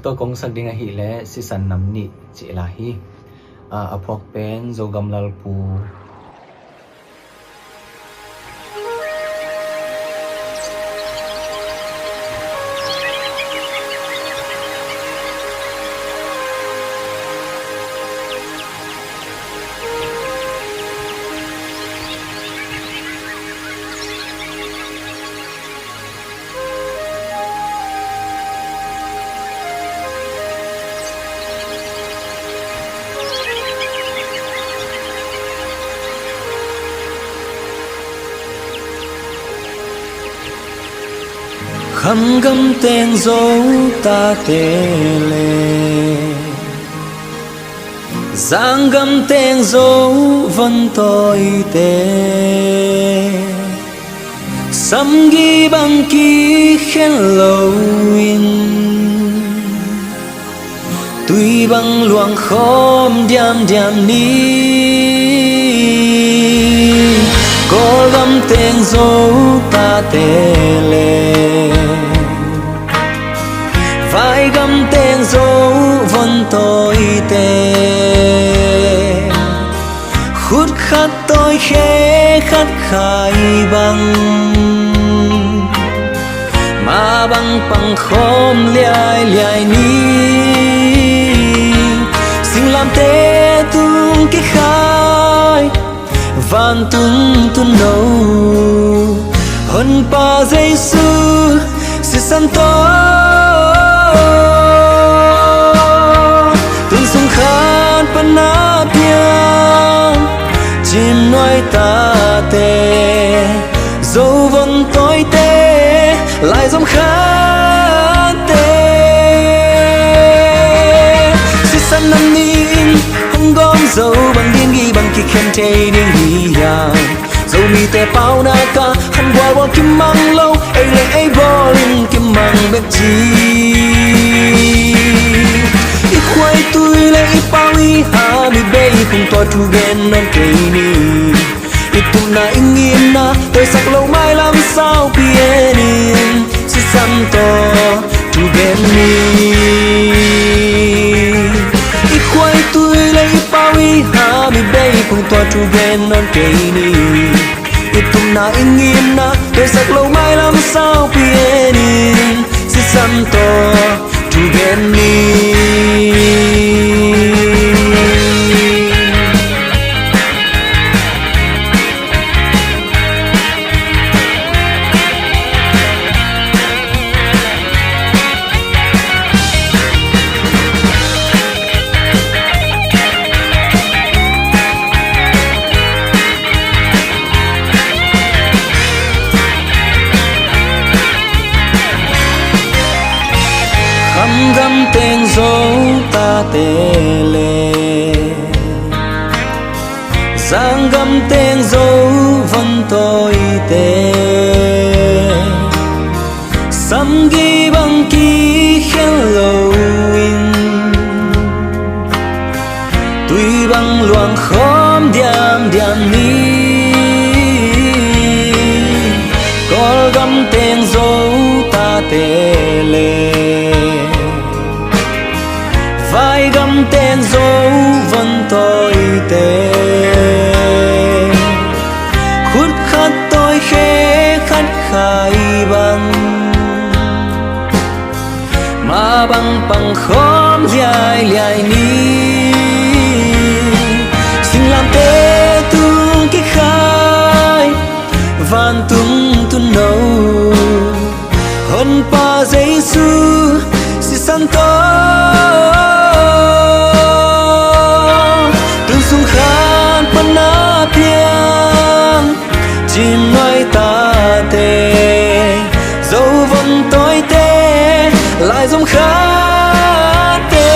to kong sak dinga hi le si san nam ni che la hi a phok pen zo gamlal pu khăm gấm tên dấu ta tê lệ giang gấm tên dấu vẫn tôi tê sắm ghi bằng ký khen lâu in tuy bằng luồng khóm điam điam ní có gấm tên dấu ta tê lệ vai gấm tên dấu vẫn tôi tê khút khát tôi khẽ khát khai bằng mà bằng khóm liai liai ní xin làm tê tung cái khai van tung tung nâu hơn pa giây xưa sẽ san to từng sông khát pana piang chim nói ta tê dấu vẫn tôi tê lại dòng khát tê sẽ san năm nín không gom dấu bằng điên ghi bằng kỳ khen tê điên ghi ya dấu mi tê bao na ca hẳn qua qua kim mang lâu ai lệ ai bỏ linh kim mang bếp chi ít khoai tôi lệ ít bao ý hà mi bê cùng tòa chu bên non cây ni ít tụm na in nghiêng na tôi sắc lâu mai làm sao bien si santo chu bên ni ít khoai tôi lệ ít bao ý hà mi bê cùng tòa chu bên non cây ni ít tụm na in nghiêng na tôi sắc lâu mai làm sao bien si santo chu bên ni khăm gấm tên dấu ta tê lệ giang gấm tên dấu vẫn tôi tê sắm ghi bằng ký khen lâu in tuy bằng luồng khóm điam điam ní có gấm tên dấu ta tê lệ vai gấm tên dấu vẫn tôi tê khút khát tôi khẽ khát khai bằng mà bằng khóm liai liai ní xin làm tê tung cái khai van tung tung nâu hơn pa giấy xưa si san to chim nói ta tê dấu vẫn tôi tê lại dòng khát tê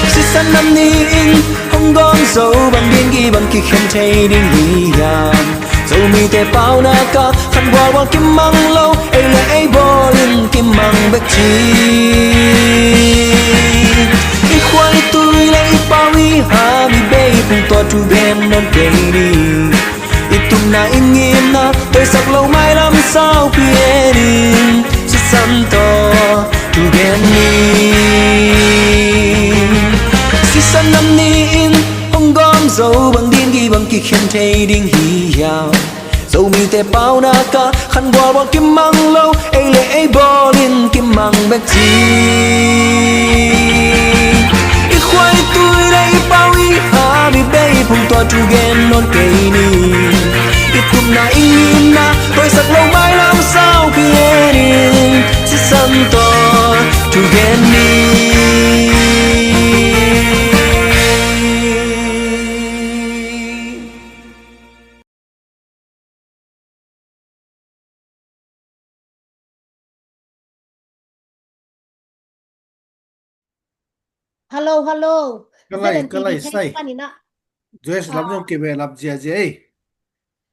si san năm nín không gom dấu bằng điên ghi bằng kỳ khen tê điên ghi ya dấu mi tê bao na ca khăn qua qua kim mang lâu ai là ai bỏ linh kim mang bếp chi ít khoai tôi lấy bao ý hà mi bê cùng tòa chu bên non cây đi ít tụm na in nghiêng na tôi sắc lâu mai làm sao bien si santo thấy đinh hi yao dẫu mi te bao na ka khăn bò bò kim mang lâu ai lệ ai bò liên kim mang bét gì ít khoai tôi đây bao ý ha mi bay phùng toa chu gen non cây ni ít cùng na in na tôi sắc lâu mãi làm sao khi em sẽ sân to chu gen ni Hello, hello. Kalai ZNTV page sai panina. Joyce lamjong ke be lap jia jia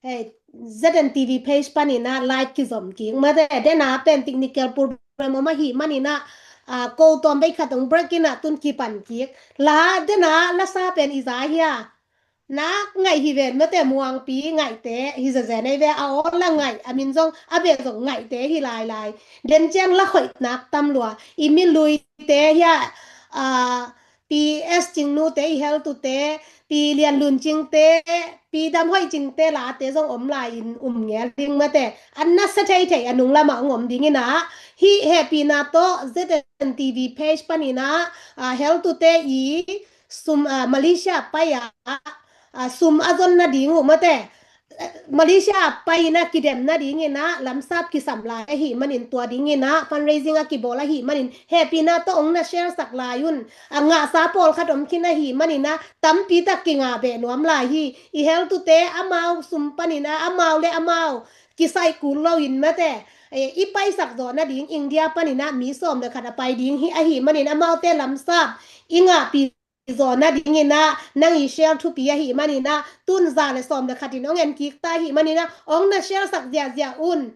Hey, ZNTV page panina live ki zom ki. Mother dena pen technical program ma hi manina. Ko tom bay khatong breakina tun ki pan ki. La dena la sa pen izahia. Na ngày hi ven mate muang pi ngày te hi za za nei ve a o la ngày a min zong a be zong ngày te hi lai lai den chang la khoi nak tam lua i min lui te ya PS ching nu te hel tu te pi lian lun ching te pi dam hoi ching te la te zong om lai in nge ding mate an na sa thai thai anung la ma ngom ding ina hi happy na to ZNTV page panina hel tu te i sum Malaysia pa ya sum azon na ding mate Malaysia pai na kidem na ding na lamsap ki samla hi manin tua ding na fundraising a ki bola hi manin happy na to ong na share sak la yun anga sa pol khatom kina hi manina tampi tak ki nga be nuam la hi I hel tu te amau sum panina amau le amau ki sai kul lo in mate I pai sak do na ding India panina mi som de khada pai ding hi a hi manin amau te lamsap inga pi zona dingina nang I share thu pia hi manina tun za le som de khatin ong en ki ta hi manina ong na share sak zia zia un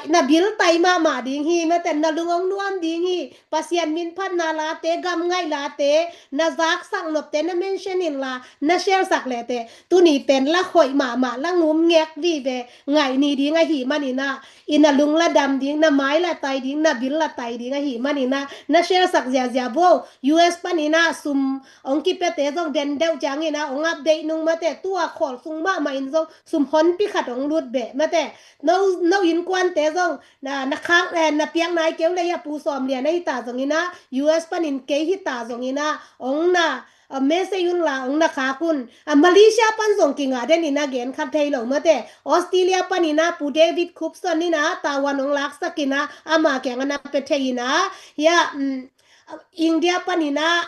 na bil tai ma ding hi ma ten na lungong nuam ding hi pasian min phat na la te gam ngai la te na zak sak nop te na mention in la na share sak le te tu ni pen la khoi ma la ngum ngek vi ve ngai ni ding a hi manina ina lung la dam ding na mai la tai ding na bil la tai ding a hi manina na share sak zia zia bo US panina sum ông kia bé dòng đèn đeo trắng này na ông update nung mà té tua khol sung mà in dòng sum hon pi khát ông lút bể mà té nâu in quan té dòng na khác na piang nai kéo lấy pu som liền na hita dòng ina US pan in kế hita dòng ina ông na me se yun la ông na khá kun Malaysia pan dòng kinh à đến ina gen khát thấy lâu mà té Australia pan ina pu David Cookson ina Taiwan ông lak sakina ama keng ana pe thấy ina ya India pan ina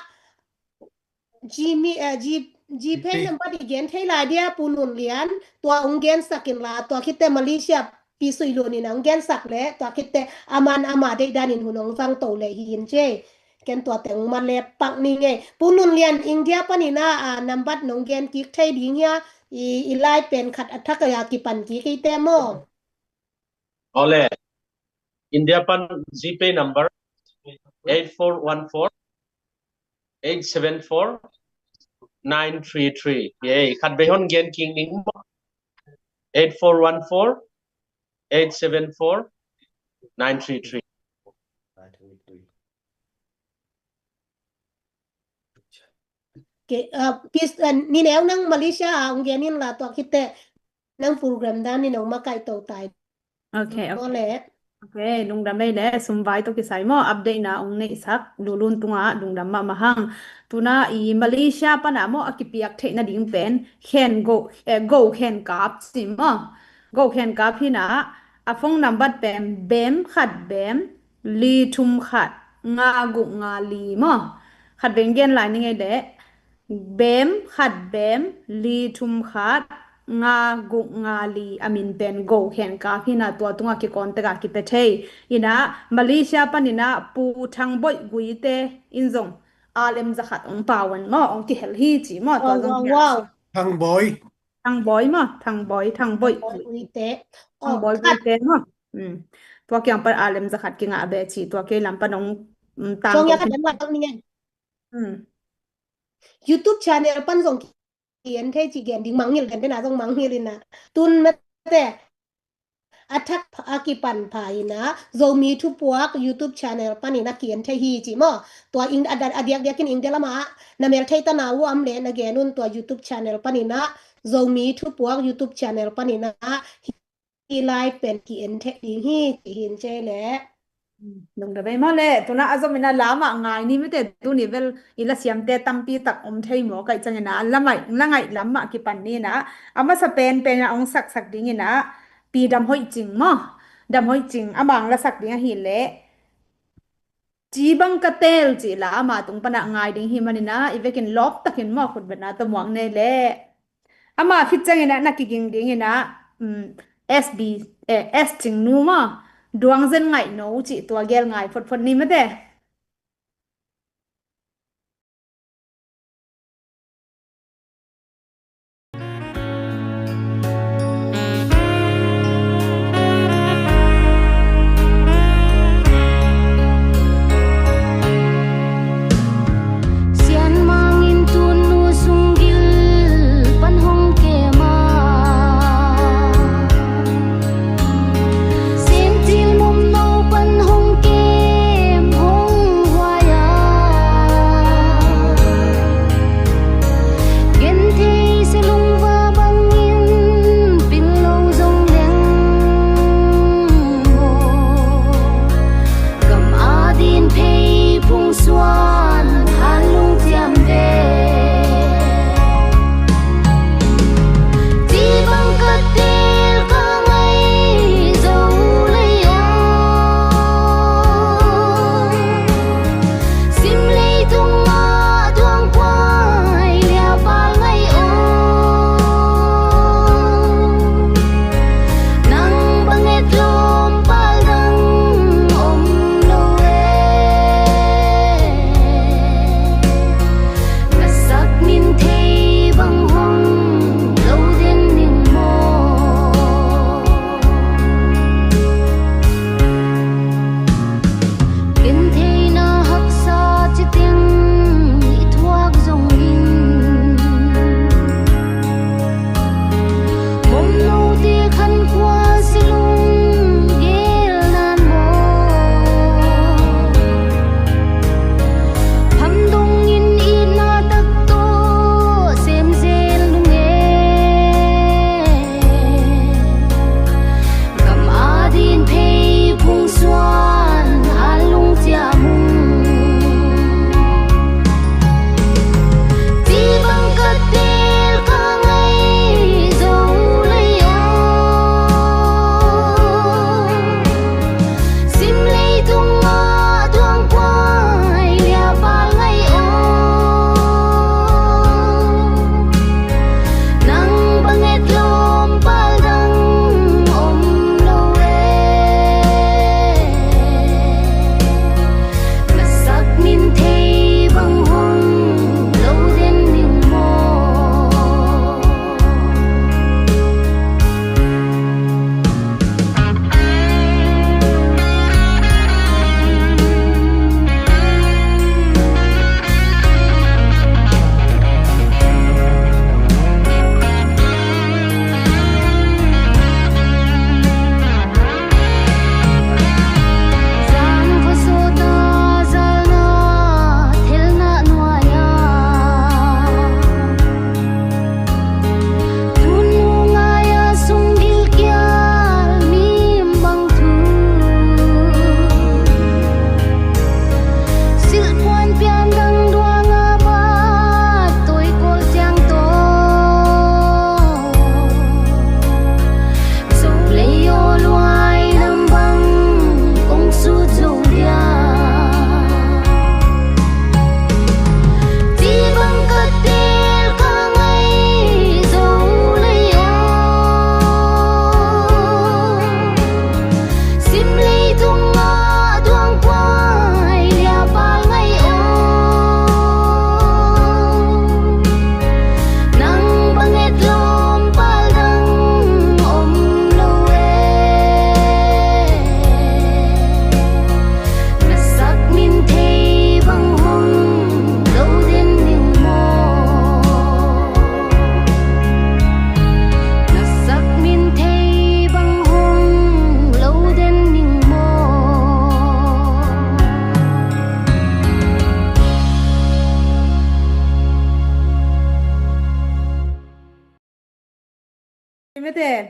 G pen number di gen thay la dia punun lian tua ungen sakin la tua kite Malaysia pisui lo ni nang gen sak le tua kite aman ama de danin hunong fang to le hin che ken tua teng man le pak ni nge punun lian India panina number nong gen ki thay ding ya I lai pen khat athak ya ki pan ki ki te mo Ole India pan GPay number 8414 874 933 ye khat be hon gen king ning 8414 874 933 ke pis ni neu nang Malaysia ong genin la to kite nang program dan ni nong makai to tai Okay. ole Okay, lungdam đây le sumbai to kisai mo update na ong nei sak lulun tunga lungdam ma mahang tuna I Malaysia pana mo akipiak the na ding pen khen go khen kap sim mo go khen kap hi na afong number pem bem khat bem li thum khat nga gu nga li mo khat beng gen lai ni ngai de bem khat bem li thum khat nga gu nga li amin pen go khen ka hina to tunga ki kon te ga ki pe thei ina Malaysia panina pu thang boi gui te inzong alem zakhat ong pawan mo ong ki hel hi chi mo to jong wow thằng boy thang boy mo thang boy ui te thang boy gui te mo to kyang par alem zakhat ki nga be chi to ke lam panong tang song ko ya ka dan lang ni hmm YouTube channel pan song kien the chi gen ding mangil kan na song mangil na tun mate attack akipan phaina zomi thu puak YouTube channel panina kian the hi chi mo to in adiak diakin ingdelama namel theita na wu amle na genun to YouTube channel panina zomi thu puak YouTube channel panina hi live pen ki en the ding hi hin che le nung da bai mo le tuna azomina lama ngai ni mete tu ni vel ila siam te tampi tak thei mo kai chang na langai lama ki pan ni na ama sa pen na ong sak ding ina pi dam hoi ching mo dam hoi ching amang la sak ding hi leจีบังกะเตลจีละมาตรงปนักงายดิงฮิมันนะอีเวกินลบตักินหมอคุณเบนะตะหมวงเนเล่อามาคิดจังนะนักกิงดิงนะSB S จิงนูมาดวงเซนไงโนจีตัวเกลไงฟดนี่ไม่ได้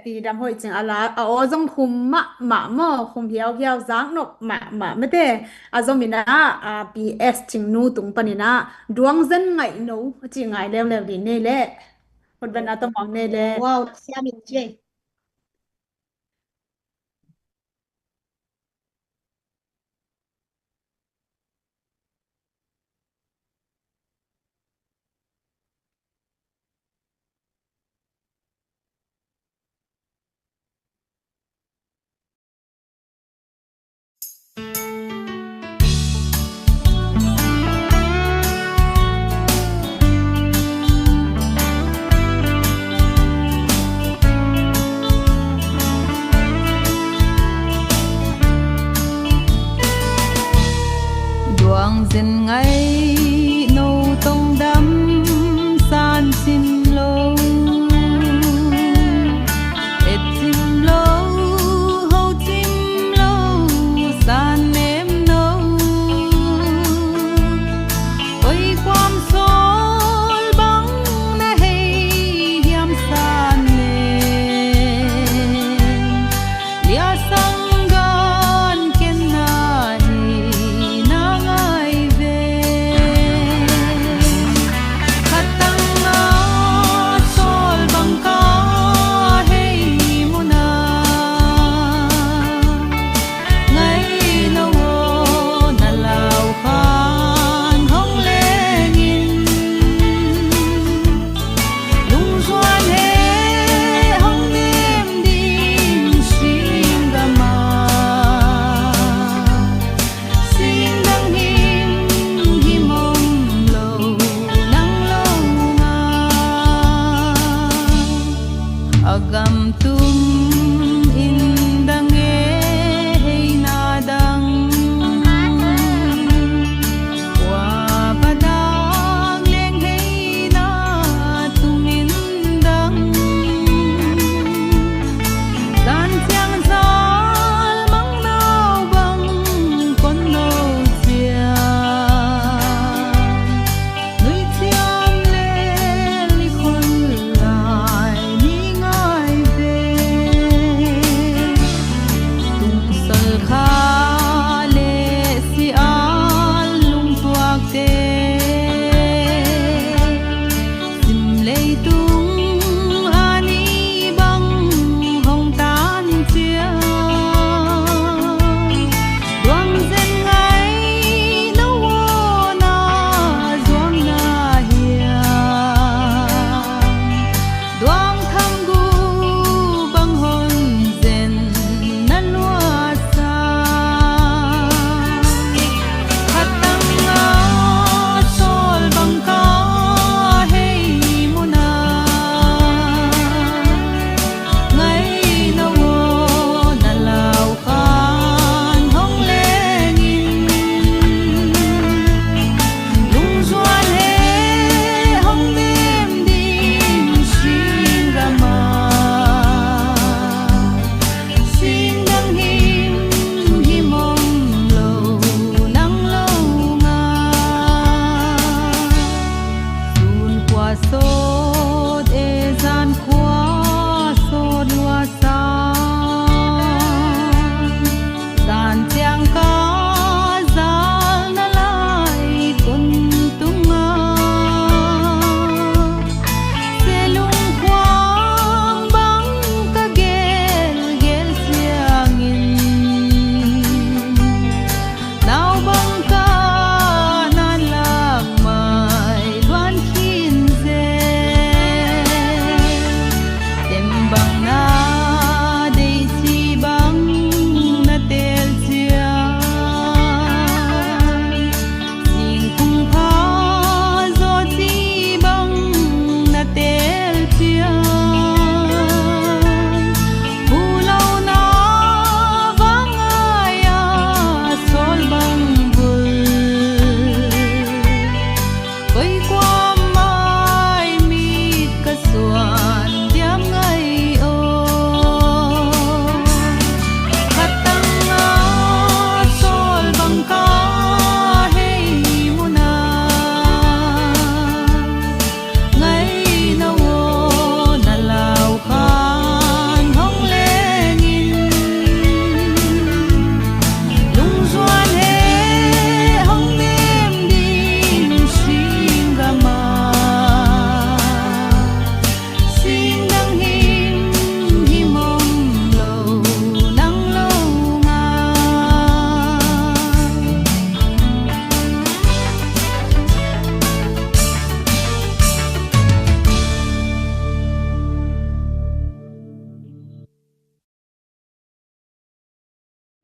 ปีดำหอยจึงอะไรจงคุมมะหม้อคุมเหี่ยวจางนกมะไม่เตจงมีนะปีเอสจึงนูตุงปนินะดวงเซนไงนูจึงไงเร็วดีนี่แหละคนเป็นอาตมองนี่แหละ ว้าวเสียมินเจ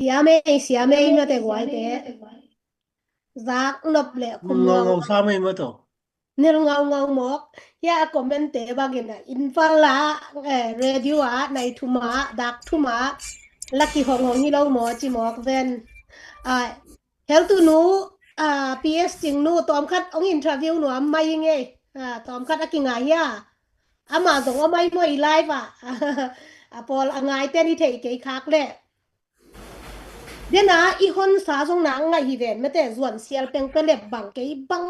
sia me ma te guai te zak nop le kum ngầu ngau ngầu sao mày mà tổ nil ngau ngau mok ya komente bagina infala radio a nai thuma dak thuma laki hong hong hi lo mo chi mok ven à hel tu nu PS ching nu tom khat ong interview nu am mai nge tom khat akinga ya ama zong amai mo i live pol angai te ni thei ke khak le dia na i hon sa zong na ngai hi ven mete zuan sial peng pe le bang ke bang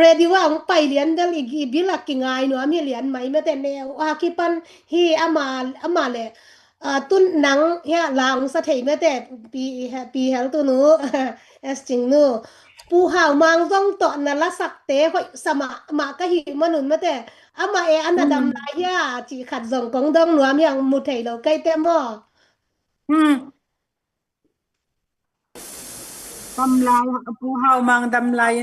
ready wa ang pai lian dal igi bila ki ngai no ami lian mai mete ne ki pan hi ama le tun nang ya lang sa thei mete pi hel tu nu es ching nu pu hao mang zong to na la sak te hoi sama ma ka hi manun mete ama anadam la ya chi khat zong kong dong nu am yang mu thei lo kai te mo đâm lai pu hao mang đâm lai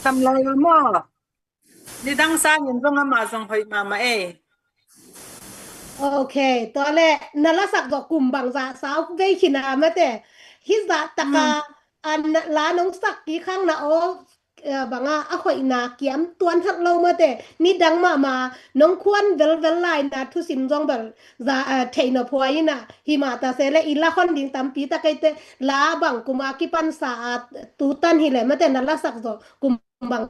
đâm lai mo đi đăng xa nhìn trong mà dòng hơi mà Okay, tole nalasak do kumbang za sao ve khina mate hiza taka an la nong sak ki khang na o banga a khoi na kiam tuan thak lo mate ni dang ma nong khuan vel lai na thu sim jong bel za thei no phoi na hi ma ta se le ila khon ding tam pi ta kai te la bang kuma ki pan sa tu tan hi le mate nalasak do kumbang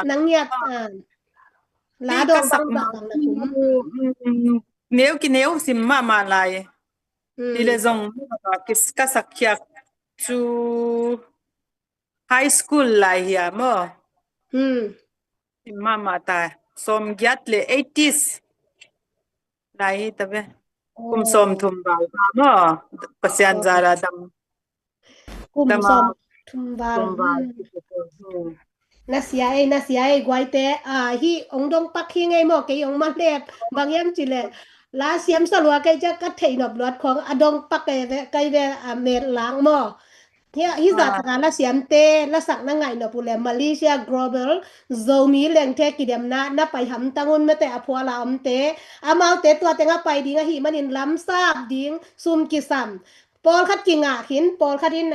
nang nhạt lá đồ băng băng là cũng nếu sim mà lại đi lên dòng cái sắc kia chu high school lại here mo sim mà ta som giat le 80s lại ta be som thum ba mo pasian zara dam cùng dam som thum bang na sia guai te hi ong dong pak hi ngai mo ke ong man le bang yam chi le la siam sa lua ke ja ka thei nop lot khong adong pak ke kai ve me lang mo hi za ta la siam te la sak na ngai no pule Malaysia global zomi leng te ki dem na pai ham tangun me te apua la om te amau te tua te nga pai dinga hi manin lam sap ding sum ki sam pol khat ki nga hin pol khatin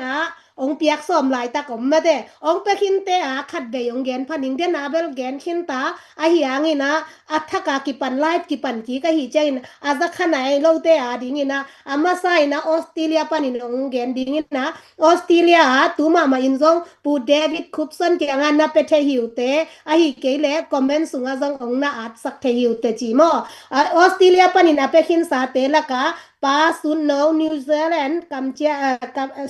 ông piak som lai ta kom ma de ông pe khin te khat be ông gen phaning de na bel gen khin ta hi angina athaka ki pan live ki pan ki ka hi chain aza khanai lo te ding ina ama sai na Australia panin ông gen ding ina Australia tu ma in jong pu David Cupson ke anga na pe the hiu te hi ke le comment sunga jong ông na at sak the hiu te chi mo Australia panin pe khin sa te la ka pa sun no New Zealand kam chia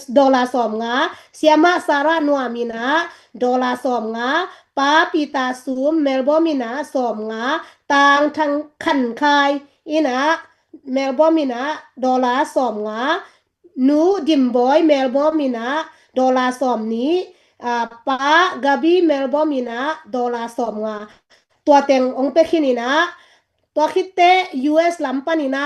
dollar som nga siama sara nuamina dollar som nga pa pita sum melbomina som nga tang thang khan khai ina melbomina dollar som nga nu dimboy melbomina dollar somนี้pa gabi melbomina dollar som nga tua teng ong pe khinina tua khitte US lampanina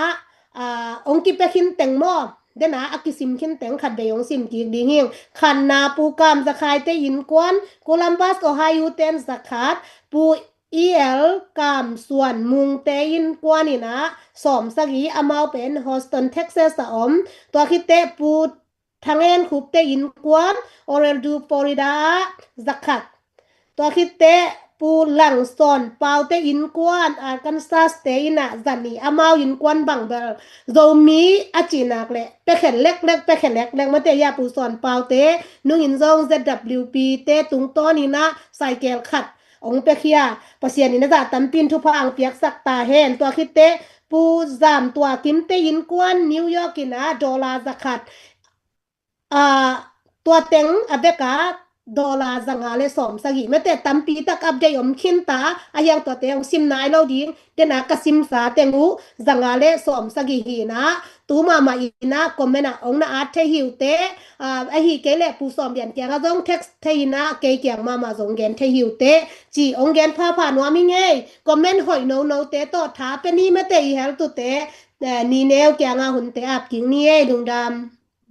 ông ki pe khin teng mo de na akisim khin teng khat be ong sim ki ding hing khan na pu kam za khai te in kwan Columbus Ohio ten zakhat pu el kam suan mung te in kwan ina som sagi amau pen Houston Texas om to khit te pu thangen khup te in kwan Oral du Florida zakhat to khit te pu lang son pau te in kwan Arkansas te ina zani amau in kwan bang bel zomi achinak le pe khen lek ma te ya pu son pau te nung in zong ZWP te tung to ni na cycle khat ong pe khia pasien ni na za tam pin thu phang piak sak ta hen to khit te pu zam tua kim te in kwan New York ina dollar zakhat tua teng abeka dollar zangale som sagi mete tampi tak update om khinta ayang to te ong sim nai lo ding dena ka sim sa tengu zangale som sagi hi na tu ma ina komena ong na at the hiu te a hi kele pu som bian kyang a jong text the ina ke kyang ma jong gen the hiu te chi ong gen pha no mi nge comment hoi no te to tha pe ni mete hi hel tu te ni neo kyang a hun te ap king ni e lung dam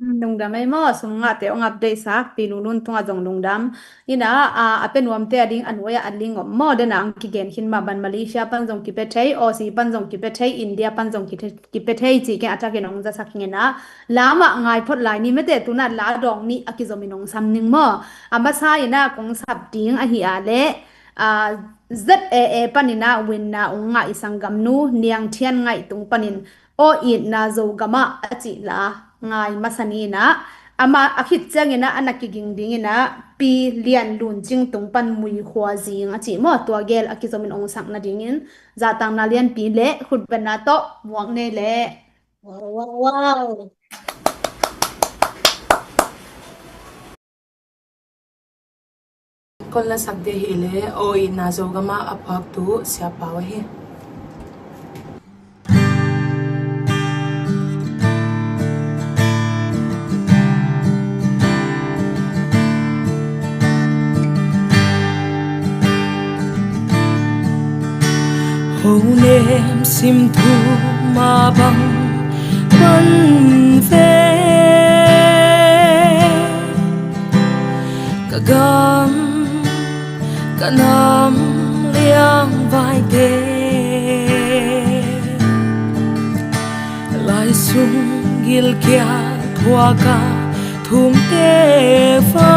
lung dam ai mo sunga te ong update sak pi lulun tunga jong lung dam ina apen wam te ading anwaya adling mo de nang ki gen hin ma ban Malaysia pan jong ki pe thai o si pan jong ki pe thai India pan jong ki pe thai chi ke atta ke nong za sak ngena lama ngai phot lai ni mete tuna la dong ni akizomi nong sam ning mo ama sa ina kong sap ding a hi a le ZAA panina win na unga isang gamnu niang thian ngai tung panin o it na zo gama achi la ngai masani na ama akhit changena anakiging dingina pi lian lun jing tung pan mui khwa jing achi mo to gel akizomin ong sak na dingin za tang na lian pi le khut bana to muang ne le Wow. Kon la sakde hele o ina zogama apak tu sia pawa he hôn em sim thu ma băng vẫn về cả gam cả năm liang vai tê lại sung gil kia thua cả thum tê pha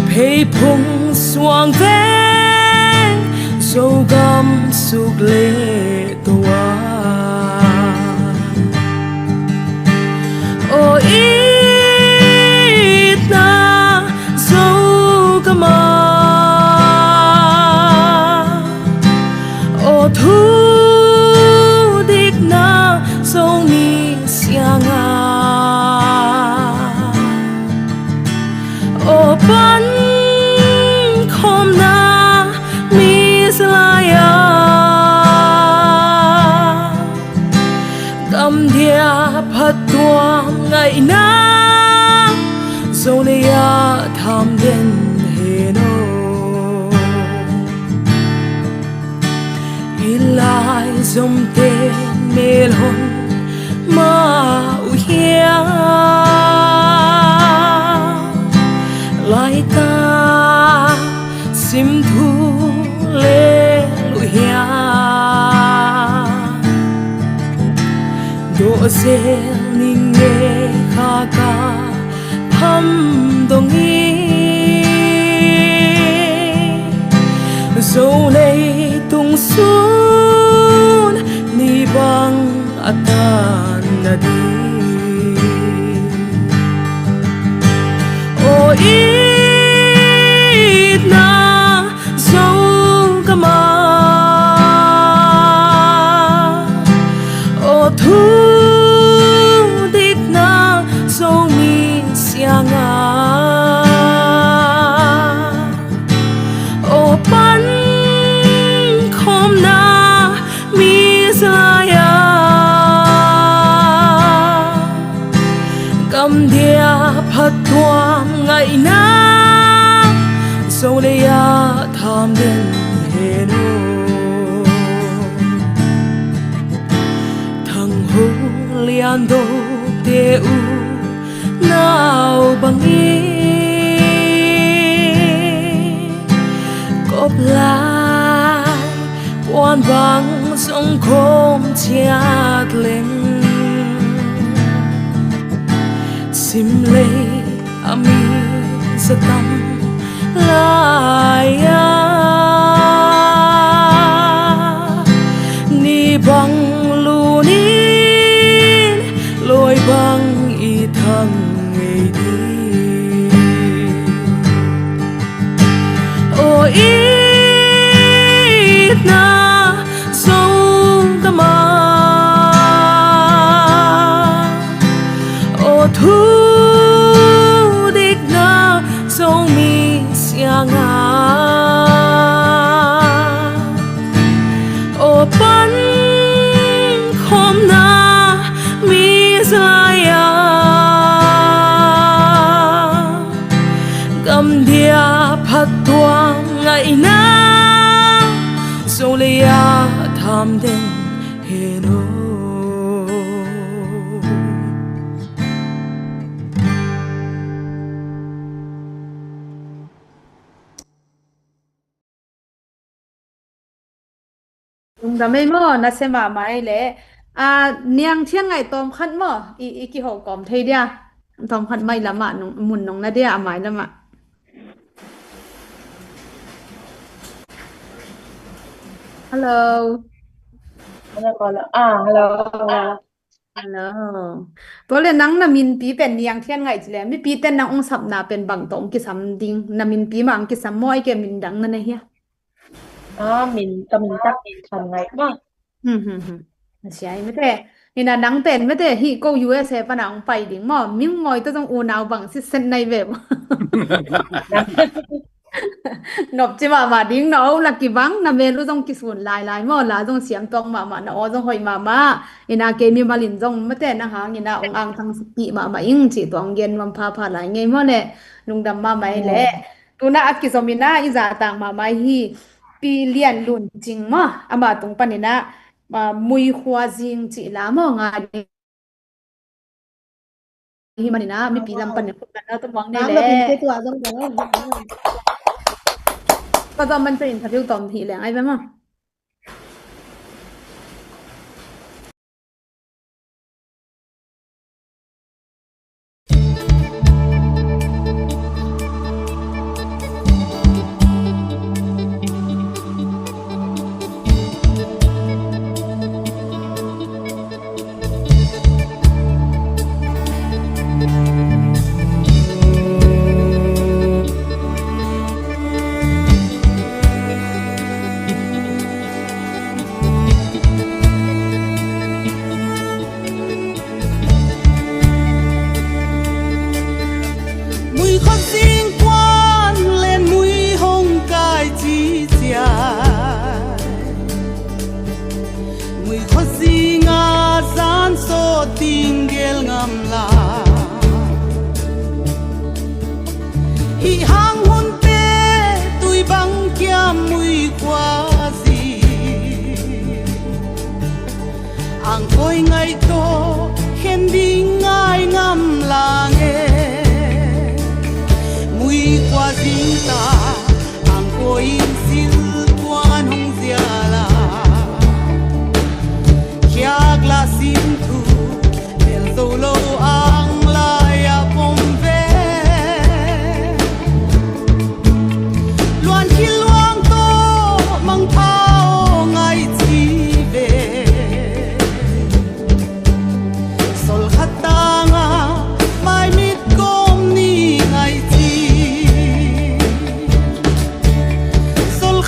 phê phung xuang veng dâu gam suk lê toa o ít na dâu gama o thu dik na dâu mi sianga o pan khom na mi slaya cầm dia phat tua ngày na dâu này tham đến hè nô ilai dòng tên mê hồn ma uya lại ta sim thu lê luya độ xe ninh nghe kha ka ham dong hi dâu này tung xuống ni bang atan na di o ít na dâu kama o thu dik na dâu mi sianga o pan khom na mi zaya cầm dia phat tuam ngày na dâu này tham đến hè nô thằng hú lian đô tê u nào bằng ý cốp lại quan vang sông khom chiat lên sim lê ami sa tâm lại ni bang lunin lôi bang y thăng ngày đi o ít na dâu kama o thu dik na dâu mi sianga o pan khom na mi zaya cầm dia phat tua ngày na dâu lê tham đến hè nô nung da mai mo na se ma mai le niang thian ngai tom khat mo i ki ho kom thei dia tom khat mai lama nung mun nong na dia mai lama hello hello hello to le nang na min pi pen niang thian ngai chile mi pi ten nang ong sap na pen bang tong ki sam ding na min pi ma ang ki sam moi ke min dang na ne hi mình chắc thằng ngày mà Siya mete ina nang ten mete hi ko USA pa na ang pai ding mo ming moi to jong unaw bang si sen nai ve mo nop chi ma ding no la ki bang na me lu jong ki sun lai mo la jong siam tong ma na o jong hoi ma ina ke mi malin jong mete na hang ina ong ang thang pi ma ing chi tong gen mam pha lai ngai mo ne lung dam ma mai le tu na ak ki zomina iza tang ma mai hi pi lian lun jing mo ama tung panina mui khua jing chi la mo nga hi manina mi pi lam pan ko na to wang ne Ang le na pin tua jong daก็จะมันเป็นอินเทอร์วิวตอนทีแหละไอ้แม่มาmùi khói riêng quan lên mùi hồng cài chi chia mùi khói riêng gian so tình gel ngam la hi hang hun te tui bang kia mùi qua gì ang koi ngay to khen đi ngay ngam la nghe mùi qua dinh ta ang ko in sil tuan hong zia la kya glasin thu del solo ang la ya pom ve luan ki luang to mang phao ngai chi ve sol khatanga mai mit kom ni ngai chi sol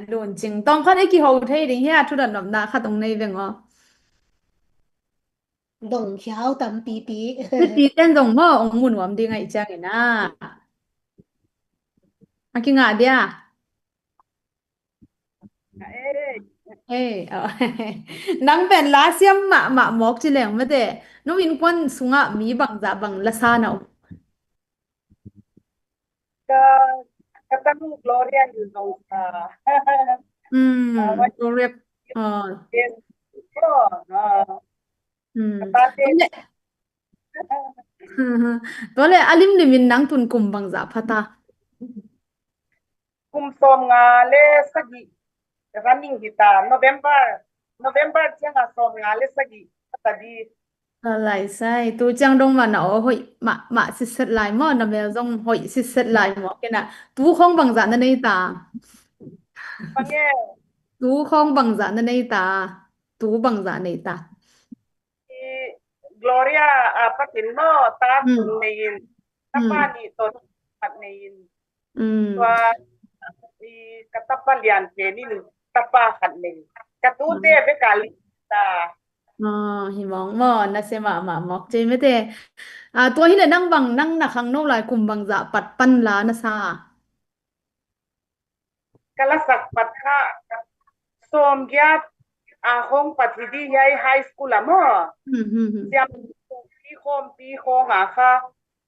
luôn chừng tông khát ấy kỳ hậu thấy đi ha thu đợt nộp na khát tông này về ngó ดงเขียวตำปีปี cái tí tên rồng mơ ông muốn ngắm đi ngày chăng ấy na à kinh ngạc đi à ê nắng bèn lá xiêm mạ mọc chỉ lẻng mà thế nó in quân xuống ạ mí bằng dạ bằng là sa nào Ketemu Gloria di Zongsa. đồ rep Kata đó là alim limin nang tun kum bằng dạ phata kumsom nga le sagi running kita November siya nga som nga le sagi tadi lại sai tu chang đông mà nó hội mạ xịt xịt lại mà nó bây giờ hội xịt xịt lại mà cái nào tu không bằng dạ nên đây ta pange tu không bằng dạ nên đây ta tu bằng dạ này ta si Gloria patin mo ta tun nein tapa ni to pat nein tua i katapa lian pe ni tapa khat nein katute be kali ta hi mong mà nó sẽ mà mọc chơi mấy thế tôi hiện là năng bằng năng là khang nô lại cùng bằng dạ bật pan lá nó sa kalasak patka som gyat ahong pathidi yai high school amo siam pi khom kha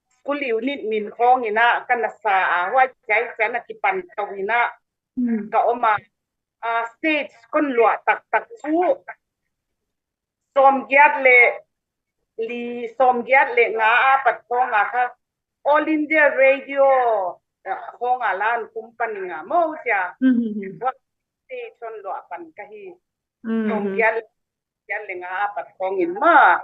school unit min khong ina kanasa wa chai chana ki pan tawina ka oma stage kon lua tak chu som gyat le nga pat khong kha all India radio khong lan company nga mo sia wa stage kon lua pan ka hi som gyat le nga pat khong in ma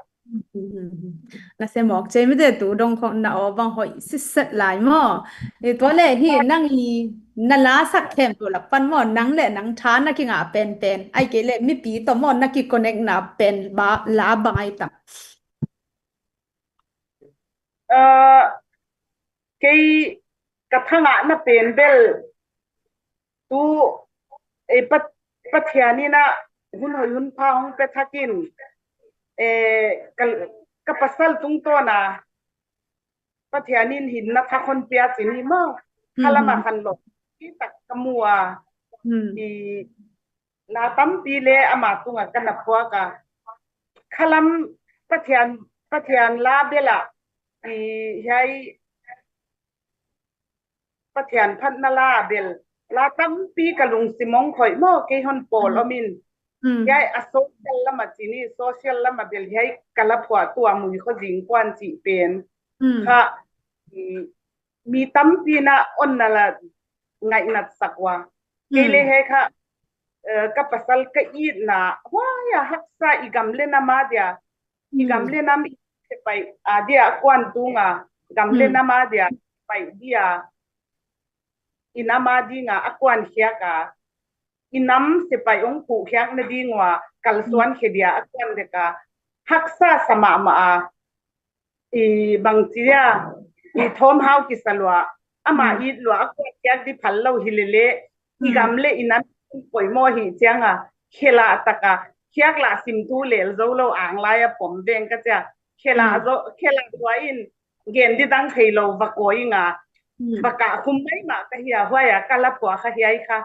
là sẽ mọc chơi mấy thế tụ đông không nào bằng hội xích xích lại mà thì tối lệ thì năng hi nà lá sắc kèm tụ là pan mà năng lệ năng thán na ki ngã pen ai cái lệ mi pi tụ mà na ki connect na pen ba lá bằng ai ta cái kathanga na pen bel tu pathiani na hun pha hong pe thakin kapasal tung to na pathianin hin na thakon pia chini mo khalama khan lo ki tak kamua i na tam pi le ama tunga kana khwa ka khalam pathian la bela i hai pathian phat na la bel la tam pi kalung simong khoi mo ke hon pol omin yai social lama chini social lama bel yai kalapwa tua mui kho jing kwan chi pen kha mi tam pi na on na la ngai nat sakwa kele he kha ka pasal ka I na wa ya haksa igam le na ma dia igam le na mi pai adia kwan tunga gam le na ma dia pai dia inama di nga akwan khia ka inam se pai ong pu khyak na di ngwa kalsuan khedia akwan de ka haksa sama ma i bangchia i thom hau ki salwa ama I lo akwan khyak di phallo hilele igamle inam poimo hi changa khela taka khyak la sim tu lel zo lo ang la ya pom beng ka cha khela wa in gen di dang khailo va ko inga baka khumai ma ka hiya hoya kala po kha hiya kha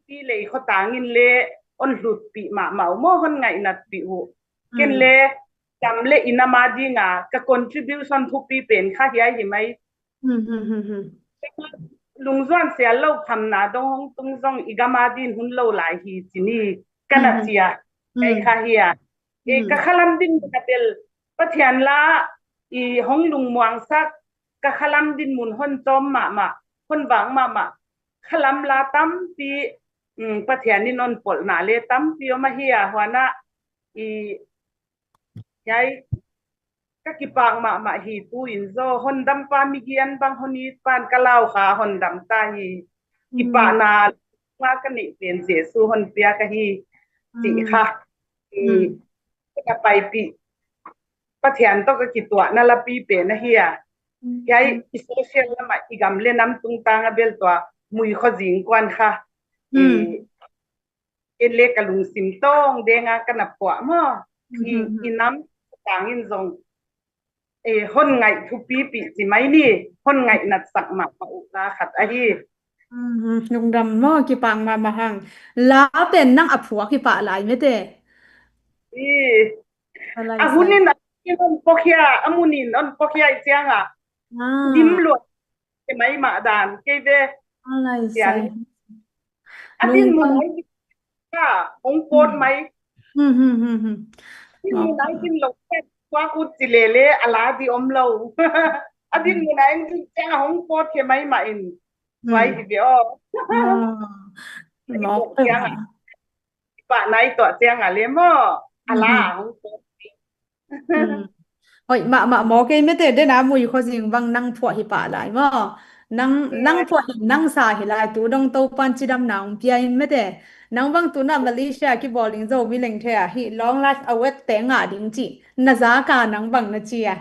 pi le kho tangin le on lut pi ma mo hon ngai nat pi hu ken le jam le inama di nga ka contribution thu pi pen kha hiya hi mai lungzon se lo pham na dong tung zong igama din hun lo lai hi chini kana chia kai kha hiya ka khalam din ka bel pathian la I hong lung muang sak ka khalam din mun hon chom ma hon wang ma khalam la tam pi pathian ni non pol na le tam pi ma hiya hwana I yai ka ki pang ma hi tu in zo hon dam pa mi gian bang honi pan kalau kha hon dam ta hi ki pa na ma ka ni pen se su hon pia ka hi ti kha ka pai pi pathian to ka ki tua na la pi pe na hiya yai social lama igam le nam tung tanga bel to มุยขอจิงกวนค่ะ อืม เอเล็กกะลุงสิมต้องเดงากันนับปวมออีน้ำต่างอินซงฮอนไงทุปีปีสิไหมนี่ฮอนไงนัดสักหมากมาอุกาขัดไอ้ที่ ลุงดำหม้อกี่ปังมาหังลาเป็นนั่งอผัวกี่ปะหลายไม่เตะ นี่ อะไร อาหุนินอันปอกยาอามุนินอันปอกยาเจียงอ่ะ อ่า ดิมหลวดใช่ไหมมาดานเกเว อะไร เสีย ใส่ งอันนี้มุนไอ้ค่ะองโกนไหม อืม ที่มีไหนกินหลงแค่ว่ากูจิเลเลอลาดีอมเราอันนี้มีไหนกินแจ้งองโกนใช่ไหมมาอินไว้ทีเดียว หมอ เจียงอ่ะปะไหนตัวเจียงอ่ะเลยมั่วอลาองโกน โอ้ยมาหมอเกยไม่เตะได้นะมวยเขาจริงบางนั่งผัวหิปะหลายมั้นั่งผัวหินั่งสาหิลายตูดงโตปันจิดำนางเปียไม่เตะนั่งบางตูน่ะมาเลเซียกี่บอลลิงโจวิเลงเทียหิลองลัดเอาเวทเตงอ่ะดิ้งจีน่าจะกานั่งบางน่ะจีอ่ะ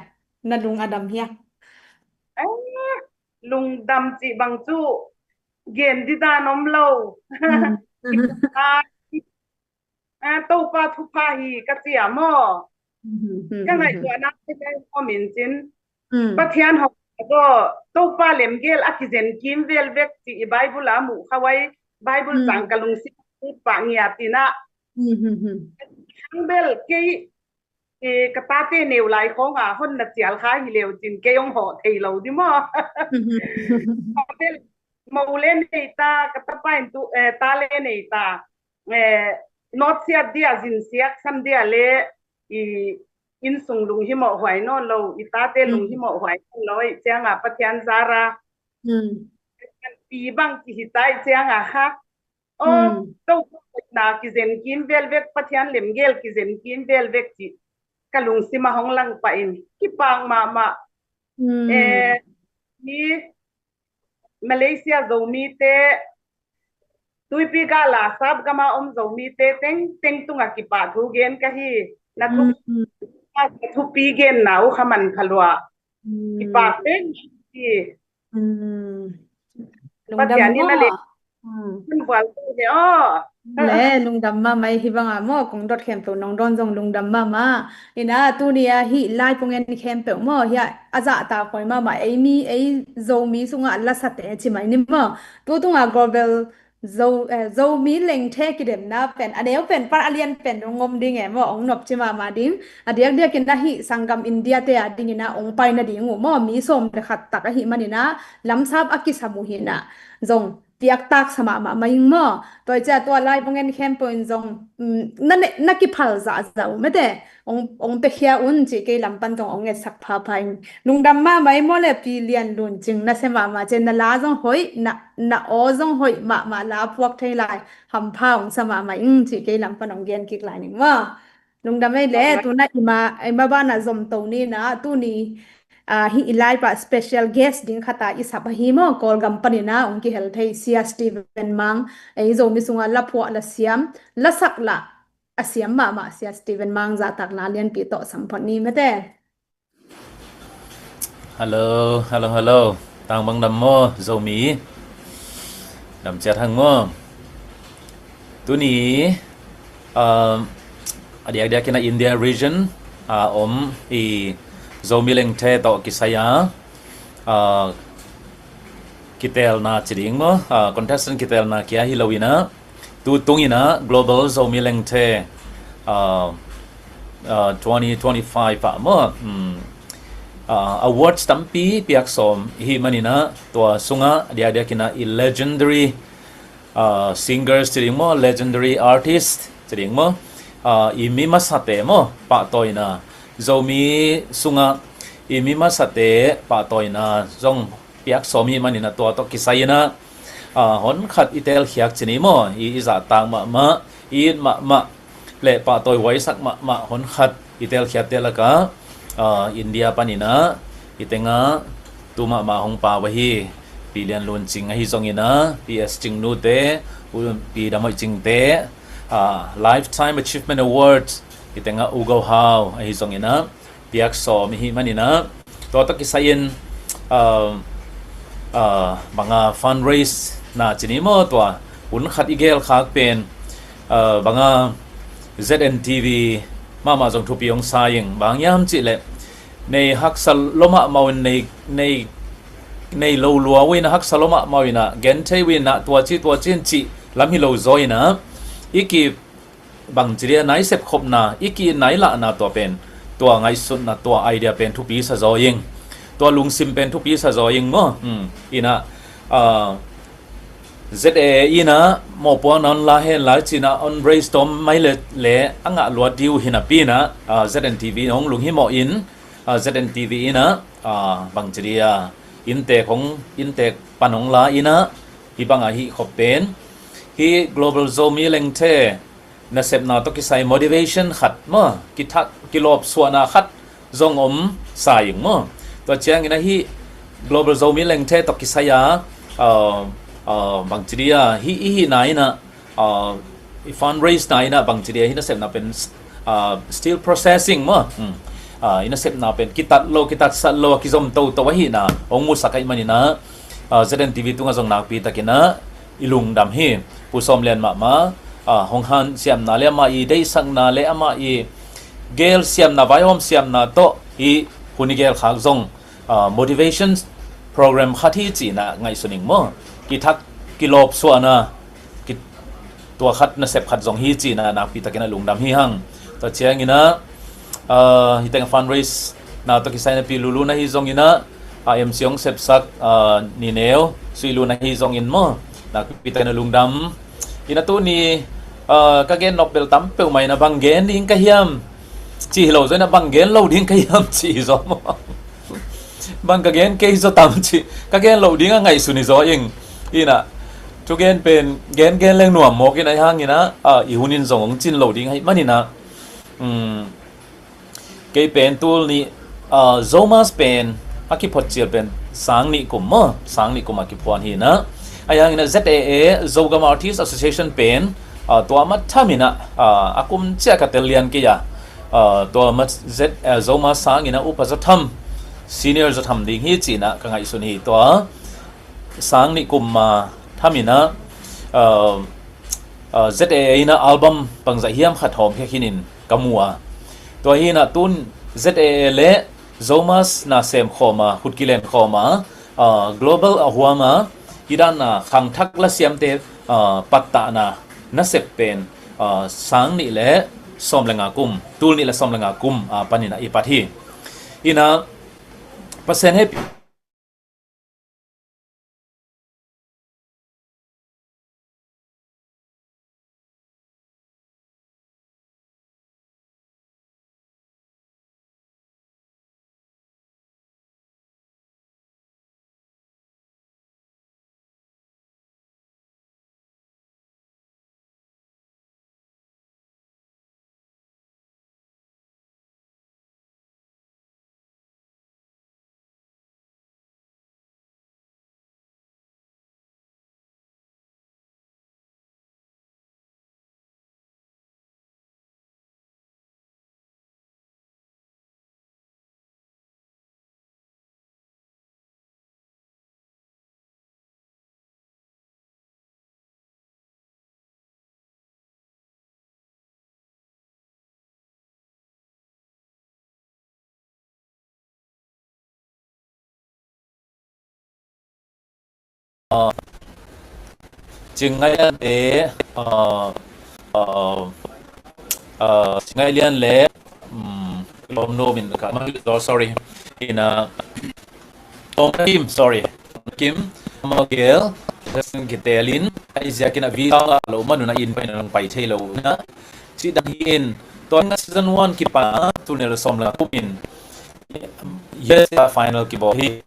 น่าลุงอดัมเฮีย ลุงดำจีบังจูเย็นดิดานมโลตู้ปลาทุพาฮีกะเจียมอก็ไงตัวนักที่ได้ข้อมินจินปะเทียนหอกก็ตู้ปลาเหลมเกลอักเจนกิมเวลเวกจีไบเบิลอาหมูเขาไว้ไบเบิลสังกะลุงสิปะเงียตินะทั้งเบลเกยกะตาเตเนวไหลของอ่ะคนนัดเจียลค้าฮิเลวจินเกยองหอเทเราดิมอเบลมาเลนเนตากะตาปายตุตาเลนเนตานอตเสียเดียจินเสียซัมเดียเลอินสุงลุงหิมอหวยนอนเราอิตาเตลุงหิมอหวยนอยเจียงอ่ะปะเทียนซาราปีบังจิหิตายเจียงอ่ะฮะโอ้ตู้นากิเซนกินเวลเวกปะเทียนเหลมเกลกิเซนกินเวลเวกจิกะลุงสิมาห้องลังไปอินกิปังมานี่มาเลเซียโซมีเตตุยปีกาลาซับกามาอมโซมีเตเต็งตุงอากิปาทูเกนกะฮีนัทุปีเกนหนาวขมันขลัวกิปาเต็งที่ปัจจัยนี้นั่นเลยมันบอกเดี๋ยวแล่ลุงดำมาไม่ฮิบังอ่ะหม้อกงดอดแคมเปน้องดอนจงลุงดำมาอินะตูเนียฮิไลปงเงินแคมเปหม้อเฮียอาจจะตาคอยมาไอมีไอโซมีสุงอ่ะละสัตย์ชิไหมนี่หม้อตัวตุงอ่ะ global โซมีเล็งเทกิเดมนะเป็นอันเดียวเป็นปาร์เลียนเป็นงมดิ่งหม้อองนบชิมาดิงอันเดียวกินนะฮิสังกัมอินเดียเตะดิ่งนะองไปนะดิ่งหม้อมีสมเดขัดตักฮิมันนะลำซับอักิสามุหินะจงเปียกตักสมามายิงหม้อตัวเจ้าตัวไล่พงเงินแคมเปญจงนั่นกิพัลซาซาไม่ได้องเปียอุ่นจีเกลำปันตรงองเงสักพาพายลุงดำมาไม่หมดเลยปีเลียนลุนจึงนั่นเสมาเจนลาจงหอยน่ะโอจงหอยมาลาพวกไทยไลหำพาองสมามายิงจีเกลำปันองเกียนกิกไลนึงว่าลุงดำไม่เละตัวนั้นมาบ้านน่ะจมตัวนี้นะตัวนี้hi ilai pa special guest ding khata isa bahimo kol company na ongki health thei sia Steven Mang ei zo mi sunga la phwa la siam la sakla asiam ma sia Steven Mang za tak na lian pi to sampon ni mete hello tang bang dam mo zo mi dam chat hang mo tu ni adia kina India region om i zomi leng the to kisaya kitel na chiding mo contestant kitel na kya hilowina tu tungina global zomi leng the 2025 pa mo awards tampi piak som hi manina to sunga dia kina legendary singers chiding mo legendary artist chiding mo i mima sate mo pa toina zomi sunga imima sate pa toina zong piak somi manina to kisayina hon khat itel khiak chini mo i za tang ma le pa toy wai sak ma hon khat itel khiat telaka India panina itenga tuma ma hong pa wahi pilian lun ching hi zongina ps chingnu te pi damoi chingte lifetime achievement awards itenga ugo how hi zongina piak som hi manina to kisayin mga fundraise na chini mo to un khat igel khak pen banga ZNTV mama jong thu piong saying bang yam chi le nei hak sal loma maun nei lo lua we na hak saloma mawina gen thei we na tua chin chi lam hi lo zoi na iki bang chiria nai sep khop na iki nai la na to pen tua ngai sun na tua idea pen thu pi sa zoing tua lung sim pen thu pi sa zoing mo ina ZA ina mo po non la hen la china on brainstorm mai le anga lua diu hina pi na ZNTV nong lung hi mo in ZNTV ina bang chiria inte panong la ina hi banga hi khopen hi global zomi lengthe na sep na to ki sai motivation khat mo ki thak kilop suana khat zong saying mo to chiang ina hi global zomi lengthe to ki saya bang chiria hi na ina fundraise na ina bang chiria hi na sep na pen still processing mo ina sep na pen kitat sat lo ki zom to hi na ong mu sakai manina ZNTV tunga zong nak pi takina ilung dam hi pu som len ma hong han siam na le ma i dei sang na le ama i gel siam na vai hom siam na to hi hunigel khak zong motivation program khathi chi na ngai suning mo ki thak kilop suana ki tua khat na sep khat zong hi chi na nak pi takina lung dam hi hang to chiang ina hi teng fundraise na to ki sai na pi lulu na hi zong ina am siong sep sak ni neo sui lu na hi zong in mo na pi takina lung dam ina tu ni ka gen nobel tam pe mai na bang gen ding ka hiam chi lo zoi na bang gen lo ding ka hiam chi zo mo bang ka gen ke zo tam chi ka gen lo ding ngai su ni zo ing ina tu gen pen gen leng nuam mo ki na hang ina i hunin zong chin lo ding hai manina ke pen tul ni zomas pen aki phot chial pen sang ni kum mo sang ni kum aki pon hi na ayang ina ZAA Zogam Artists Association pen tua mat thamina akum chia ka telian ki ya tua mat zoma sang ina upazatham senior zatham ding hi china ka ngai sun hi tua sang ni kum thamina ZAA ina album pangza hiam khathom he khinin kamua tua hi na tun ZAA le zomas na sem khoma khutkilen khoma global ahwama idana khang thak la siam te patta na sep pen sang ni le som lenga kum tul ni la som lenga kum panina ipathi ina pasen he Chingayan Chingayan le Tom no min ka sorry ina Tom Kim sorry Kim Magel Jason Gitelin ai ziakina visa lo manu na in pa nang pai thelo na si dang hin ton season 1 ki pa tunel somla kumin yes final ki bo hi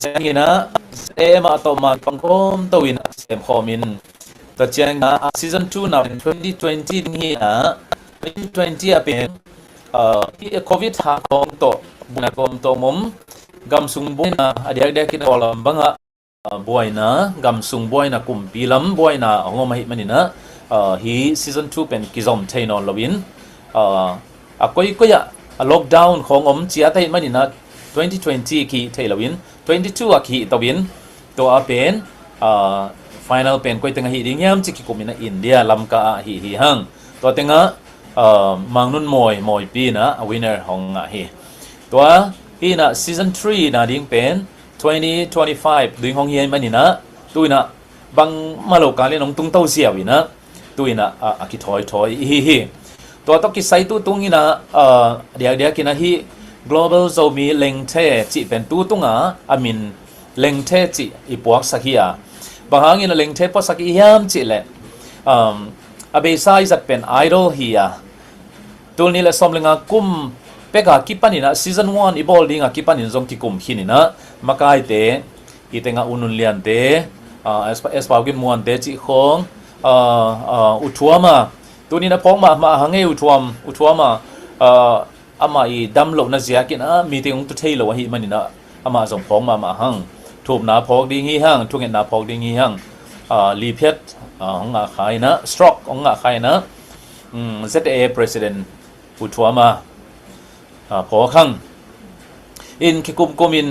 changina ema to ma pangkom to win sem khomin to changa season 2 na 2020 ni 2020 apen covid ha kong to buna kom to mom gam sung boina adia kin olam banga boina gam sung boina kumpilam boina ngom hi manina hi season 2 pen kizom thainon lowin akoi koya lockdown khong om chia thai manina 2020 ki thailawin 22 aki tawin to apen final pen koi tenga hi ding yam chi ki kumina India lam ka hi hi hang to tenga mangnun moi pi na a winner hong nga hi to hi na season 3 na ding pen 2025 ding hong hian manina tuina bang malo ka le nong tung tau sia wi na tuina a ki thoi hi to to ki sai tu tung ina dia kina hi global zomi lengthe chi pen tu tunga amin lengthe chi ipuak sakia bahangin lengthe po saki yam chi le abesa is pen idol hiya tulni le somlenga kum peka kipanina season 1 ibol dinga kipanin zong ki kum hinina makai te itenga unun lian te as pawgin muan te chi khong utuama tunina pongma ma hange utuama ama I damlo na zia kina meeting tu thailo hi manina ama zong pongma ma hang thup na phok ding hi hang thungen na phok ding hi hang li phet nga khai na stroke nga khai na ZA president utuama pho khang in kikum komin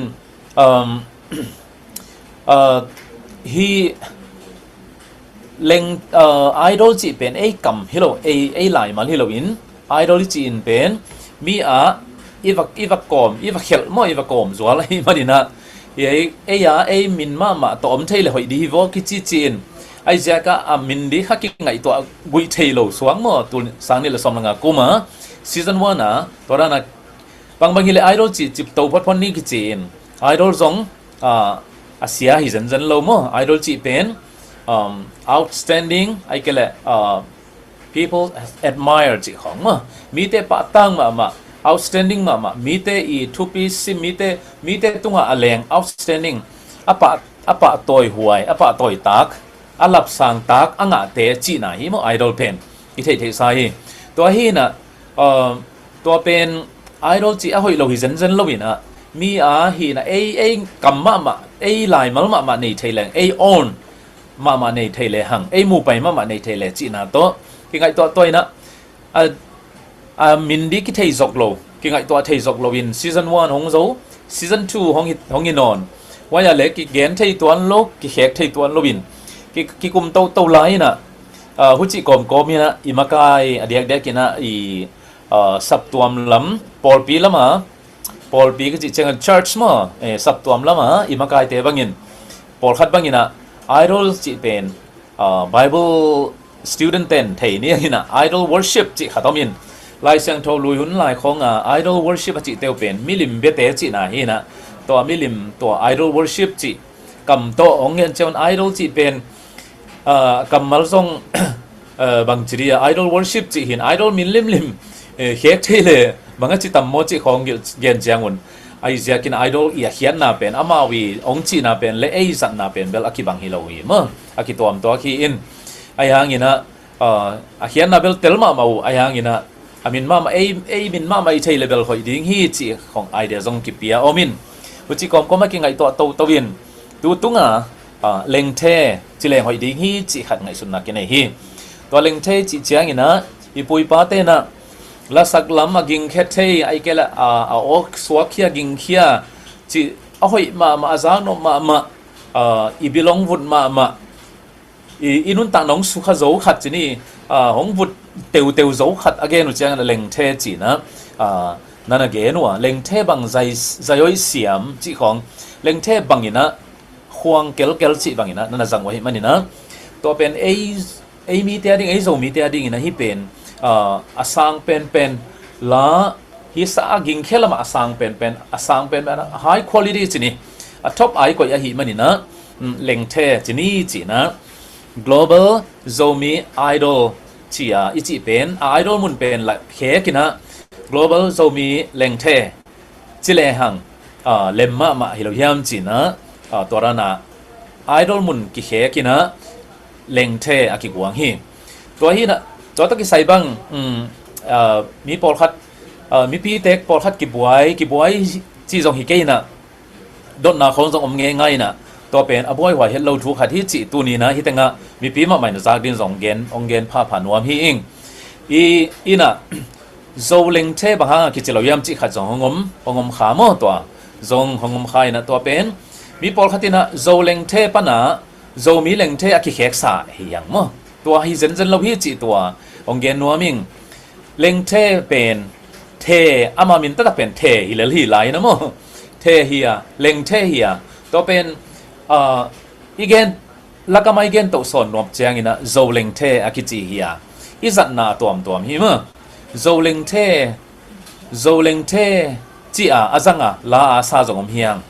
hi leng idol chi pen ei kam hilo ei lai mal hilo in idol chi in pen mi iva khel mo iva kom zwal hi madina ei min ma to om thei le hoi di vo ki chi chin ai jaka min di khaki ngai to gui thei lo suang mo tu sang ni la som nga kuma season 1 na to na bang hi le idol chi chip to phot ni ki chin idol zong asia hi zen lo mo idol chi pen outstanding ai kele people admire chi khong ma mi te pa tang ma outstanding ma mi te I two piece mi te tunga aleng outstanding apa toy huai apa toy tak alap sang tak anga te chi na hi mo idol pen I thei sai to hi na to pen idol chi a hoi lo hi zen lo ina mi hi na ei kam ma ei lai mal ma nei thaileng ei on ma nei thaile hang ei mu pai ma nei thaile chi na to ki ngai to toy na min di ki thei zok lo ki ngai to thei zok lo in season 1 hong zo season 2 hong in on wa ya le ki gen thei tuan lo ki khek thei tuan lo bin ki kum to lai na hu chi kom ina imakai adiak dek kina I sap tuam lam pol pi lama pol pi ki chi chang church mo sap tuam lama imakai te bangin pol khat bangina idol chi pen bible student ten thei ni hina idol worship chi khatomin lai sang tho lui hun lai khong idol worship chi teu pen milim be te chi na hina to milim to idol worship chi kam to ongen chon idol chi pen kamal song bang chiria idol worship chi hin idol min lim khek thele banga chi tam mo chi khong gen jangun ai zia kin idol ia hian na pen amawi ong chi na pen le ei zan na pen bel aki bang hi lo hi mo aki tom to ki in ai hangina a hian na bel tel ma mau ai hangina amin ma ei min ma mai thei level hoi ding hi chi khong idea zong ki pia omin hu chi kom ma ki ngai to win tu tunga leng the chi leng hoi ding hi chi khat ngai sun na ki nei hi to leng the chi chiang ina I pui pa te na la sak lam ging khet thei ai kela ok swakhia ging khia chi a hoi ma azang no ma I belong vut ma inun ta nong su kha zo khat chi ni hong vut teu zo khat again u chang leng the chi na nana ge no leng the bang zai siam chi khong leng the bang ina huang kel chi bang ina nana jang wa hi manina to pen ei mi te ding ei zo mi te ding ina hi pen asang pen la hi sa ging khelama asang pen high quality chi ni a top ai ko ya hi manina leng the chi ni chi na global zomi idol chia ichi pen idol mun pen la khe kina global zomi lengthe chile hang lemma ma hilo yam china torana idol mun ki khe kina lengthe aki guang hi to hi na cho ta ki sai bang mi pol khat mi pi tek pol khat ki buai chi jong hi ke na don na khong jong om nge ngai na to pen aboy wa hello thu khat hi chi tu ni na hi tenga mi pi ma mai na zak din zong gen pha nuam hi ing ina zo leng the ba ha ki chilo yam chi khat zong hongom kha mo to zong hongom khai na to pen mi pol khatina zo leng the pa na zo mi leng the aki khek sa hi yang mo tua hi zen lo hi chi tua ong gen nuaming leng the pen the ama min ta pen the hi le hi lai na mo the hi a leng the hi a to pen igen lakamai gen to son nom chang ina zo leng the aki chi hi a izat na tuam hi mo zo leng the chi a azanga la a sa zong hiang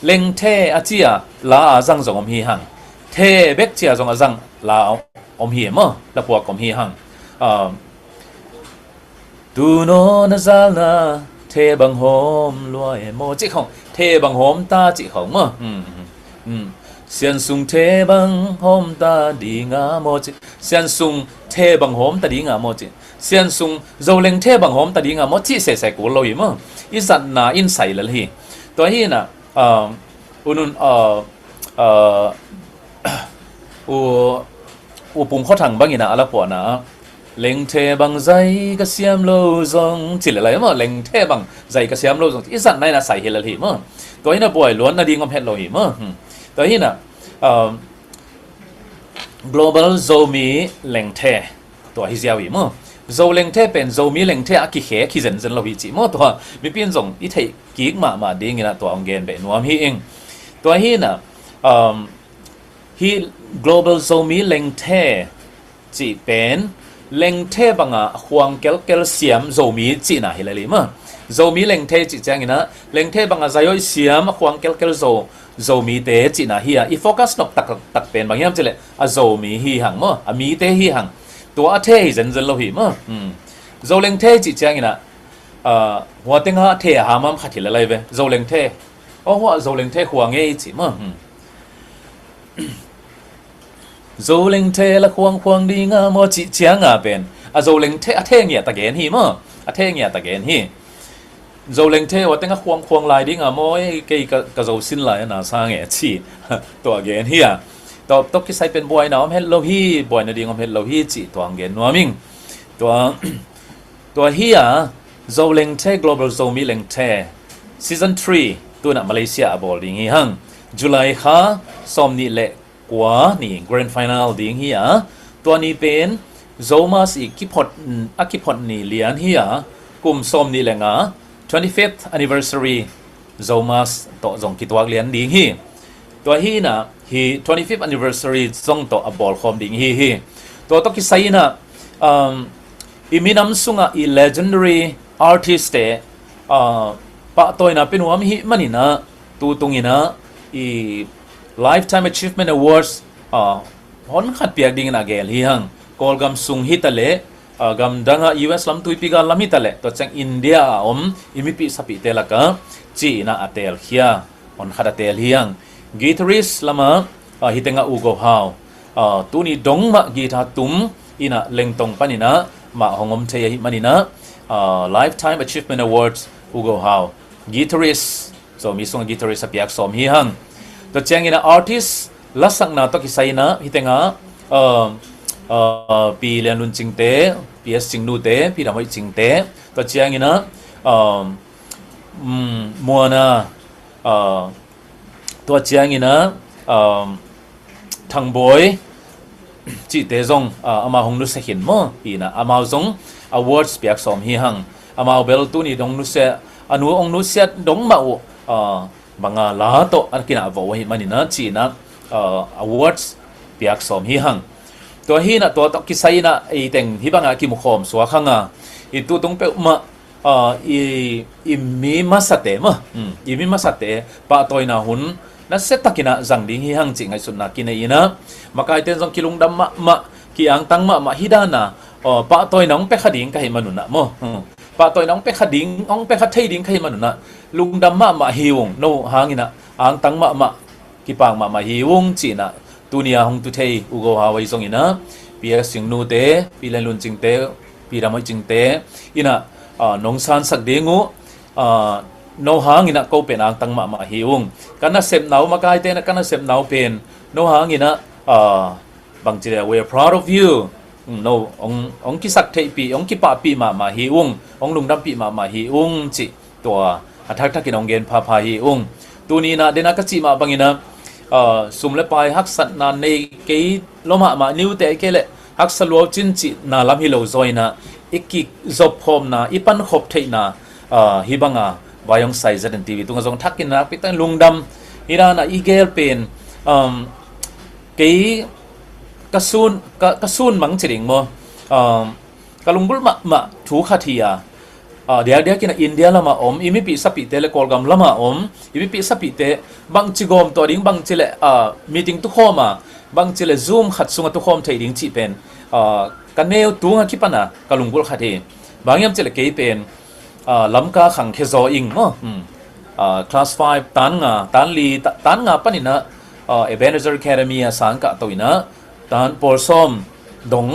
leng the a chi a la a zang zong hi hang the bek chi a zong a zang la hi mo la puak kom hi hang tu no na zal na the bang hom loi mo chi khong the bang hom ta chi khong mo xian sung the bang hom ta di nga mo chi xian sung the bang hom ta di nga mo chi xian sung zo leng the bang hom ta di nga mo chi se ku loi mo izat na in sai la hi to hi na unun u pum kho thang bangina ala po na leng the bang zai ka siam lo zong chi la lai mo leng the bang zai ka siam lo zong izat nai na sai hi la hi mo to hi na boy lon na ding ngom het lo hi mo to hi na global zomi leng the to hi ziawi mo zo leng the pen zo mi leng the aki khe khi zen lo hi chi mo to mi pin zong i thei ki ma ding ina to ong gen be nuam hi ing to hi na hi global zomi leng the chi pen leng the banga huang kel siam zomi chi na hi le ma zomi leng the chi chang ina leng the banga zayoi siam huang kel zomi te chi na hi a i focus nok tak pen bang yam chele a zomi hi hang mo a mi te hi hang to a the hi zen lo hi ma zo leng the chi chang ina wa teng ha the ha mam kha thil lai ve zo leng the o wa zo leng the huang e chi ma zo leng the la huang di nga mo chi chiang a pen a zo leng the a the ngia ta gen hi mo a the ngia ta gen hi zo leng the wa teng huang lai di nga mo ke ka zo sin lai na sa nge chi to gen hi a to ki sai pen boy na om hello hi boy na ding om hello hi chi to ang gen nuaming to hi a zo leng the global zomi leng the season 3 tu na Malaysia bol ding hi hang July kha som ni le kwa ni grand final ding hi a to ni pen zomas akipot ni lian hi a kum som ni le nga 25th anniversary zomas to zong kitwak lian ding hi to hi na hi 25th anniversary zong to abol khom ding hi to ki sai na iminam sunga i legendary artist te pa toina pinuam hi manina tu tungina i lifetime achievement awards hon khat piak ding na gel hi hang kolgam sung hi tale gam danga US lam tuipi ga lam hi tale to chang India imipi sapi telaka chi na atel khia on khada tel hi hang guitarist lama hitenga ugo hau tuni dongma gita tum ina lengtong panina ma hongom the hi manina lifetime achievement awards ugo hau guitarist so mi song guitarist apiak som hi hang to chang ina artist lasak na to kisaina hitenga pi lian lun chingte ps chingnu te pi ramai chingte to chang ina muana to chang ina thang boy chi te zong ama hong nu se hin mo ina ama zong awards piak som hi hang ama bel tu ni dong nu se anu ong nu set dong ma manga la to akina vo hi manina chi na awards piak som hi hang to hi na to ki sai na e teng hi banga ki mu khom swa khanga i tu tung pe ma i mi masate ma i mi masate pa toina hun na set takina zang ding hi hang chi ngai sun na kina ina makai ten jong kilung dam ma ki ang tang ma hidana pa toy nong pe khading kai manuna mo pa toy nong pe khading ong pe khathei ding kai manuna lung dam ma hiung no hangina ang tang ma ki pang ma hiung chi na tunia hong tu thei ugo ha wai song ina pia sing nu te pi len lun ching te pi ramai ching te ina nong san sak dingu no hangina ko pen ang tang ma hiung kana sep nau makai te na kana sep nau pen no hangina bang chile we are proud of you no ong ki sak thei pi ong ki pa pi ma hiung ong lung dam pi ma hiung chi to athak thakin ong gen pha hi ung tuni na dena ka chi ma bangina ซุมเลไปฮักสัตนาในเกยลมมานิวเตเกเลฮักสลัวจินจินาลำฮิโลซอยนะอีกจบพรมนะอีปันขบเทนะฮิบังวายองไซเซนทีวีตุงจงทักกินนะปิตันลุงดำฮิรานะอีเกลเป็นเกยกระสุนมังจริงมั้งกะลุงบุลมาถูกขัดทีเดี๋ยวกินอินเดียละมาอิมิปีสปิเตเลกอลกัมละมาอิมิปีสปิเตบางจิกอมตัวดิ้งบางจิเลมีติ้งทุกข้อมาบางจิเลซูมขัดสุงทุกข้อมไทยดิ้งจีเป็นกันเนวตัวงคิปนะกะลุงบุลขัดทีบางยามจิเลเกยเป็นลำกาขังเคโซอิงมั้งคลาส5ตันลีตันงาปนินะเอเบเนเจอร์แคเดมีสังกัดตัวอินะตันปอร์ซอมดง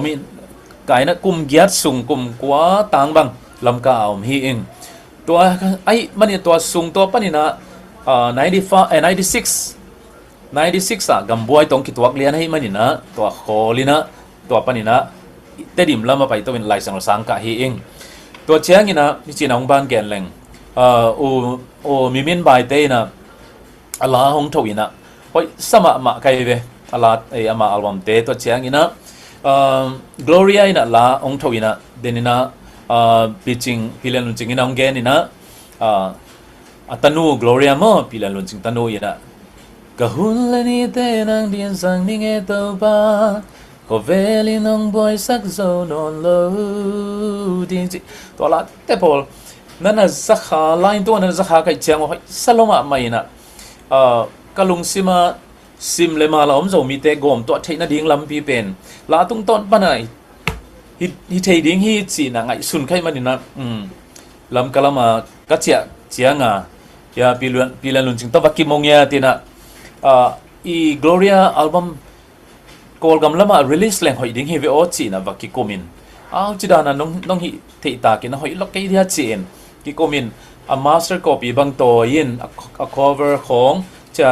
มีกายนะกุมเกียรสุงกุมกว่าต่างบางลำกาอมฮีเองตัวไอ้มันเนี่ยตัวสุงตัวปนินะ96กัมบวยตรงกิตัวเลียนให้มันนี่นะตัวโคลีนะตัวปนินะเตดิมละมาไปตัวเป็นลายสังสังกะฮีเองตัวเชียงนี่นะนี่จีนองบ้านแกนแหลงโอมีมินบายเตนะอัลลาฮงทวินะโอ้ยสมะมะใครเวอัลลาอามาอัลบัมเตตัวเชียงนี่นะGloria ina la ong thawina denina pitching pilan lunching ina ong gen ina atanu Gloria mo pilan lunching tanu ina kahulani te nang dian sang ninge to ba ko veli nong boy sak zo non lo din ji to la te pol nana zakha line to nana zakha kai chang ho saloma mai na kalung sima sim le ma la zo mi te gom to theina ding lam pi pen la tung ton panai hi thei ding hi chi na ngai sun khai manina lam kalama ka chia nga ya pilan lun ching to bakki mongya tina i Gloria album kol gam lama release leng hoi ding hi ve o chi na bakki komin chi da na nong hi thei ta ki na hoi lok kai dia chen ki komin a master copy bang to yin a cover khong cha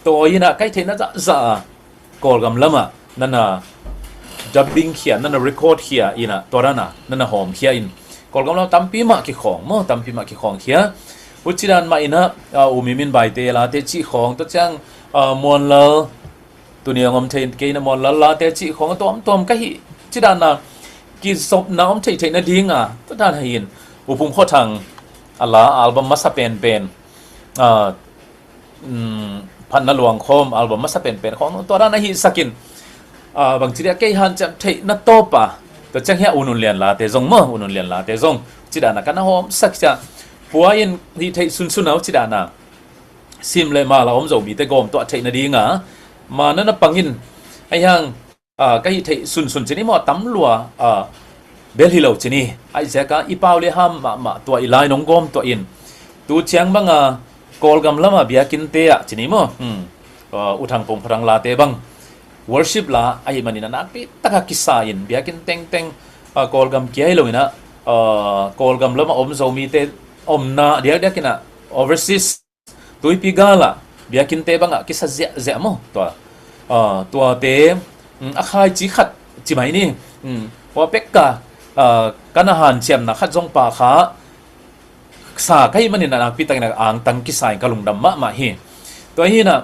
ตัวยินะใกล้เทน่าจะกอลกำลังนั่นน่ะดับบิ้งเขียนนั่นน่ะรีคอร์ดเขียอินะตัวนั้นน่ะนั่นน่ะหอมเขียอินกอลกำลังตั้มปีมากี่ของมั้งตั้มปีมากี่ของเขียอุจิรันมาอินะมีมินใบเตลาเตจิของตัวจังมวลละตัวนี้งอมเทนเกย์นะมวลละลาเตจิของตัวมก็ฮิจิรันน่ะกิศพน้ำเทนน่ะดิ้งตัวด้านหินอุปมข้อทางอัลลาอัลบั้มมัสเป็นพันนหลวงคมอัลบั้มมัสเป็นของตัวนั้นฮิสกินบางทีเรียกให้ฮันจะเทนัตโตปะตัวจังเฮียอุนุเลียนลาเตจงมั้งอุนุเลียนลาเตจงจิดานะกันนะฮอมสักจะปัวยินที่เทซุนเอาจิดานะซิมเลยมาเราอมโจมีเตกอมตัวเทนดีงะมานั่นนะปังหินไอ้ยังก็ฮิเทซุนชนิดมอตั้มลัวเบลฮิโลชนิดไอ้เจ้าก็อีปาวเลยห้ามมาตัวอีไลนงกอมตัวอินตัวเชียงบังกอลกำลังมาเบียกินเตะชนิดมั้งอุทังปงพลังลาเตบังworship la ai manina na pi taka kisain biakin teng kolgam kiai loina kolgam lama om zomi te om na dia kina overseas tui pigala biakin te banga kisa ze mo to te akhai chi khat chi mai ni wa pekka kana han chem na khat jong pa kha sa kai manina na pi tang na ang tang kisain kalung dam ma hi to hi na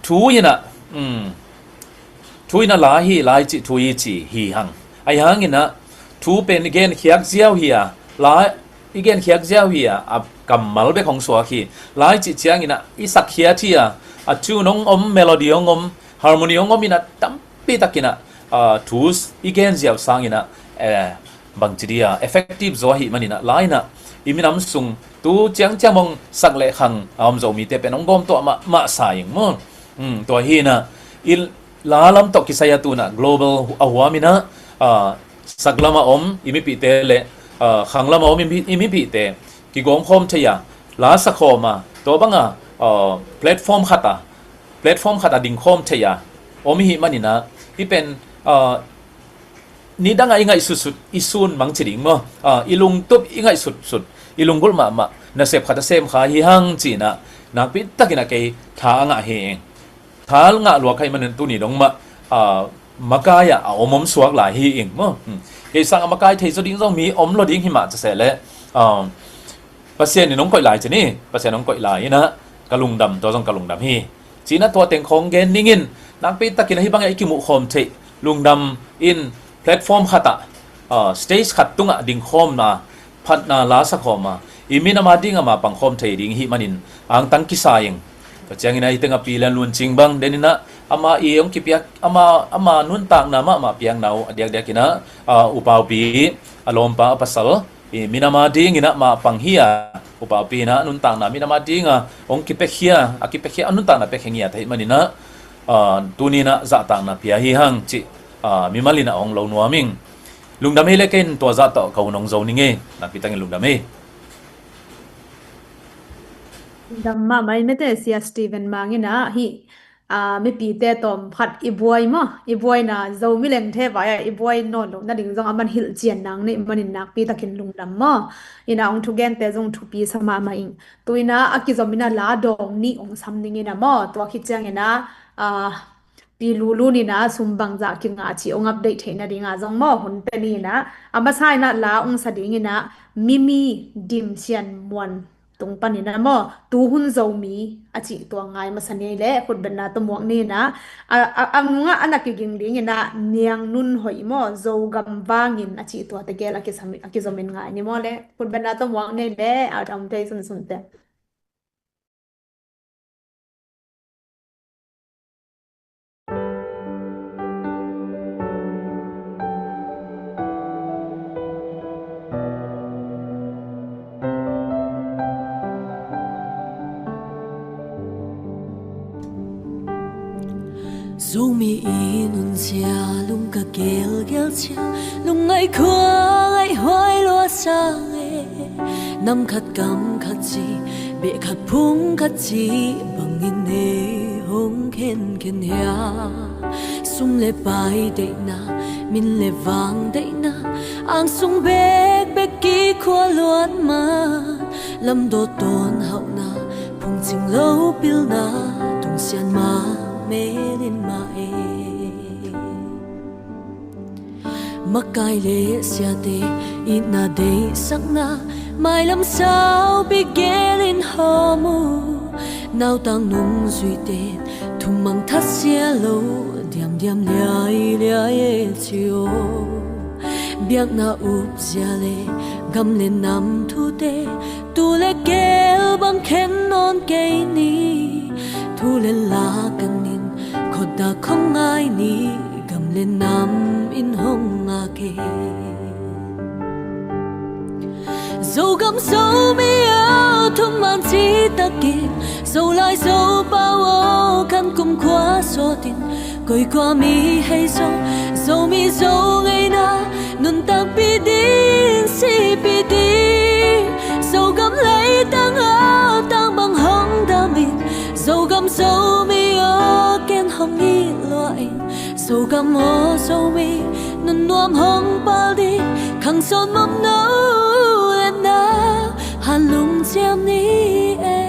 ทูยนะทูยนะลาฮีลายจิทูยจีฮีหังไอหังนะทูเป็นเกณฑ์เขียกเจียวเฮียลายอีเกณฑ์เขียกเจียวเฮียอับกำมัลเบของสวาคีลายจิเจียงนะอีสักเขียที่อ่ะจูนงเมโลดี้งฮาร์โมนีงมินะตั้มปีตักินะทูสอีเกณฑ์เจียวสังนะบางทีเอฟเฟกติฟจัวฮีมันนะลายนะอีมินำซุงตูเจียงมองสักเล็กหังอมโจมีเตเป็นองกอมตัวมาสายงมั้งตัวฮีนะอิลาลัมตกิสายตูนะ global อหัวมินะสักลามาอิมิปิเตเลขังลามาอิมิปิเตกิกองคอมเทียลาสักคอมาตัวบังแพลตฟอร์มขัดดิ่งคอมเทียมิฮิมันนี่นะที่เป็นนี่ดังไงสุดอิซุนมังจิงมั้งอิลุงตุบอิไงสุดอิลุงกุลมานาเสพขัดเสพขาฮิฮังจีนะนักปิดตะกินะเกยทางะเฮงทางะหลวกใครมันตุนี่ดงมะกายะอมสวกหลายฮีเองมั้งเกยสังมะกายเทสุดิ้งต้องมีอมโลดิ้งหิมะจะเสร็จแล้ว pasien ni nong koi lai chini pasien nong koi lai na kalung dam to jong kalung dam hi china to teng khong gen ningin nang pi takin hi bang ai ki mu khom thei lung dam in platform khata stage khat tunga ding khom na phat na la sa khoma imina ma ding ama pang khom thei ding hi manin ang tang ki sayeng pachang ina itenga pilan lun chingbang denina ama iong kipiak ama nun tak na ma piang nau adiak diakina upau pi alompa pasal minama ding ina ma panghia upau pi na nun tak na minama dinga ong kipekhia akipekhia nun tak na pekhengia thai manina tunina za tak na pia hi hang chi mimalina ong lo nuaming lungdam hi leken to za to kaunong zo ninge na pitang lungdam hi Damma mai mete sia Steven mangina hi mi pi te tom phat ibuai na zo mi leng the ba ya ibuai non lo na ding jong aman hil chian nang ni manin nak pi takin lungdam mo ina ong thu gen te jong thu pi sama ma ing tuina akizomina la dong ni ong sam ning ina mo to khichang ina pi lulu ni na sumbang za ki nga chi ong update theina dinga jong mo hun pe ni na ama sai na la ong sa ding ina mimi dim sian mon tung panina mo tu hun zo mi achi to ngai ma sane le khut ben na to mok ni na angunga anak ging ding ina niang nun hoi mo zo gam wangin achi to te gel aki zomin ngai ni mo le khut ben na to mok ni le adam te sun te dù mi inun chia lung ka gel chia lung ai khua ai hoai lo sa e nam khat kam khat chi be khat phung khat chi bang in ne hong khen ya sum le pai de na min le wang de na ang sung bek ki khua luan ma lam do ton hau na phung ching lo pil na tung sian ma melin ma e makai le sia te ina de sakna mai lam sao bi gelin homu nau tang nung zui te thum mang thắt sia lo diam liai chiu biak na up sia le gam le nam thu te tu le gel bang khen non ke ni thu le la kan da không ai ni gam lên nam in hong nga ke dâu gam dâu mi áo thum man chi ta ki dâu lai dâu bao ô kan kum khóa so tin coi qua mi hay dâu mi dâu ngày na nun ta bi din si bi di dâu gam lấy tang áo tang bằng hong da min dâu gam dâu mi ô ken hong ni loai dâu gam ô dâu mi nun nuam hong pa di khang son mom no lên na han lung chiam ni e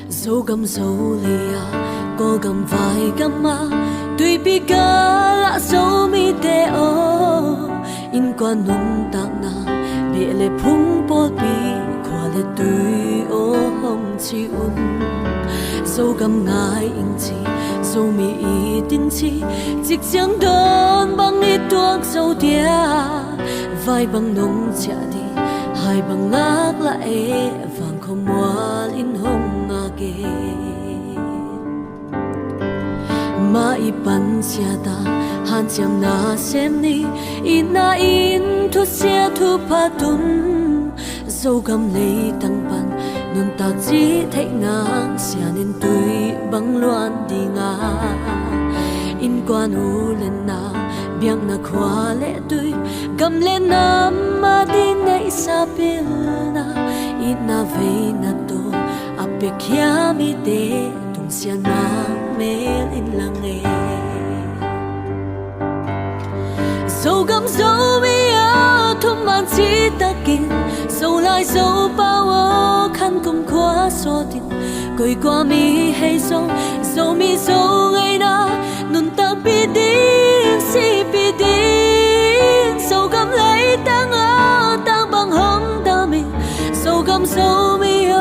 dâu gam dâu lia cô gam vai gam ma tuy bi ka la dâu mi te o in quan nun tak na be le phung pol pi khwa le tui o hong chi un dâu gam ngai in chi dâu mi i tin chi dịch giang don bang ni tuak dâu tia vai bang nong cha di hai bang ngak la e vang khom wal in hong nga ge ma i pan sia ta han cham na sem ni in thu sia thu pa tun dâu gam lấy tăng pan nun ta chỉ thấy ngang sia nên tui bang loan đi nga in quan u lên na biang na khwa le tui gam lên nam ma đi nei sa pil na in na ve na to ape kya mi te tung sia na mel in lang e dâu gam dâu mi áo thum man chi ta kin dâu lai dâu bao ô khăn cùng khóa so tin coi qua mi hay dâu mi dâu ngày na nun ta bi din si bi din 數未有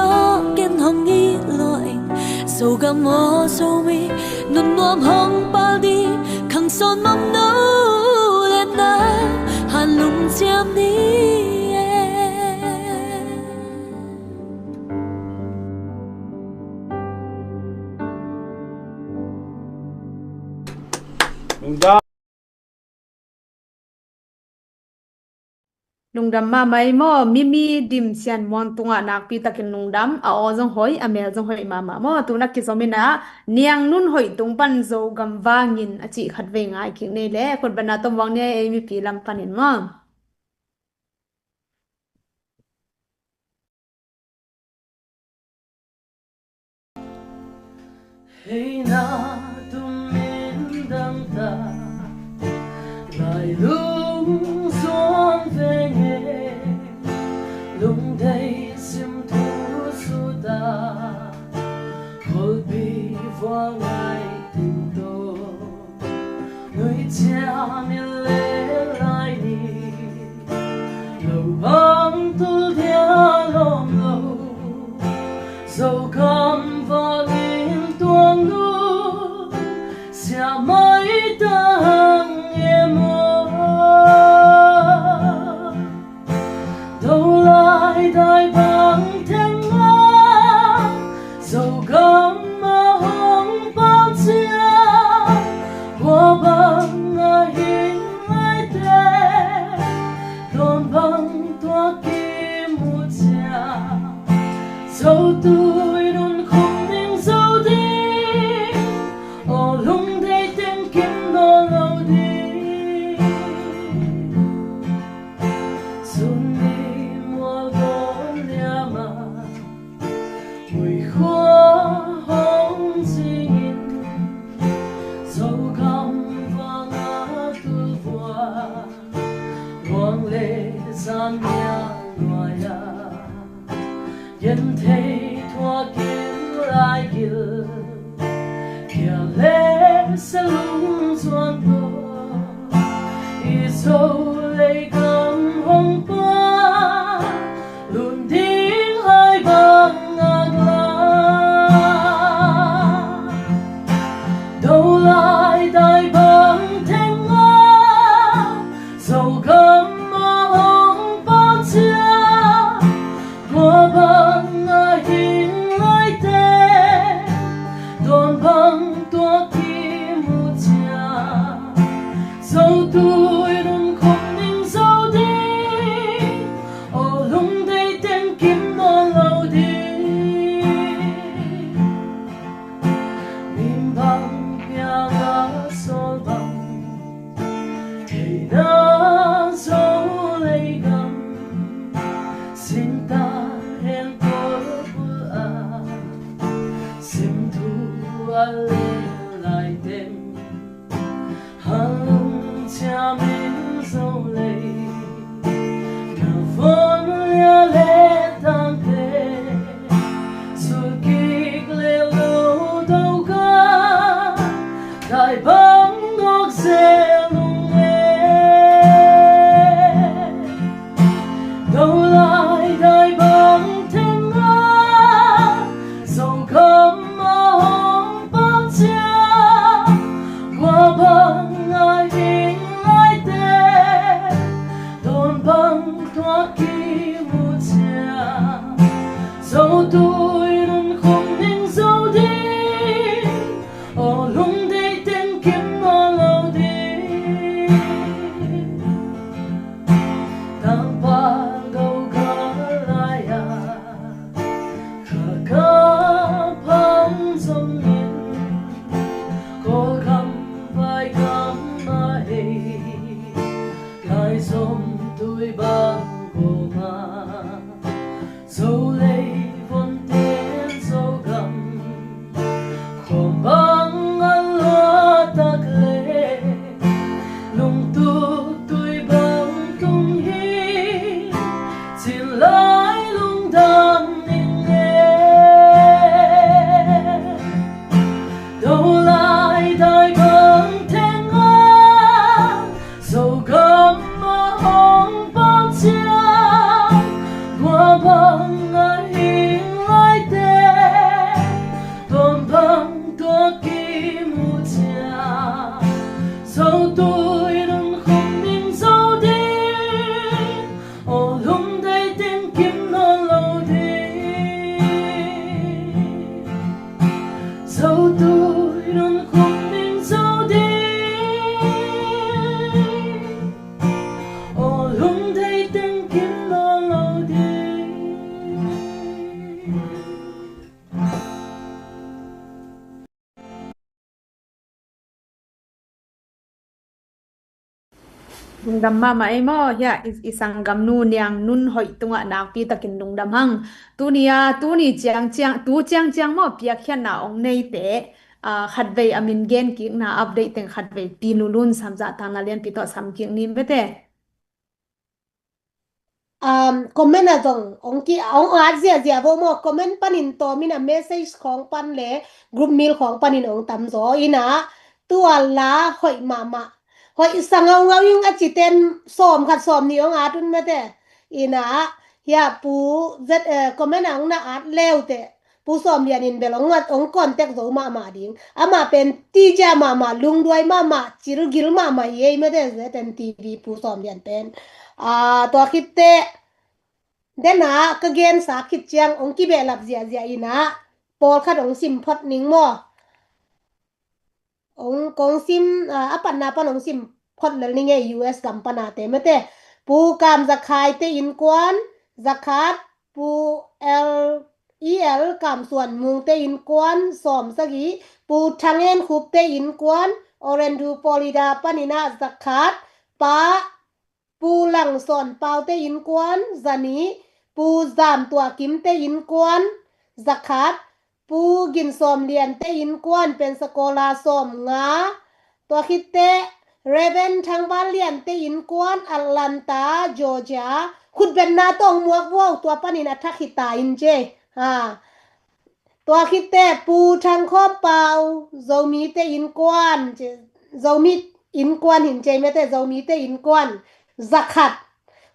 見紅衣落影，數咁我數未暖暖紅包啲，扛손 멈노래나 한롱잠니 lungdam ma mai mo mimi dim sian mon tunga nak pi takin lungdam a o jong hoi a mel jong hoi mama mo tu nak ki zomina niang nun hoi tung pan zo gam wangin a chi khat ve ngai ki ne le khot bana tom wang ne e mi pi lam panin mo Hey na tumin dang ta Lai lung xuân về nghe lung đây sim thu su ta hồi bi hoa ngày tình tô người cha miền lệ lại đi lâu băng tu theo lòng lâu dầu cầm và in tuồng nu xa mãi ta hằng em đâu lại đại bằng thiên nga dầu gấm mà hồng bao chia qua bằng hình mai tê đồn bằng tua kim một chia dầu tôi đồn không nên dầu đi ở lung đây tên kim nó lâu đi xuân đi mùa gốn lia mà mùi khóa hồng xin dầu găm và ngã tu vua loang lệ gian nhang ngoài ya yên thấy thua kiếm lại gil kia lệ sẽ lung xuân đô y dâu lấy gầm hồng ba luôn tiếng hai bằng ngạc la đâu lại đại bằng thanh nga dầu gấm mà hồng bao chia qua bằng hình lại tê đồn bằng tua kim một chia dầu tôi đừng không nên dầu đi ở lung đây tên kim nó lâu đi mìm bằng bia gà sol bằng thì đã dấu lấy gầm xin ta hẹn tôi bữa xin thu lên lại đêm hằng cha mình dấu lấy na vốn lia lệ tăng tê rồi kịch lệ lâu đâu cả đại bóng ngọc dê lung đâu lại đại bằng thiên nga dầu gấm mà hồng bao chia qua bằng hình lại tê đồn bằng tua kim một chia dầu tôi luôn không nên dầu đi ở lung đây tên kim nó lâu đi đang ba đâu có lại khờ khờ phong dòng nhìn cố gắng vai gắng mà hề lại dòng tôi bằng cô mà dấu lấy vốn tên dấu gầm không bằng ăn lo tắc lệ lung tu tôi bằng tung hi xin lại lung đam nên nghe đâu lại đại bằng thiên nga dầu gấm mà hồng bao chia qua bằng ngày Lungdam ma ma emo ya isang gam nun yang nun hoi tunga nak pi takin lungdam hang tu ni chiang chiang mo piak hian na ong nei te khat vei amin gen ki na update teng khat vei pi lulun samza tang na lian pi to sam ki nim bete comment à dòng ông kia ông zia vô mò comment panin to mina messageของปันle group mail ของปันông tam zo ina tua la hoi mama hoi sangau ngau yung achiten som khat som ni ông atun mete ina ya pu comment ang na at leo te pu som lian in belong at ông contact zo mama ding ama pen ti ja mama lung duai mama chir gil mama ye mete zeten tv pu som lian pen to khitte dena kagen sakit chiang ong ki be lap zia ina pol khat ong sim phot ning mo ong kong sim apan na pan ong sim phot lel ning e US kampana te mete pu kam zakhai te in kwan zakhat pu el kam suan mung te in kwan som sagi pu thangen khup te in kwan orendu polida panina zakhat pa pu lang son pau te in kwan zani pu zam tua kim te in kwan zakat pu gin som lian te in kwan pen sakola som nga tua khit te reven thang ban lian te in kwan Atlanta Georgia khut ben na tong muak wow tua panin athak hita in je tua khit te pu thang kho pau zomi te in kwan zomi in kwan hin je me te zomi te in kwan zakat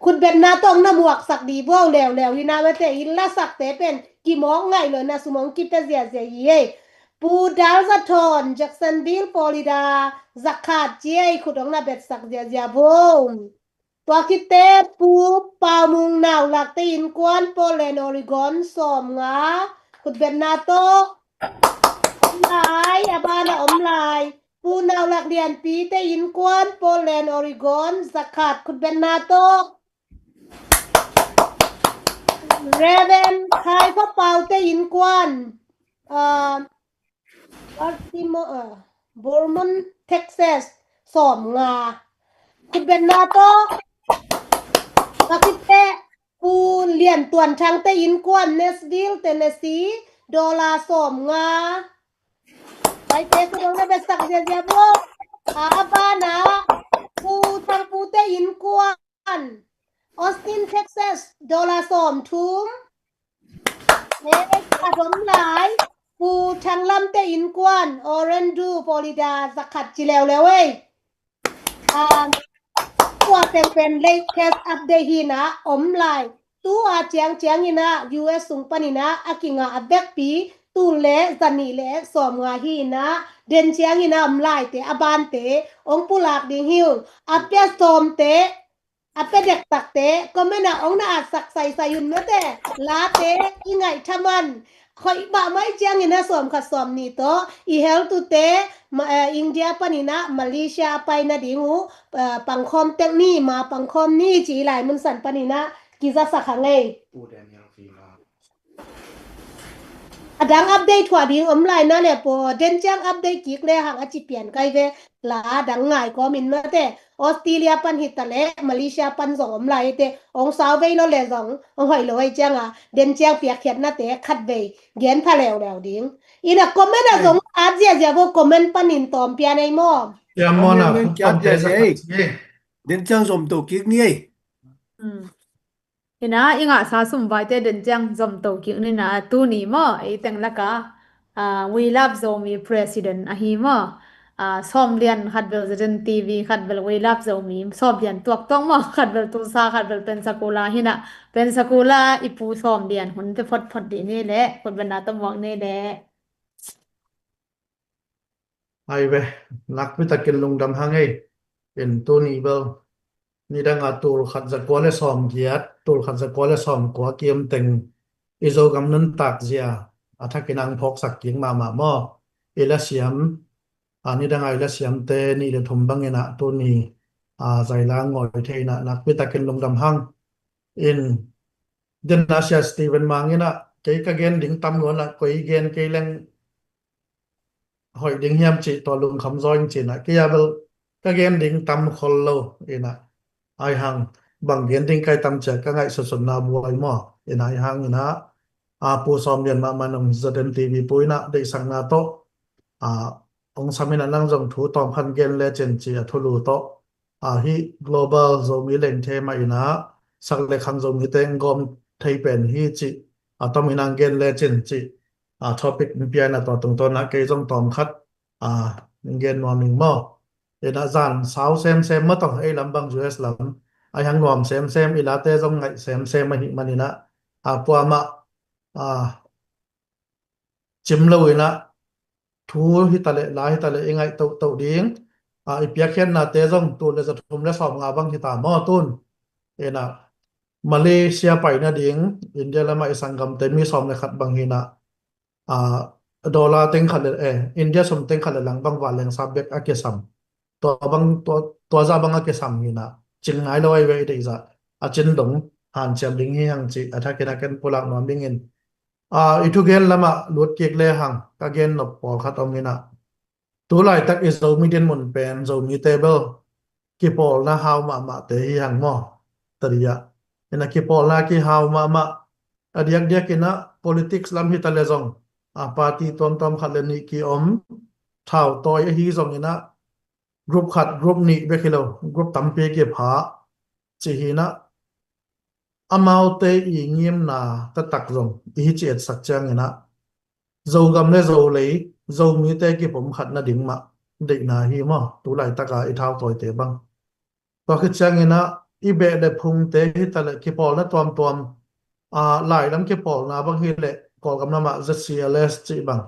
คุณเป็นนาต้องน้ำหมวกสักดีบ่าวแล้วที่นาเวเตอินละสักแต่เป็นกี่มองไงเลยนะสมองคิดแต่เสียเย่ปูดาลสะทอนแจ็คสันวิลฟลอริดาสักขาดเจ้ยคุณต้องน่าเบ็ดสักเสียบ่ตัวคิดแต่ปูปามุงนาวหลักตีนกวนโปแลนด์ออริกอนสอมงาคุณเป็นนาโตอมลายอาบานะอมลายปูนาวหลักเรียนปีแต่อินกวนโปแลนด์ออริกอนสักขาดคุณเป็นนาโตเรเวนใครเขาเป่าเตยินกวนบัลติมอร์บอร์มอนเท็กซัสสอมงาคุณเป็นนาโตกิเตปูเลียนตวนทางเตยินกวนเนสวิลเทนเนสซีดอลลาร์สอมงาไปเตะคุณต้องได้สักเสียบ่อาบานะปูทางปูเตยินกวนออสตินเท็กซัสดอลลาร์สอมทุ่มขนมหลายปูทางลำเตอินกวนออเรนดูฟลอริดาสักขัดจีแล้วเว้ยตัวเป็นเลขเทสอัปเดตฮีนะอมไลน์ตัวเจียงฮีนะ US สุงปนินะอากิงาอับเบกปีตูเลจันนี่เลสอมงาฮีนะเดนเจียงฮีนะอมไลน์เตอบานเตองปุลากดิฮิวอัปเปียสอมเตอาเป็ดเด็กตักเตะก็ไม่น่าองน่าสักใส่ยุ่นเมื่อแต่ลาเตะยังไงทำมันคอยบ้าไม่เจียงอินะสวมขัดสวมนี่โตอีเฮลตุเตะอินเดียปนินะมาเลเซียไปนะดิงูปังคอมเทคนี่มาปังคอมนี่จีหลายมันสันปนินะกิจสักขังไงดังอัปเดตถั่วดิ้งอมไลน์นั่นแหละพอเดนจังอัปเดตกิกเลยหางอาจิเปลี่ยนไกเวลาดังง่ายก็มินมาแต่ออสเตรเลียปันหิตะเลมาเลเซียปันสองอมไลน์แต่องสาวเวโนเลสององหอยเลยจังเดนจังเปียกเขียนนะแต่คัดเวเกียนพะแล้วดิ้งอีน่ะคอมเมนต์อะสงอาเจียพวกคอมเมนต์ปันหินตอมเปียในหม้อ Ya mona khupam te sei den chang som to kik ni ei ina inga sa sum vai te den jang zom to ki ni na tu ni mo e teng la ka we love zomi president a hi mo som lian khat bel zen tv khat bel we love zomi som lian tuak tong mo khat bel tu sa khat bel pen sakula hina pen sakula ipu som lian hun te phot di ni le kon bana tom wang ni le ai ve lak mi takin lungdam hangai en to ni bel ni dang atul khat za ko le som giat tul khat za ko le som ko kiem teng izo gam nan tak zia athakinang phok sak king ma mo ela siam ani dang ai la siam te ni le thum bang ena to ni zai la ngoi theina lak mi takin lungdam hang in den Asia Steven mangina ke ka gen ding tam lo na koi gen ke leng hỏi đến hiam chị to lùng khăm roi chị nè cái bel cái gen đỉnh tâm khol lo ina ai hang bang gen ding kai tam cha ka ngai so na buai mo in ai hang ina pu som yen ma manong zaden tv puina de sang na to à ông samin anang jong thu tom khan gen le chen chi a thulu to hi global zo mi leng the ma ina sak le khang zo mi teng gom thei pen hi chi tom inang gen le chen chi topic mi pian na to tung to na ke jong tom khat à gen no ming mo ina zan sao xem mất tong ai lam bang us lam ai hang nom xem ila te jong ngai xem ma hi manina pa ma à chim lo ina thu hi tale la hi tale ingai to ding ipia khen na te jong tu le za thum le som nga bang hi ta mo tun ena Malaysia pai na ding India lama isangam te mi som le khat bang hi na a dollar teng khat le India som teng khat le lang bang wa leng sabek a ke sam to bang to za bang a ke sam hi na ching ngai loi ve de za a chin dong han cham ding hi hang chi atha ke na ken polak nom ding in itu gen lama lut kek le hang ka gen nop pol khat om ni na tu lai tak is zo mi den mun pen zo mi table ki pol na how ma te hi hang mo tariya ena ki pol na ki how ma adiak dia kina politics lam hi tale zong party tom khat le ni ki om thau toy hi zong ina group khat group ni be khilo group tam pe ke pha chi hi na amau te i ngiem na ta tak zong hi chet sak chang ina zo gam le zo lấy zo mi te ki pom khat na ding ma de na hi mo tu lai taka I thau toy te bang to khi chang ina I be le phung te hi ta le ki pol na tom lai lam ki pol na bang hi le kol gam na ma zcls chi bang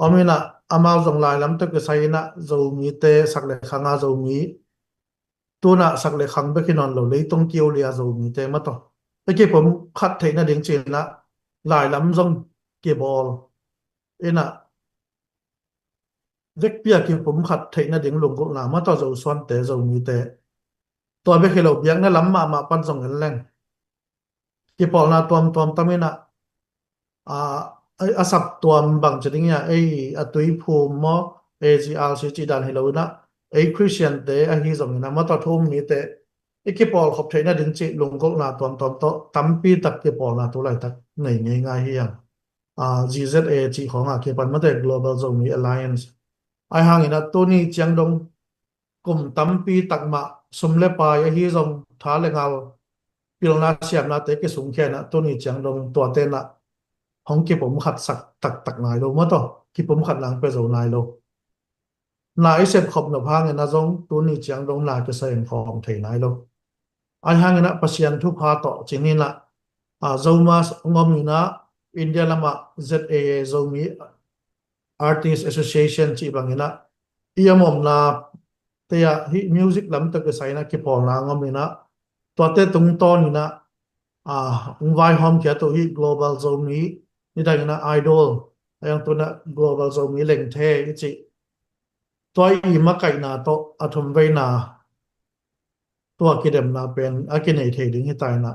omina amao zong lai lam te ke sai na zo mi te sak le khanga zo mi tu na sak le khang be ki non lo le tong kiu lia zo mi te ma to pe ki pom khat the na ding chin na lai lam zong ki bol ina vek pia ki pom khat the na ding lung ko na ma to zo swan te zo mi te to be ki lo biak na lam ma pan zong en leng ki pol na tom tamina asap tuam bang chading ya atui phum mo AGRC chi dan hello na Christian te hi zong na ma to thum mi te ki pol khop theina din chi lung ko na tom to tampi tak ki pol na tu lai tak ngai ngai hi yang GZA chi khong ki pan ma te global zong mi alliance ai hang ina Tony Chiang Dong kum tampi tak ma sumle pa ya hi zong tha le ngal pilna siam na te ki sung khe na Tony Chiang Dong to te na hong ki pom khat sak tak ngai lo ma to ki pom khat lang pe zo nai lo na I sep khop na phang na zong Tony Chiang Dong na ke saeng khom thei nai lo ai hang ina pasian thu pha to chini na zoma ngom ina India lama ZAA zomi Artist Association chi bangina iamom na te ya hi music lam ta ke sai na ki pol na ngom ina to te tung to ni na vai hom kia to hi global zomi ni da ina idol ayang to na global zomi leng the chi toy I ma kai na to athum ve na to ki dem na pen akinei the ding hi tai na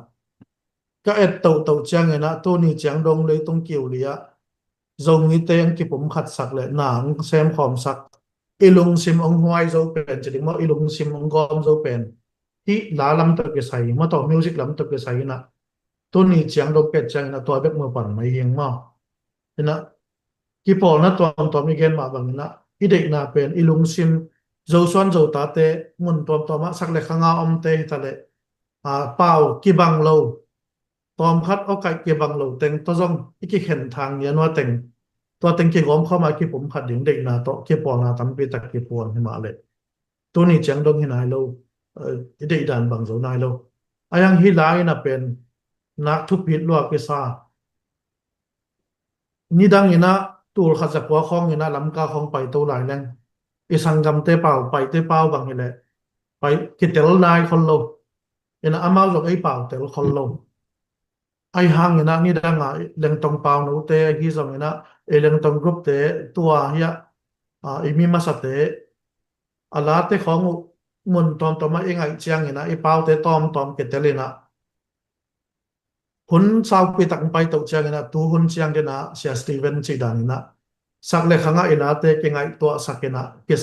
ka et to chang ina to ni chang dong le tung kiu lia dầu nghĩ tên cái bụng khát sặc lại nàng xem khom sặc ilung sim ông hoài dấu pen chỉ định mà ilung sim ông gom dấu pen hi lá lắm tập cái say mà tao music lắm tập cái say na tôi ni chiang đâu pet chang na tôi biết mua bản mấy hiền mà na cái bỏ na tôi mi gen mà bằng na i định na pen ilung sim dấu xoan dấu ta te mun tôi mà sắc lại khang om te ta lại bao cái bằng lâu tom khat o kai ke bang lo teng to jong iki khen thang ya no teng to teng ki gom kho ma ki pum khat ding dei na to ki pol na tam pi tak ki pon hi ma le to ni chang dong hi nai lo i dei dan bang zo nai lo ayang hi lai na pen nak thu pit lo ke sa ni dang ina tur khat za kwa khong ina lam ka khong pai to lai leng i sangam te pau pai te pau bang hi le pai ki tel nai khol lo ina amao zo ai pau tel khol lo ai hang ina ni danga leng tong pau no te hi zong ina leng tong group te tua hiya imi masa te ala te khong mun tom ma engai chiang ina I pau te tom ke telina hun sau pi tak pai to chiang ina tu hun chiang de na sia Steven chi dan ina sak le khanga ina te ke ngai to sakena ke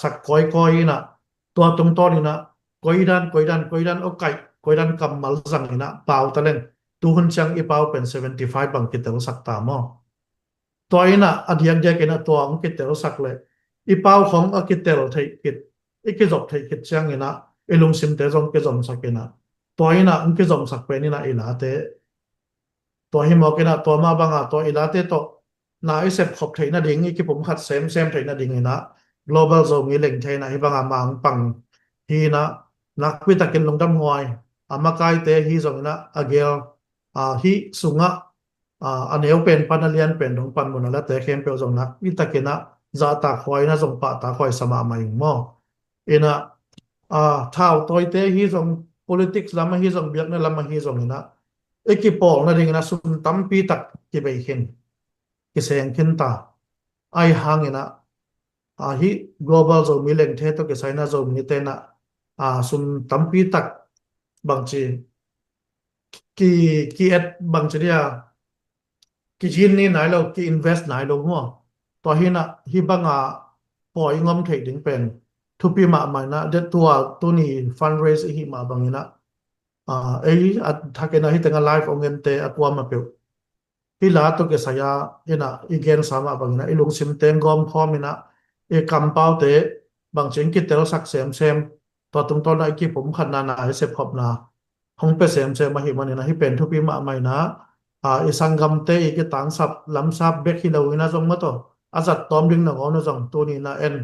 sak koi ina to tung to ina koidan koidan kamal zang ina pau talen tu hun chang I pau pen 75 bang kitel sakta mo toina adiak dia kena tuang kitel sakle I pau khong a kitel thei kit ikizop thei kit chang ina ilung sim te zong ke zom sakena toina unke zom sakpe ni na ilate to hi mo kena to ma banga to ilate to na isep khop thei na ding ki pum khat sem thei na ding ina global zo mi leng thei na hi banga mang pang hi na nak pi takin lungdam huai amakai te hi zong na agel hi sunga aneu pen panalian pen dong pan mun la te khem pe zong nak pi takina za ta khoi na zong pa ta khoi sama mai mo ina thao toi te hi zong politics lama hi zong biak na lama hi zong ina ekipol na ding na sum tam pi tak ki bei hin ki seng khin ta ai hang ina hi global zo mi leng the to ki saina zo mi te na sum tam pi tak bang chi ki et bang chi dia ki jin ni nai lo ki invest nai lo mo to hi na hi banga poi ngom thei ding pen thu pi ma mai na de tua tu ni fundraise hi ma bang ina ei thakena hi tenga live ongen te akwa ma pe hi la to ke saya ina igen sama bang ina ilung sim teng gom khom ina e kam pau te bang cheng ki tel sak sem to tung to na ki pum khan na se phop na hong pe sem ma hi man ina hi pen thu pi ma mai na isangam te ki tang sap lam sap bek hi lo ina jong ma to azat tom ding na ono jong to ni na en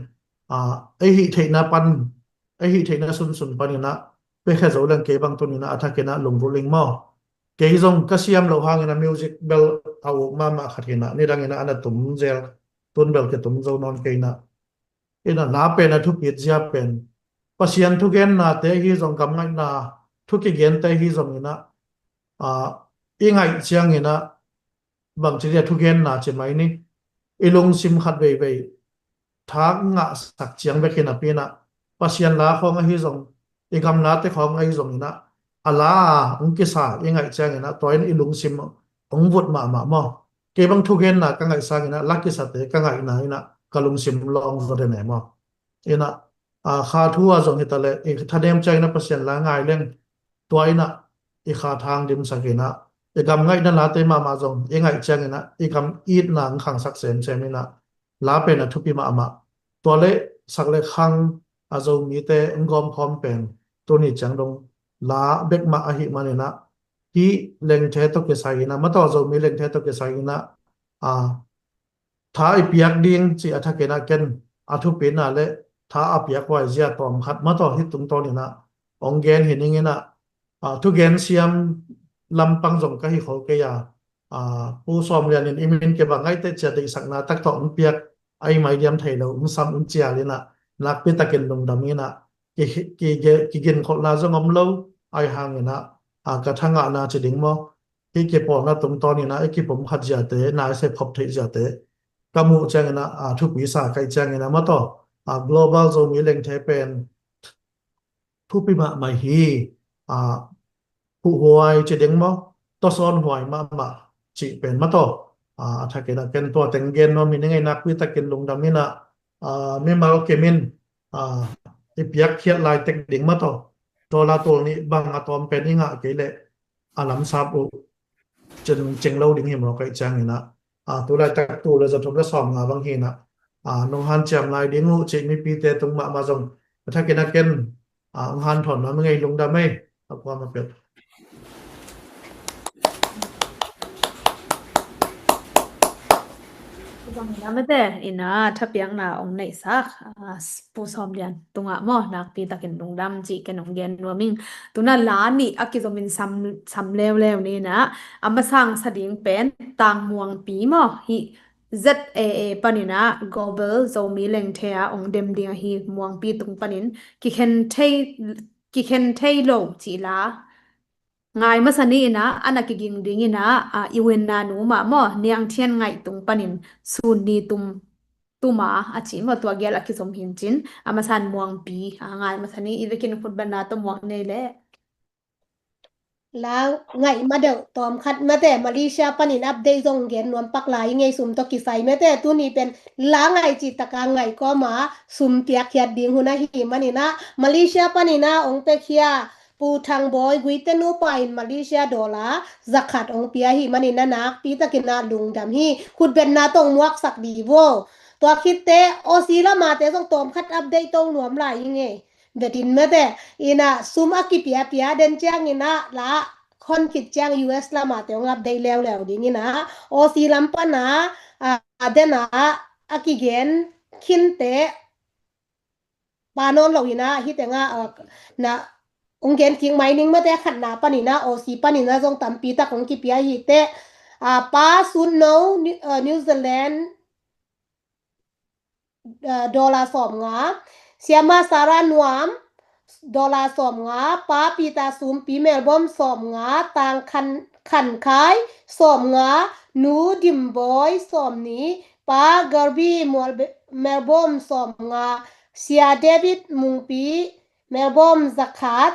ei hi theina pan ei hi theina sun pan ina pe kha zo lang ke bang to ni na athakena lung ruling mo ke jong kasiam lo hang ina music bel au ma khatina ni dang ina ana tum zel tun bel ke tum zo non ke na ina na pe na thu pi zia pen pasian thu gen na te hi jong kam ngai na thu ki gen te hi jong ina ingai chiang ina bang chi thu gen na che mai ni ilung sim khat ve thak nga sak chiang be khina pe na pasian la khong hi jong igam na te khong ai jong ina ala ungki sa ingai chiang ina toin ilung sim ong vut ma mo ke bang thu gen na ka ngai sa ina laki sa te ka ngai na ina kalung sim long zo de ne mo ina kha thu a jong hitale e thadem chai na pasian la ngai leng toina i kha thang dim sakina e gam ngai na la te ma jong e ngai chang ina e gam eat na khang sak sem ina la pe na thupi ma to le sak le khang a zo mi te ngom khom pen to ni chang dong la bek ma a hi manina hi leng the to ke sai na ma to zo mi leng the to ke sai na tha i piak ding chi athake na ken athu pe na le tha a piak wai zia tom khat ma to hi tung to ni na ong gen hi ning ina thu gen siam lampang jong ka hi khol ke ya pu som lian in imin ke ba ngai te cha te sak na tak to ong piak ai mai diam thai lo ung sam ung chia le na nak pe takin lung dam ina ki gen khol na jong om lo ai hang ina ka thanga na chi ding mo ki ke pol na tung to ni na ki pom khat ja te na se phop thei ja te kamu chang ina thu pi sa kai chang ina ma to global zo mi leng the pen thu pi ma mai hi pu huai chi ding mo to son huai ma chi pen ma to thakena ken to teng gen no mi ngai nak pi takin lung dam ina mi mal kemin i piak khiat lai tek ding ma to la tol ni bang atom pen inga ke le alam sap u cheng lo ding hi mo kai chang ina tu lai tak tu la jam thom la som nga bang hi na nong han cham lai ding u chi mi pi te tung ma jong thakena ken han thon ma ngai lung dam mai akwa ma pe Namate ina thapiang na ong nei sak pu som lian tunga mo nak pi takin lungdam chi kenong gen nuaming tuna la ni akizomin sam lew ni na amasang sading pen tang muang pi mo hi ZAA panina global zomi leng thea ong dem ding hi muang pi tung panin ki khen thei lo chi la ngai masani ina anakiging ding ina iwen na nu ma mo niang thian ngai tung panin sun ni tuma achi mo to gel akizom hinchin amasan muang pi ngai masani ivekin khut bana to muang nei le lang ngai ma deu tom khat ma te Malaysia panin update zong gen nuam pak lai ngai sum to ki sai me te tu ni pen la ngai chi taka ngai ko ma sum piak hiat ding huna hi manina Malaysia panina ong pe khia pu thang boy gui te nu pa in Malaysia dola zakat ong pia hi manina nak pi takina lung dam hi khut ben na tong muak sak di woตัวคิดเตโอซีละมาเตต้องตอมคัดอัปเดตตรงหลวมหลายยังไงเดดินเมื่อแต่อีน่ะซูมอากิเปียเปียเดนจ้างอีน่ะละคนคิดจ้าง US ละมาเตต้องอัปเดตแล้วดินี่นะโอซีลัมปะนะเดนะอากิเกนคินเตปานอนเราอีน่ะฮิตแต่งะนะองเกนคิงไมนิงเมื่อแต่ขัดนาปานี่นะโอซีปานี่นะจงตามปีตะของกิเปียฮิเตป้าซุนโนนิวซีแลนด์ดอลลาร์สอมงาเสียมาสารานวมดอลลาร์สอมงาป้าปีตาซูมปีเมลบอมสอมงาต่างขันคายสอมงาหนูดิมบอยสอมนี้ป้ากอร์บี้เมลบอมสอมงาเสียเดวิดมุงปีเมลบอมซักขัด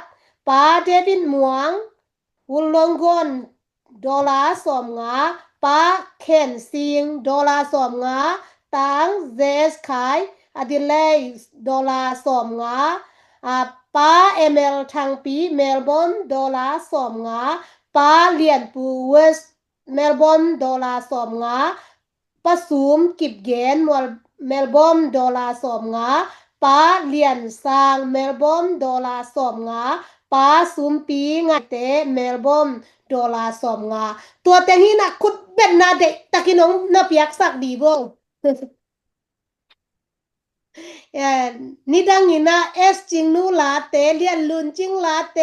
ป้าเดวิดมวงวุลลงกอนดอลลาร์สอมงาป้าเคนซิงดอลลาร์สอมงาตังเซสขายอดิเลย์ดอลลาร์สอมงาป้าเอเมลทางปีเมลบอนดอลลาร์สอมงาป้าเลียนปูเวสเมลบอนดอลลาร์สอมงาป้าซูมกิบเกนเมลบอนดอลลาร์สอมงาป้าเลียนซางเมลบอนดอลลาร์สอมงาป้าซูมปีงาเตเมลบอนดอลลาร์สอมงาตัวเต็งฮีนะคุดเป็นนาเด็กตะกินงนาเปียกสักดีบ่นี่ดังนี้นะเอสจิงนูลาเตเลียนลุนจิงลาเต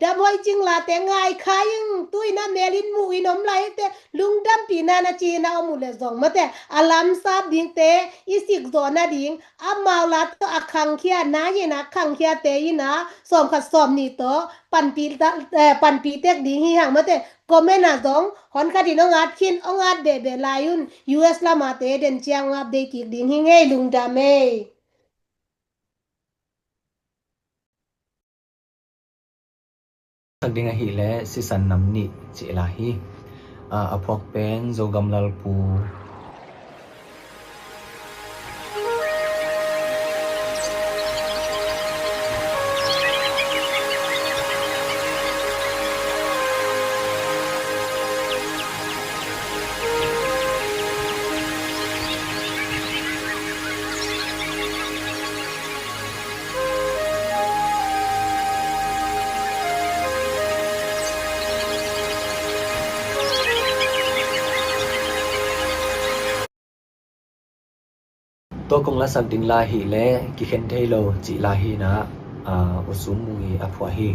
ดับไว้จิงลาเตง่ายขายังตุ้ยนะเมลินมูอินอมไลเตลุงดัมปีนานาจีนาอมุเลซองมาเตอลัมซาบดิงเตอิสิกโซนาดิงอามาลาตอคังเคียนาเยนะคังเคียเตยินะสอมขัดสอมนี่โตปันปีเต็กดิงหิหังมาเตก็ไม่น่าจงหอนคดีน้องอาดคินองอาดเบลายุน US ละมาเตเดนเจียงอัปเดตดิงหิงเงลุงดาเมสักดิ่งหิเลสิสันนำนิเจลาฮีอพวกเป็นโจกำลัลปูตัวกงละสักดิ่งลาฮีเลกิเคนเทโลจิลาฮีนะอุสุมุยอพวาฮี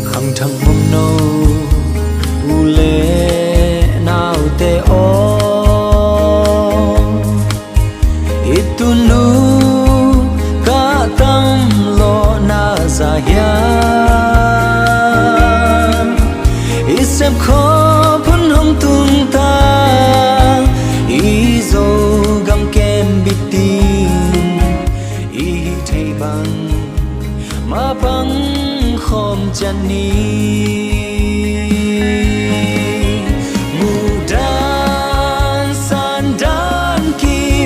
ขังทั้งมุมโนอุเลitu lu katam lo na zaya isem kho phun hong tung ta izo gam kem biti I thei bang ma bang khom chani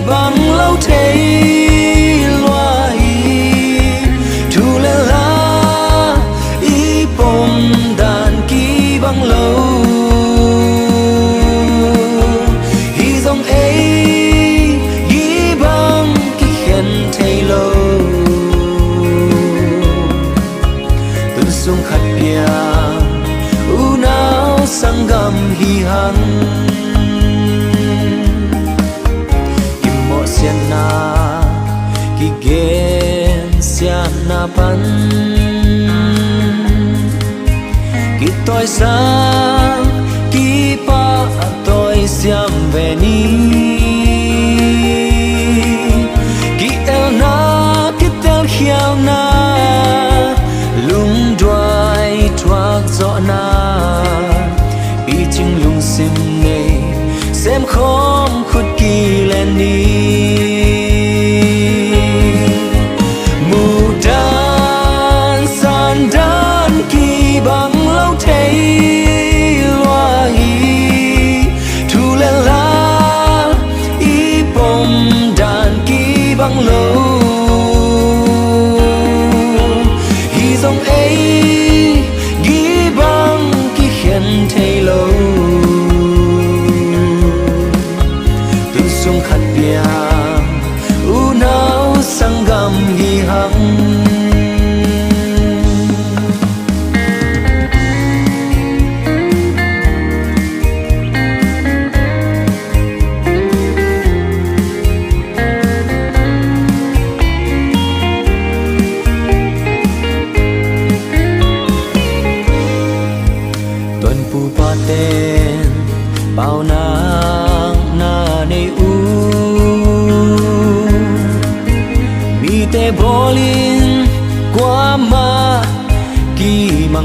bang lâu thế loài thu lê la ý bom đàn kỳ bang lâu hi dòng ấy ý bang kỳ khen thay lâu từng sung khát bia u nào sang gam hi hằng siana ki gen siana pan ki toi sang ki pa toi siam veni ki el na ki tel khiao na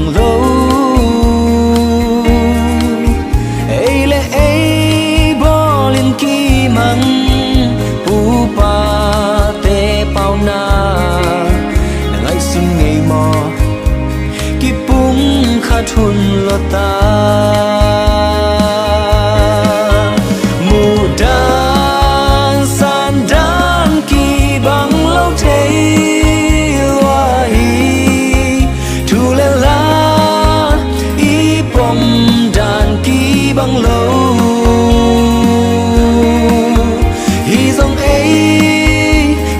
bằng lâu ấy lẽ ấy bỏ liền kỳ măng pu pa te pau na ngày xin ngày mò kỳ bung khát hun lo ta bằng lâu hy dòng ấy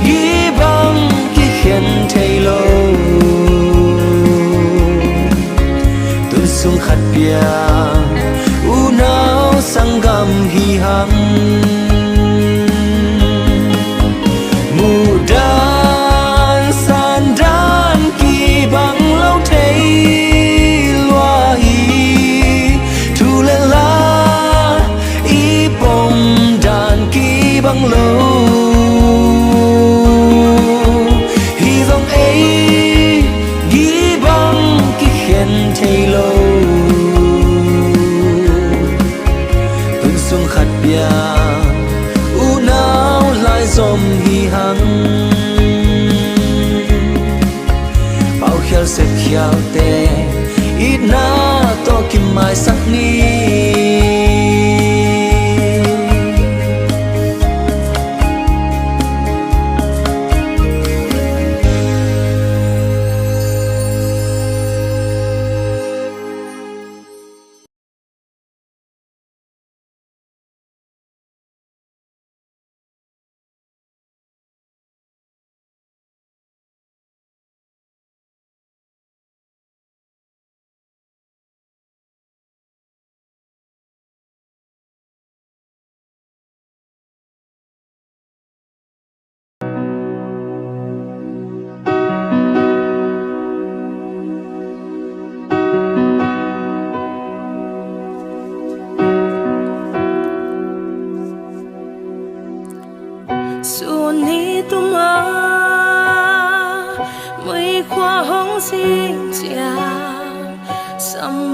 ghi bằng khi khen thầy lâu tôi xuống khát bia u nào sang gam hi hằng mù đan san đan kỳ bằng lâu thấy loa hi thu lên lá ý bom đàn kỳ bằng lâu hy vọng ấy ghi bằng kỳ khen thầy lâu tuần xuống khát bia u nào lại dòm hi hằng bao khéo sẽ khéo tê ít na to kim mai sắc ni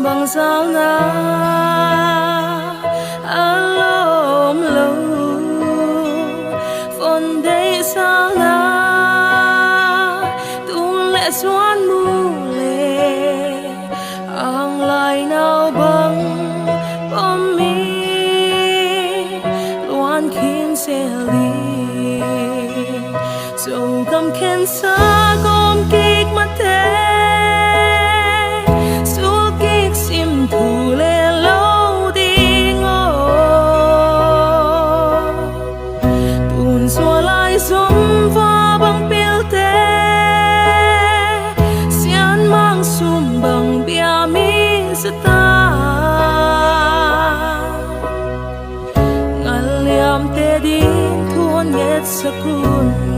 bằng sao na alom lâu phần đây sao na tu lệ xoan mu lệ ang lại nào bằng bom mi loan khiến xe li dầu cầm khen xa gom kích mắt thế thu lệ lâu đi ngô tuôn xua lại giống và bằng biểu tế xiên mang xung bằng bia mi sẽ ta ngàn liam tê đi thuôn nhét sa kun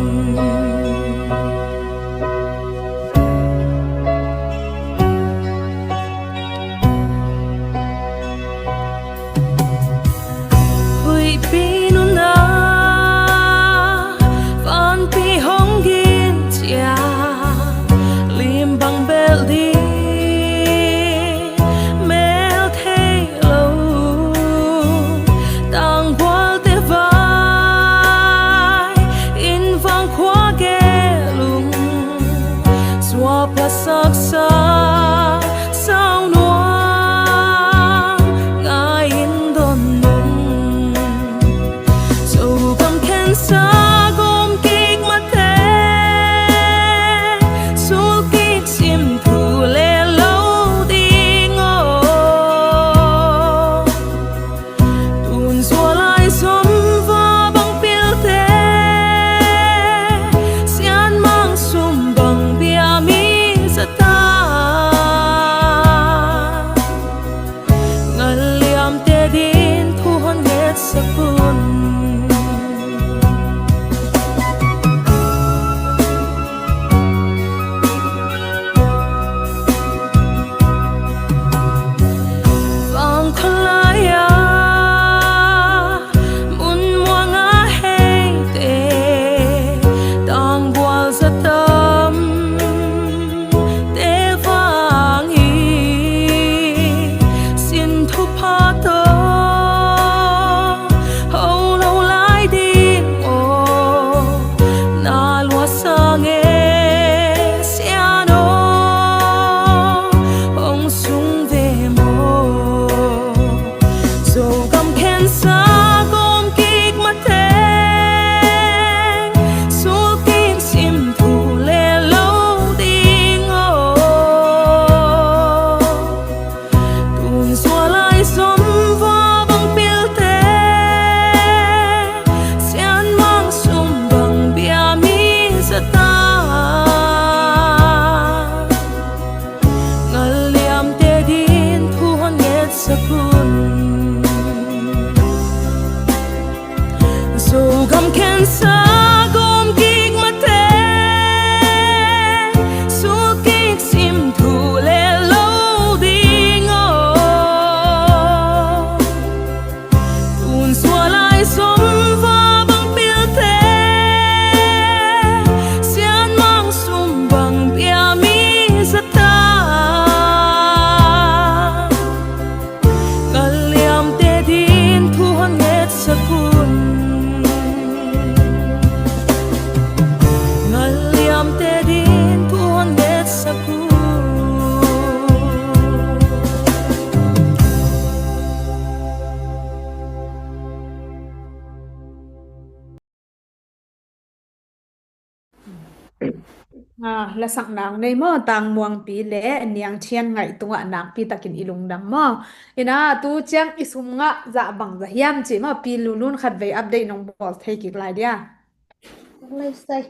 la sak nang nei mo tang muang pi le niang chian ngai tunga nak pi takin ilung dam mo ina tu chiang isum nga za bang za hiam chi ma pi lulun khat ve update nong bol thei ki lai dia Lai sai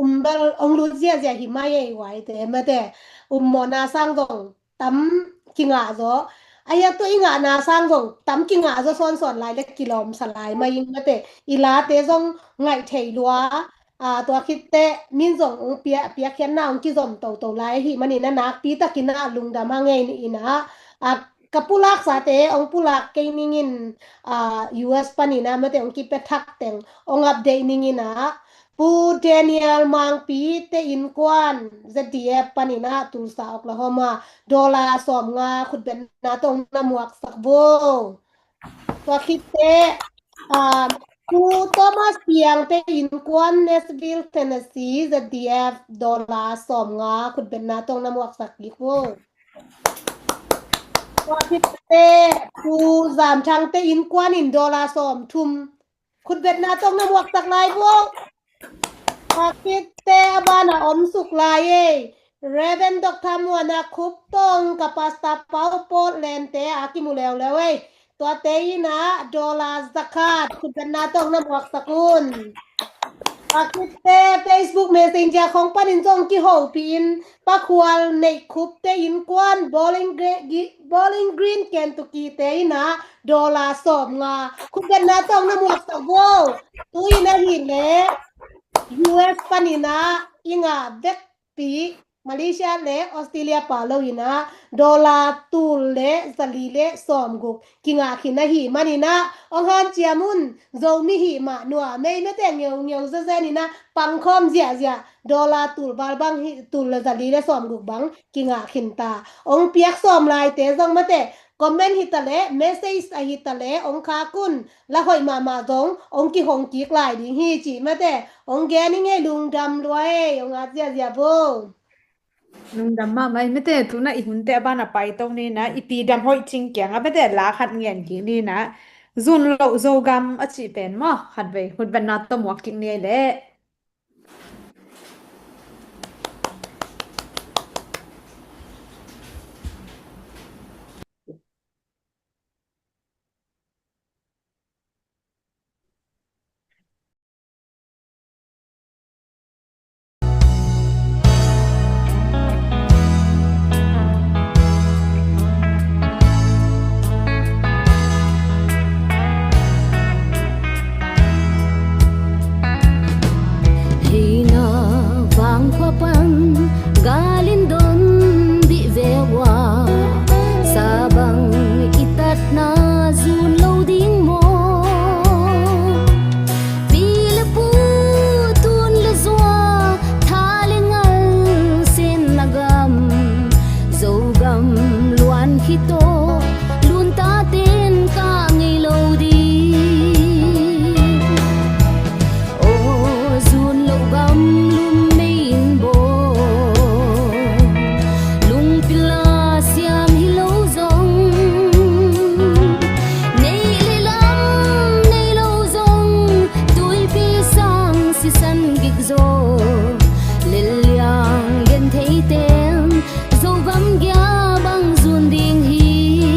umbel ong lu zia zia hi mai ei wai te ma te mo na sang dong tam ki nga zo aya to inga na sang dong tam ki nga zo son son lai le kilom salai ma ing ma te ila te zong ngai thei luaตัวคิดเตะมินส่งองเปียเปียเขียนหน้าองกิจอมโตโตไลหิมันนี่นะนักปีตะกินนะลุงดำหางไงนี่นะกับปุลักษาเตะองปุลักเกนิงินUS ปานี่นะมาเตะองกิเป็ดทักเต็งองอัปเดตนิงินนะปูเดนิเอลมังปีเตะอินกวนZDF ปานี่นะตุลสาโอคลาโฮมาดอลลาร์สอมงาขุดเป็นนาตรงน้ำหมวกสักโบตัวคิดเตะครูโทมัสเปียงเตอินกวนเนสวิลล์เทนเนสซีZDF ดอลลาร์สอมงาขุดเป็นนาตรงน้ำหมวกสักกี่โบตัวคิดเตะครูสามช่างเตอินกวนอินดอลลาร์สอมทุมขุดเป็นนาตรงน้ำหมวกสักลายโบPakite abana omsuk laye Reven dok thamwana khup tong kapasta pau pot lente akimulew lewe to teina dollar zakat kubenna tong na buak sakun Pakite Facebook Messenger ของปานินจงki ho pin pakhwal nei khup te in kwan bowling green Kentucky teina dollar som nga kubenna tong na buak sakwo tuina hin le US ปานินะอิงาเด็กปีมาเลเซียและออสเตรเลียปาโลอินะดอลลาร์ตูเลซาลีเลสอมกุกกิงาขินะหีมานินะองฮันเจียมุนโซมิหีมานัวไม่แต่เงียวเซนี่นะปังคอมเจียดอลลาร์ตูบาลบังตูเลซาลีเลสอมกุกบังกิงาขินตาองเปียกสอมลายเตซองมาเตคอมเมนต์ฮิตาเลเมสเซจฮิตาเลองคากุนละหอยมาจงองกิหงกิกลายดิฮีจิมาแต่องแกนี่ไงลุงดำด้วยองอาเจียโบลุงดำมาไม่แต่ตุนะอีหุ่นแต่บ้านไปตรงนี้นะอีปีดำห้อยจริงเกียงไม่แต่ลาขัดเงียนกี่นี่นะซุนโลโซกัมอจิเป็นมั้งขัดไปหุ่นเป็นนัดตัวหมวกกิ่งนี่แหละGalindon di vewa sabang itat na zun loading mo Pilapu tun lazwa thalingal sin nagam zogam luan hito lun tatin ka ngilodi o zun logam Lilyang gen thấy tem dấu gắm gia băng dùn điên hi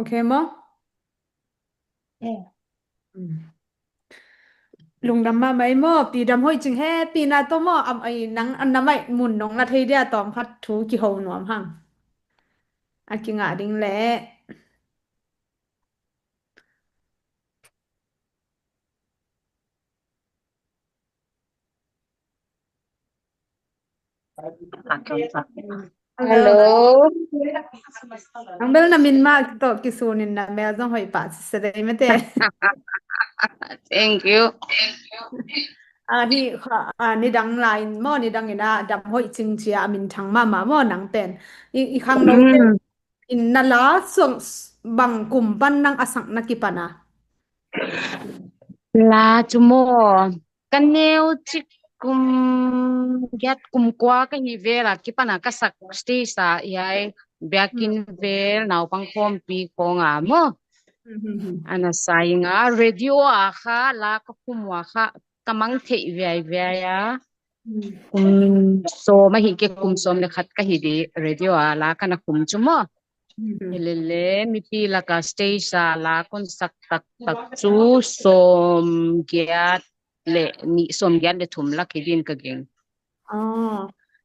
ok mo lung đam ma mai mo pi đam hoi ching he pi na to mo am ai nang an na mai mun nong na thei dia tom khat thu ki ho nuam hang a ki nga ding le Hello. ang bel na min ma to ki sunin na mel jong hoi pa se dei me te Thank you. hi ni dang line mo ni dang ina dam hoi ching chia min thang ma mo nang pen i khang no te in na la song bang kum pan nang asang na ki pana La chumo. Kaneo chik kum get kum kwa ka hi vela ki pana ka sak sti sa yai bakin vel naw pang khom pi ko nga mo. Ana sayinga radio a kha la ka kumwa kha kamang thei ve ya. Kum so ma hi ke kum som le khat ka hi di radio a la kana kum chumo. Ilele mi pila ka station la kon sak tak tak chu som giat le ni som giat le thum la kidin ka geng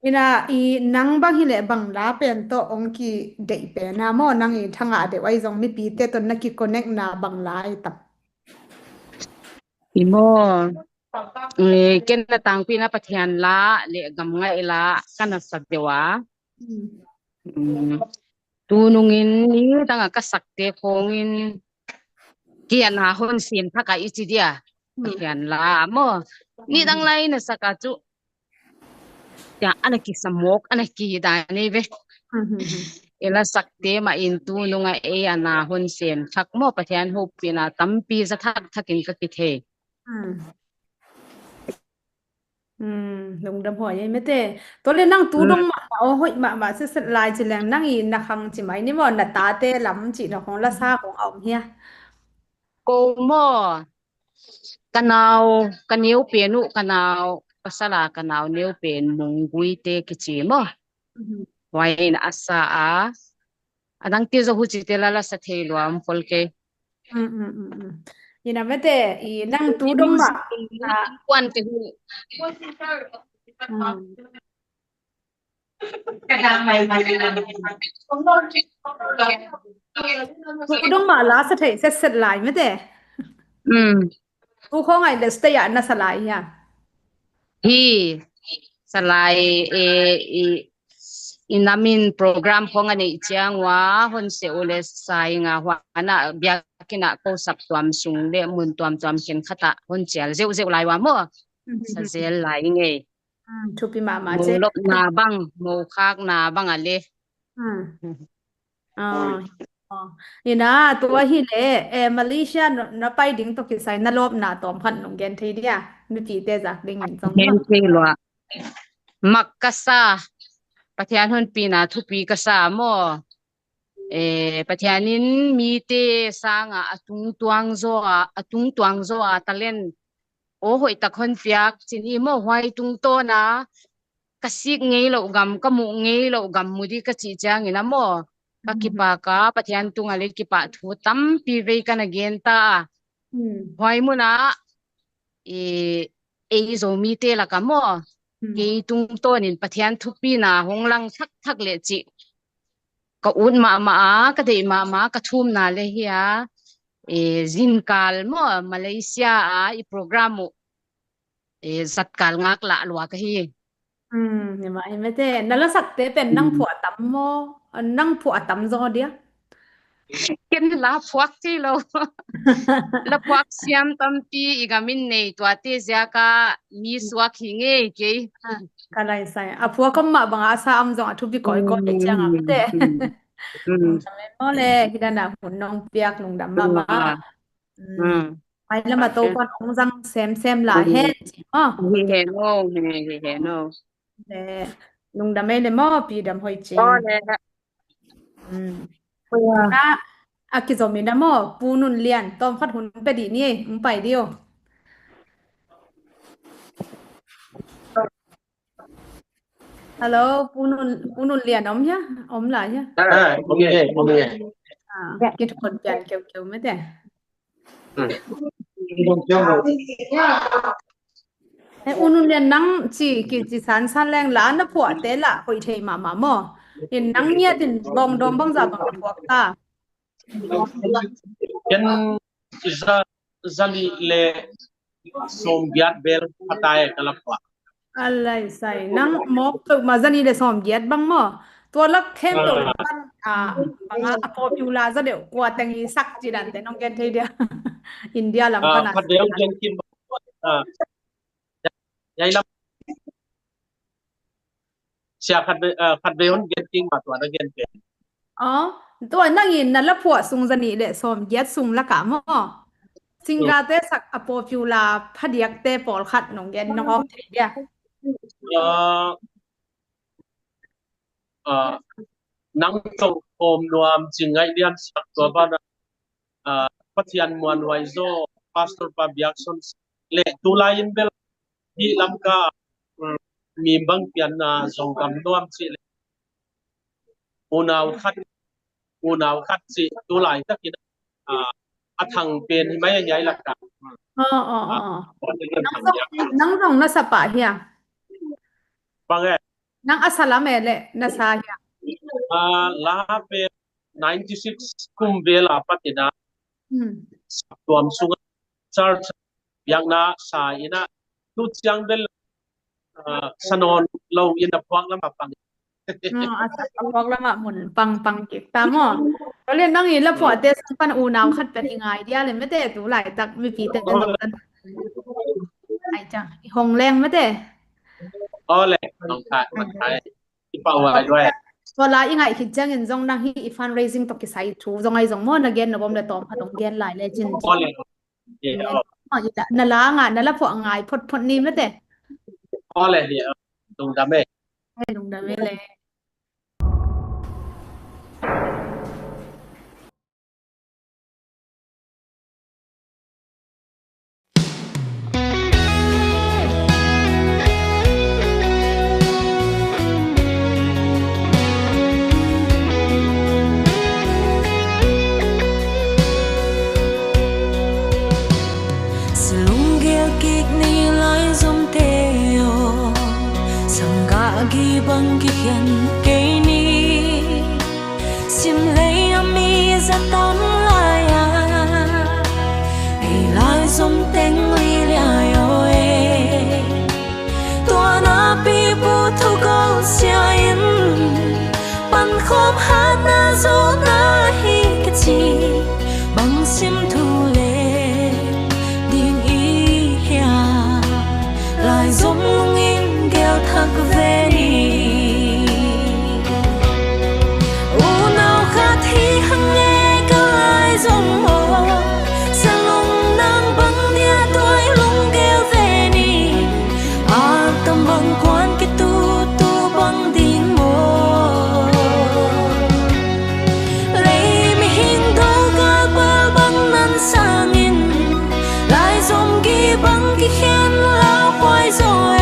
ina i nang bang hi le bang la pen to ong ki dei pe na mo nang i thanga de wai jong mi pi te ton na ki connect na bang la ai tap imo ken na tang pi na pathian la le gam ngai la kana sak dewa tu nungin ni tanga ka sak te khongin kian ha hon sin thaka ichi dia pathian la mo ni dang lai na saka chu ya anaki samok anaki dani ve ela sakte ma in tu nunga e ana hon sen thak mo pathian ho pina tampi za thak thakin ka ki the lung đam hỏi ấy mấy thế tôi lên năng tú đông mà hội mà sẽ lại chỉ là năng ý nạc hàng chỉ mấy nếu mà nà tá tê lắm chỉ là không là xa của ông hia ko mo kanao kaniu penu kanao pasala kanao neu pen mungui te kichi mo wai na asa a adang ti zo hu chi te la sa the lo am folke ina mấy thế ý năng tú đông mà quan te hu tú đông mà lá sẽ thấy sẽ lại mấy thế tú không ai để stay à na sẽ lại nha hi salai inamin program ko nga ni chiang wa hon se ule sai nga wa ana bia kina ko sap tuam sung le mun tuam ken khata hon chel zeu lai wa mo sa zel lai nge thu pi mà mo chế lop na bang mo khak na bang ale ina tua hi le Malaysia na pai ding to ki sai na lop na tom phan nong gen thei dia mi pi te jak ding in chong ken ke lo makasa pathian hon pi na thu pi kasa mo pathianin mi te sanga atung tuang zo a talen o hoi tak hon piak chin i mo hwai tung to na kasik ngei lo gam kamu ngei lo gam mudi ka chi chang ina mo ka kipa ka pathian tung ale kipa thu tam pi ve kana gen ta hwai mo na zo mi te la ka mo ke tung to nin pathian thu pi na honglang thak le chi ka un ma ka dei ma ka thum na le hiya zinkal mo Malaysia i program mo zatkal ngak la lwa ka hi nhưng mà em thế nó là sắc tế bên năng phụa tắm mô năng phụa tắm do đi ken la phuak ti lo la phuak siam tam pi igamin nei twa te zia ka mi suak hi nge ke cái này sai à phụa có mà bằng asa âm do thu bị coi coi để chăng à thế nó lệ khi nàoหุ่นน้องเปียกลงดำมาไปแล้วมาโตก่อนองจังxem lại hếtอ๋อ hi he no เด้ลงดำไม่เลยมั้งปีดำหอยจริง o le อ่ะอากิจมีนะมั้งปูนุนเลียนต้มฟัดหุ่นไปดีนี่มึงไปเดียวฮัลโหลปูนุนเลียนอมเนี่ยอมหลายเนี่ย okay Kita konpian keu mete. Unun yan nang ki san leng la na phua te la hoi thei ma mo. In nang nya tin bong dom bong za bang puak ta. Ken isa zali le som biat bel patay kalapwa. Alai sai nang mok tu ma zani le som giat bang mo. ตัวลักเข้มตัวมันบางอะพอพิวลาซะเดี๋ยวกว่าแต่งอีสักจีดันแต่น้องแกนเทียอินเดียลำขนาด Kat beyon gen kim yai lam sia kat beyon gen kim ma tua na gen pen อ๋อตัวนั่งอินนั่นละผัวซุงซะนี่เดะสมเย็ดซุงละกะมอสิงกาเตสักอโปพิวลาพะเดียกเตปอลขัดน้องแกนน้องออกเทีย nang tong om nuam chingai lian sak to ba na pathian muan wai zo pastor pa biakson le tulain bel hi lamka mi bang pian na zong kam nuam chi le unaw khat chi tulai takin athang pen mai yai lakka อ๋อนังรองนัสปะเฮีย bang e นังอัสลามเละนัสาเฮีย la pe 96 kumbela patina tuam sunga church yang na sa ina tu chiang bel sanon lo ina pwak lama pang อาจจะบอกละมาหมุนปังเก็บตามอเราเรียนนั่งอีแล้วพอเตสปันอูนาวคัดเป็นยังไงเดียเลยไม่ได้ดูหลายตักไม่ปีเต้นตรงนั้นไอ้จังหงแรงไม่ได้ ole nong ta man thai ti pa wa doi เวลายังไงคิดจังเงินจงนั่งที่ fundraising ตกกี่ไซต์ทูจงไงจงมอนะเกนนะผมเลยตอมพะดงเกนหลายเลยจิน ole ye อ๋ออยู่แต่นั่นละงานนั่นละพอไงพดนี่ไม่ได้ ole ye dong da me ให้ลงได้เลย bang ki khen ke ni sim lấy ami za tan lai a ei lai som teng li lia yo e tua na pi bu thu go sia in pan khom hát na zo na hi ke chi bang sim thu le ding i hia lai som lung in gel thak ve ni thì hằng nghe câu ai dòng mồ sa lung nang băng nia tôi lung kêu về ni à tâm băng quan cái tu băng din mồ lấy mi hình đâu cả ba băng nan sang in lại dòng ghi băng cái khen lao quay rồi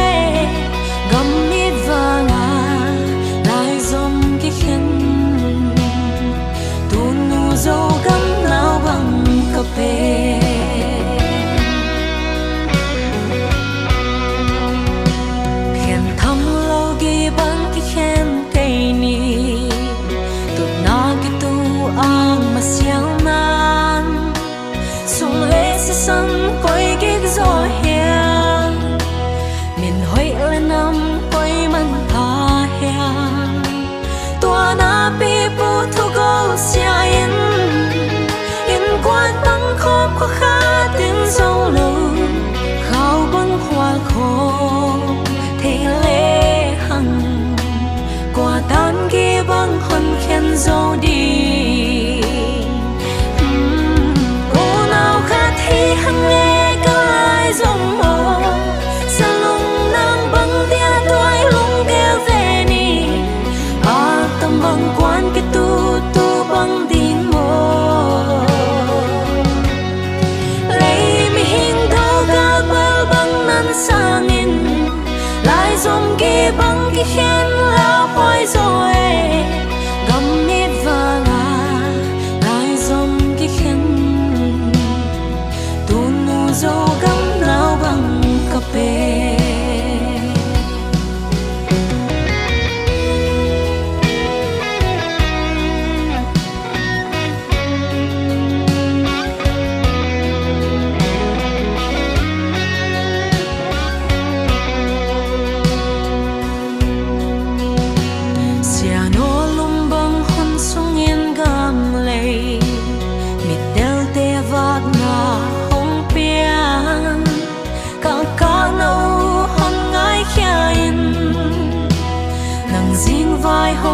gầm mít vàng lại dòng cái khen dấu gấm lao bằng cà phê khen thăm lâu ghi bằng cái khen cây ni tụt na cái tu ang mà siang nan sung lệ sẽ sân quay cái gió hiang miền hội lên năm quay man tha hiang tua na pi bu thu go sia in quan băng khóm có khá tiếng dâu lâu khao băng hoa khô thế lệ hằng quả tan ghi băng hôn khen dâu đi cô nào khá thì hằng nghe câu ai dòng mồ sa lung nang băng tia tôi lung kêu về ni à tâm băng quan cái tu băng din mồ sang in lại dòng ghi băng cái khen lao quay rồi gầm mít vàng lại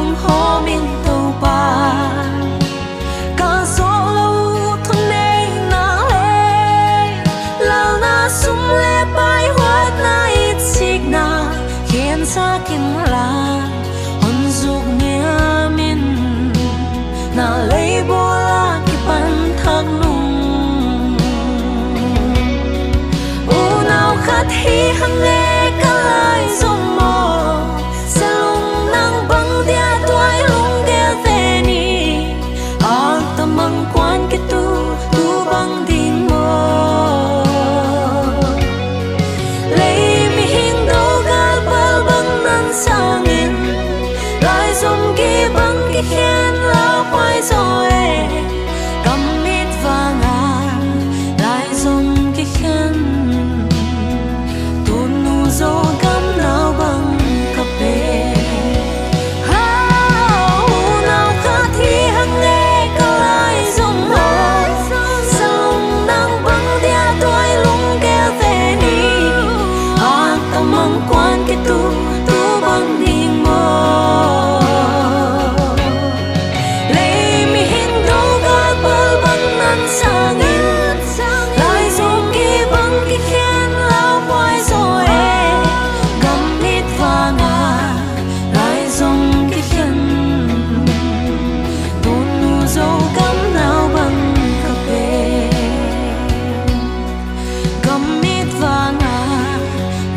phong hô miên tàu ba cả gió lâu thôn nê na lê lao na sum lê bay hoa na ít xích na khiến xa kinh la hôn dục nia min na lấy bố la ki pan thak nung u nào khát hi hằng lê cả lại dòng mò sa lung nang băng dia toai lung ghé về ni ác tâm mang quan cái tu băng đình mò lấy mi hình đâu gal bal băng nan sang in lại dòng kia băng kia khen lao quay rồi cầm mít vàng lại dòng kia khen tuôn nu dâu cắm nào bằng cà phê nào khát thì hằng nghe cả lại dòng mơ sông nắng băng dia toai lung ghé về ni tâm mong quan cái tu băng đi mơ lấy mi hình đâu gal bal băng nan sang in lại dòng kia băng kia khen lao quay rồi cầm nít vàng lại dòng kia khen tôn nu dâu cắm nào bằng cà phê cầm nít vàng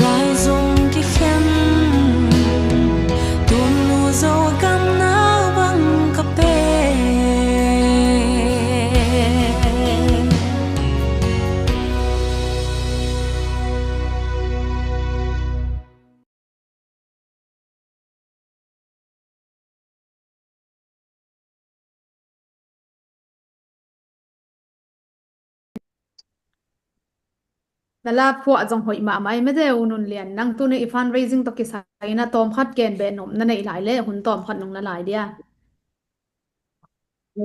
lại dòng kia khen tôn nu dâu cắm nào bằng cà phêนั่นละพวกจงหอยมาไม่ได้อุนุนเลียนนั่งตัวในฟัน raising ตกิสายนะตอมพัดเกณฑ์เบนนมนั่นในหลายเล่หุ่นตอมพัดนงนั่นหลายเดีย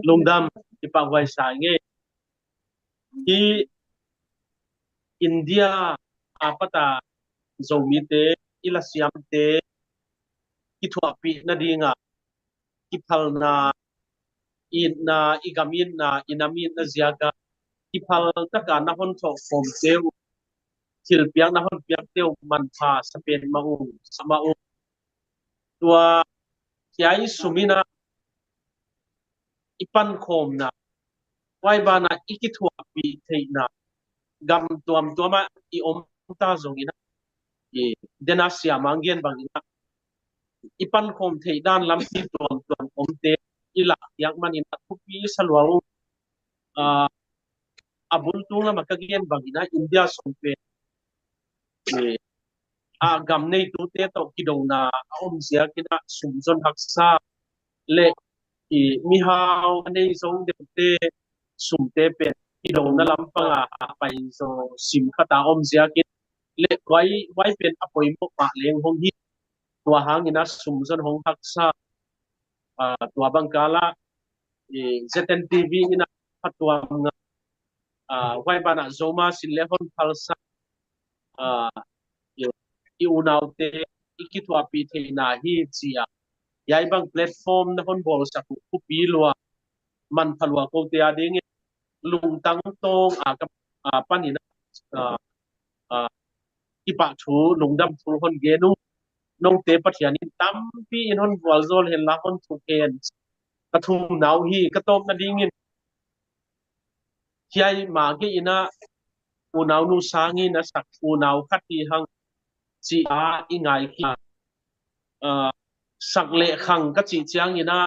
lungdam ipawai sa nge i India apata zomi te ilasiam te kitwa pi na dinga kipal na in na igamin na inamin na ziaga kipal taka na hon tho form teu thil piang na hon piang teu man pha sa pen mau sama u tua kiai sumina ipan khom na wai bana ikithwa pi theina gam tuama I om ta zongina I denasia manggen bangina ipan khom theidan lam ti tuam om te ila yak manina thupi salwaru abul tunga makagien bangina India sompe gam nei tu te to kidona om sia kina sumzon haksa le mi hao nei zong de te sumte pe kidona lampanga pai zo sim khata om sia kin le wai pen apoi mo pa leng hong hi tua hangina sumzon hong haksa tua bangkala ZNTV ina patwa wai bana zoma silehon falsa I unaute ikitwa pi theina hi chia yai bang platform na hon bol sa ku pi lua man phalwa ko te ading lung tang tong panina ipa thu lungdam thu hon genu nong te pathiani tam pi in hon wal zol hen la hon thu ken kathum nau hi katom na dingin hiai ma ge ina unau nu sangi na sak unau khati hang chi ingai ki sakle khang ka chi chiang ina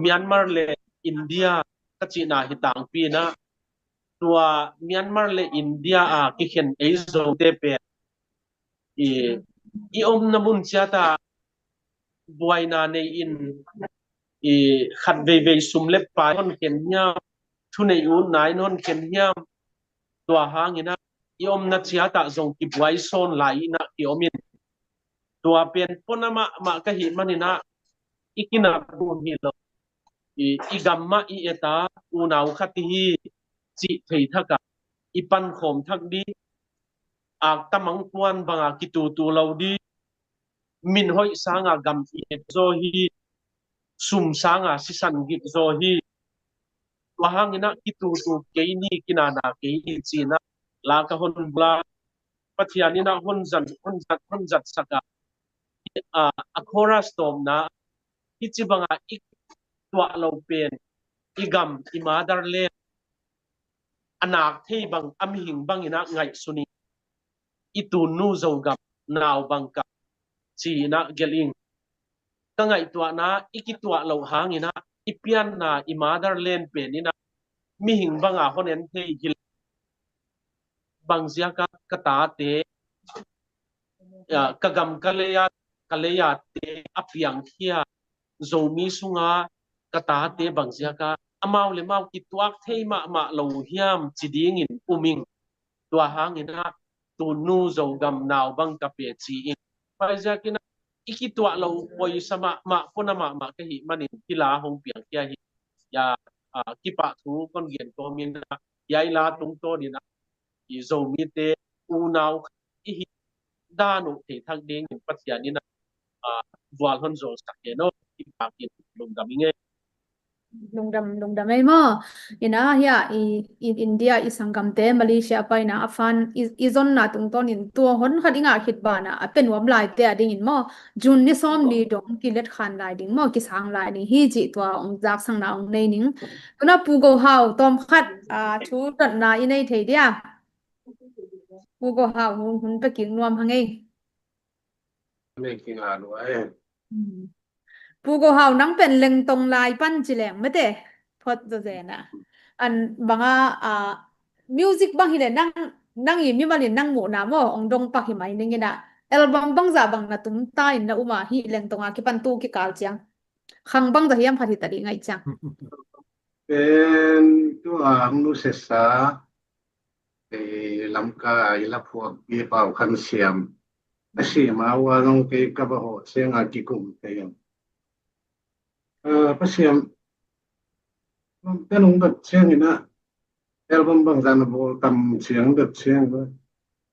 Myanmar le India ka chi na hitang pi na tua Myanmar le India ki khen eizo te pe I om namun chiata buaina nei in khat ve sum le pa hon ken nya thu nei un nai non ken nya tua hangina I om na chiata zong ki buai son lai na ki omin tua pen ponama ma ka hi manina ikina bu hi lo I gamma I eta unau khati hi chi thei thaka ipan khom thak di ak tamang tuan banga ki tu lo di min hoi sanga gam I zo hi sum sanga si san git zo hi wahangina itu tu keini kinana keini china la ka hon bla pathianina honzat saka akhora storm na ichibanga ikwa lo pen igam i motherland anak thei bang amhing bangina ngai suni itu nu zogam naw bangka china geling kangai tua na ikitua lo hangina ipian na i motherland penina mihing banga honen thei hil bangzia ka kata te kagam kaleya te apiang khia zomi sunga kata te bangzia ka amau le mau ki tuak thei ma lo hiam chiding in uming tua hangina tu nu zogam naw bang ka pe chi in paisa kina ikitua lo poi sama ma puna ma ka hi manin kila hong piang kia hi ya kipa thu kon gen ko min yai la tung to ni na i zomi te u naw i hi danu te thak ding in pathian ni na wal hon zo sak ke no kipa kin lum dam inge lungdam ai mo ina ya i India i sangam te Malaysia pai na afan izon na tung ton in to hon khadinga khit bana apen wam lai te ading in mo jun ni som ni dong ki let khan lai ding mo ki sang lai ni hi ji to ong jak sang na ong nei ning kuna pu go hau tom khat thu tat na i nei thei dia pu go hau hun pe king nuam hangai Này kinh à rồi. pu go hau nang pen leng tong lai pan chileng mate phot zo zena an banga music bang hile nang yi mi malin nang mu na mo ong dong pa hi mai ningi na album bang za bang na tum ta in na uma hi leng tonga ki pan tu ki kal chiang khang bang za hiam phati tari ngai chang Bên tu ang nu se sa lam ka ila phuak bi pau khan siam asi ma wa nong ke ka ba ho senga ki kum te yam pasiam tên ông đặt chiang ina album bang zan bo tam chiang đặt chiang ba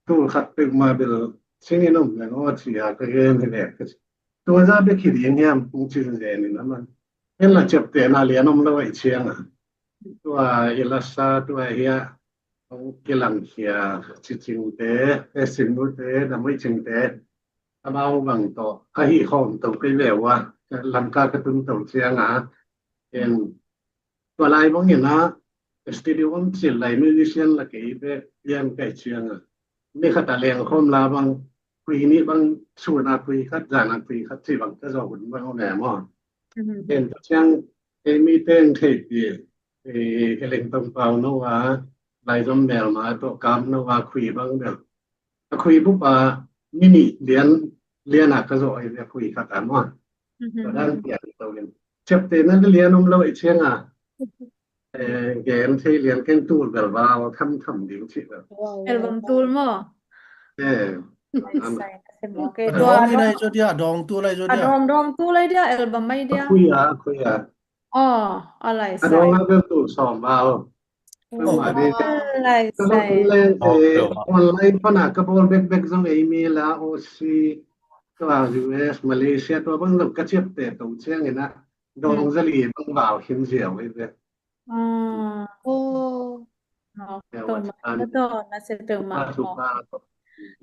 tu khat pe ma bil chiang ina no ngo chi ya ka gen ne ka tu za be ki yin yam tung chi ze ni na man en la chep te na lian om lo ai chiang tu ila sa tu ya ông kia làm kia chỉ chừng thế cái sinh nu thế là mới chừng thế bao bằng to cái hòm tàu cái lều làm cái tung tàu xe ngã enตัวลายบางอย่างนะสตูดิโอมันสิลายมิวสิชนละกี่เป๊ะยังไก่เชียงมีขัดเลียงคอมลาบางคุยนี้บางสูนาคุยขัดจานาคุยขัดที่บางก็จะหุ่นบางเอาแหนมเห็นเชียงมีเต้นเทปเล่นตรงเปล่าโนวาลายจอมแมวมาตัวกำโนวาคุยบางเดียวคุยปุ๊บมินิเรียนก็จะไอ้คุยขัดแต่มั่งตัวด้านเปลี่ยนตัวเองเจ็บเต้นนั่นเรียนนมเราไอ้เชียงเกมที่เรียนเก่งตูดแบบว่าทำดีที่แบบ album tool mo อัน okay ดองนี่ไงจุดเดียวดองตัวอะไรจุดเดียว dong tu lai dia album mai dia คุยalai ดอง sai นั่นเป็นตูดสอบเบามาดี alai ก็ต้อง sai เล่นออนไลน์ปัญหากระโปรงเบกๆส่งอีเมลโอซีตัว US มาเลเซียตัวบางหลักกระเจี๊ยบแต่ตัวเชียงนะดองจะรีบางเบาเห็นเสียวไว้เลย Oh. to na se pe ma ถูกต้อง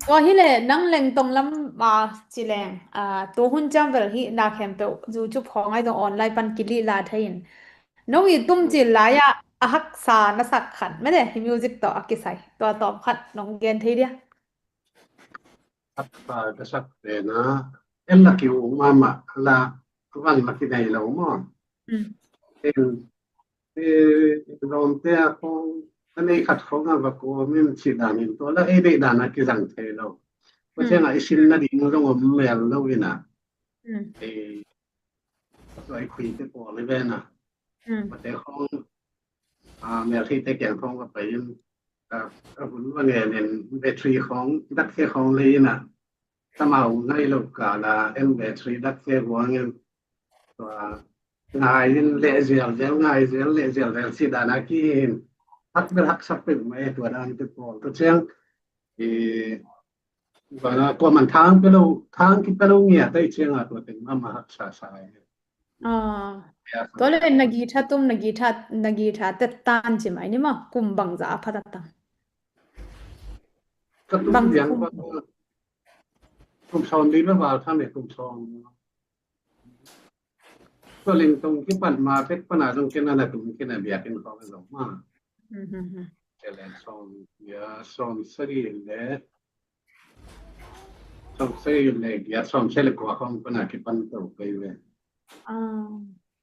to hi le nang leng tong lam chi leng to hun cham vel hi na khem pe ju chu phong ai to online pan kili la thain no i tum chi la ya ahak sa na sak khan me de music to akisai to tom khat nong gen thei dia ครับก็สักแต่นะเอ็นลักคิวมาละวันลักที่ไหนเรามั่งเอ็นโดนเตะของอันนี้ขัดของกับกูมันสิดานิตัวแล้วเอเดดานะกิจังเทเราเพราะฉะนั้นไอ้สิ่งนั้นดีมันต้องมันแมวเราวินะตัวไอ้คุยที่ปอเลยเว้นะประเดี๋ยวของแมวที่ตะแกงของกับไปคุณว่าเนี่ยแบตเตอรี่ของดักเสียของเลยนะถ้ามาในโลกาละแบตเตอรี่ดักเสียหัวเงี้ยตัวง่ายเละเสียง่ายเละเสียสิดานากินฮักเป็นฮักสับเป็นไม่ตัวนั้นเป็นปอตัวเชียงว่าตัวมันทางไปเราทางคิดไปเราเงี้ยได้เชียงตัวเป็นมาฮักสาย ตัวเลยnagi thatum nagi tha tetan chimai ni ma kum bangza phatatan ก็ตุ้ม bang เสียง kum ก็กลุ่มชอนดีหรือเปล่าท่านในกลุ่มชอนก็ลิงตรงที่ปั่นมาเพชรปัญหาตรงที่นั่นแหละตรงที่นั่นเบียร์กินของกันหรอกมาเจริญชอนเยอะชอนสรีเลยชอนสรีเลยเยอะชอนเชลกว่าของปัญหาที่ปั่นตัวไปเลย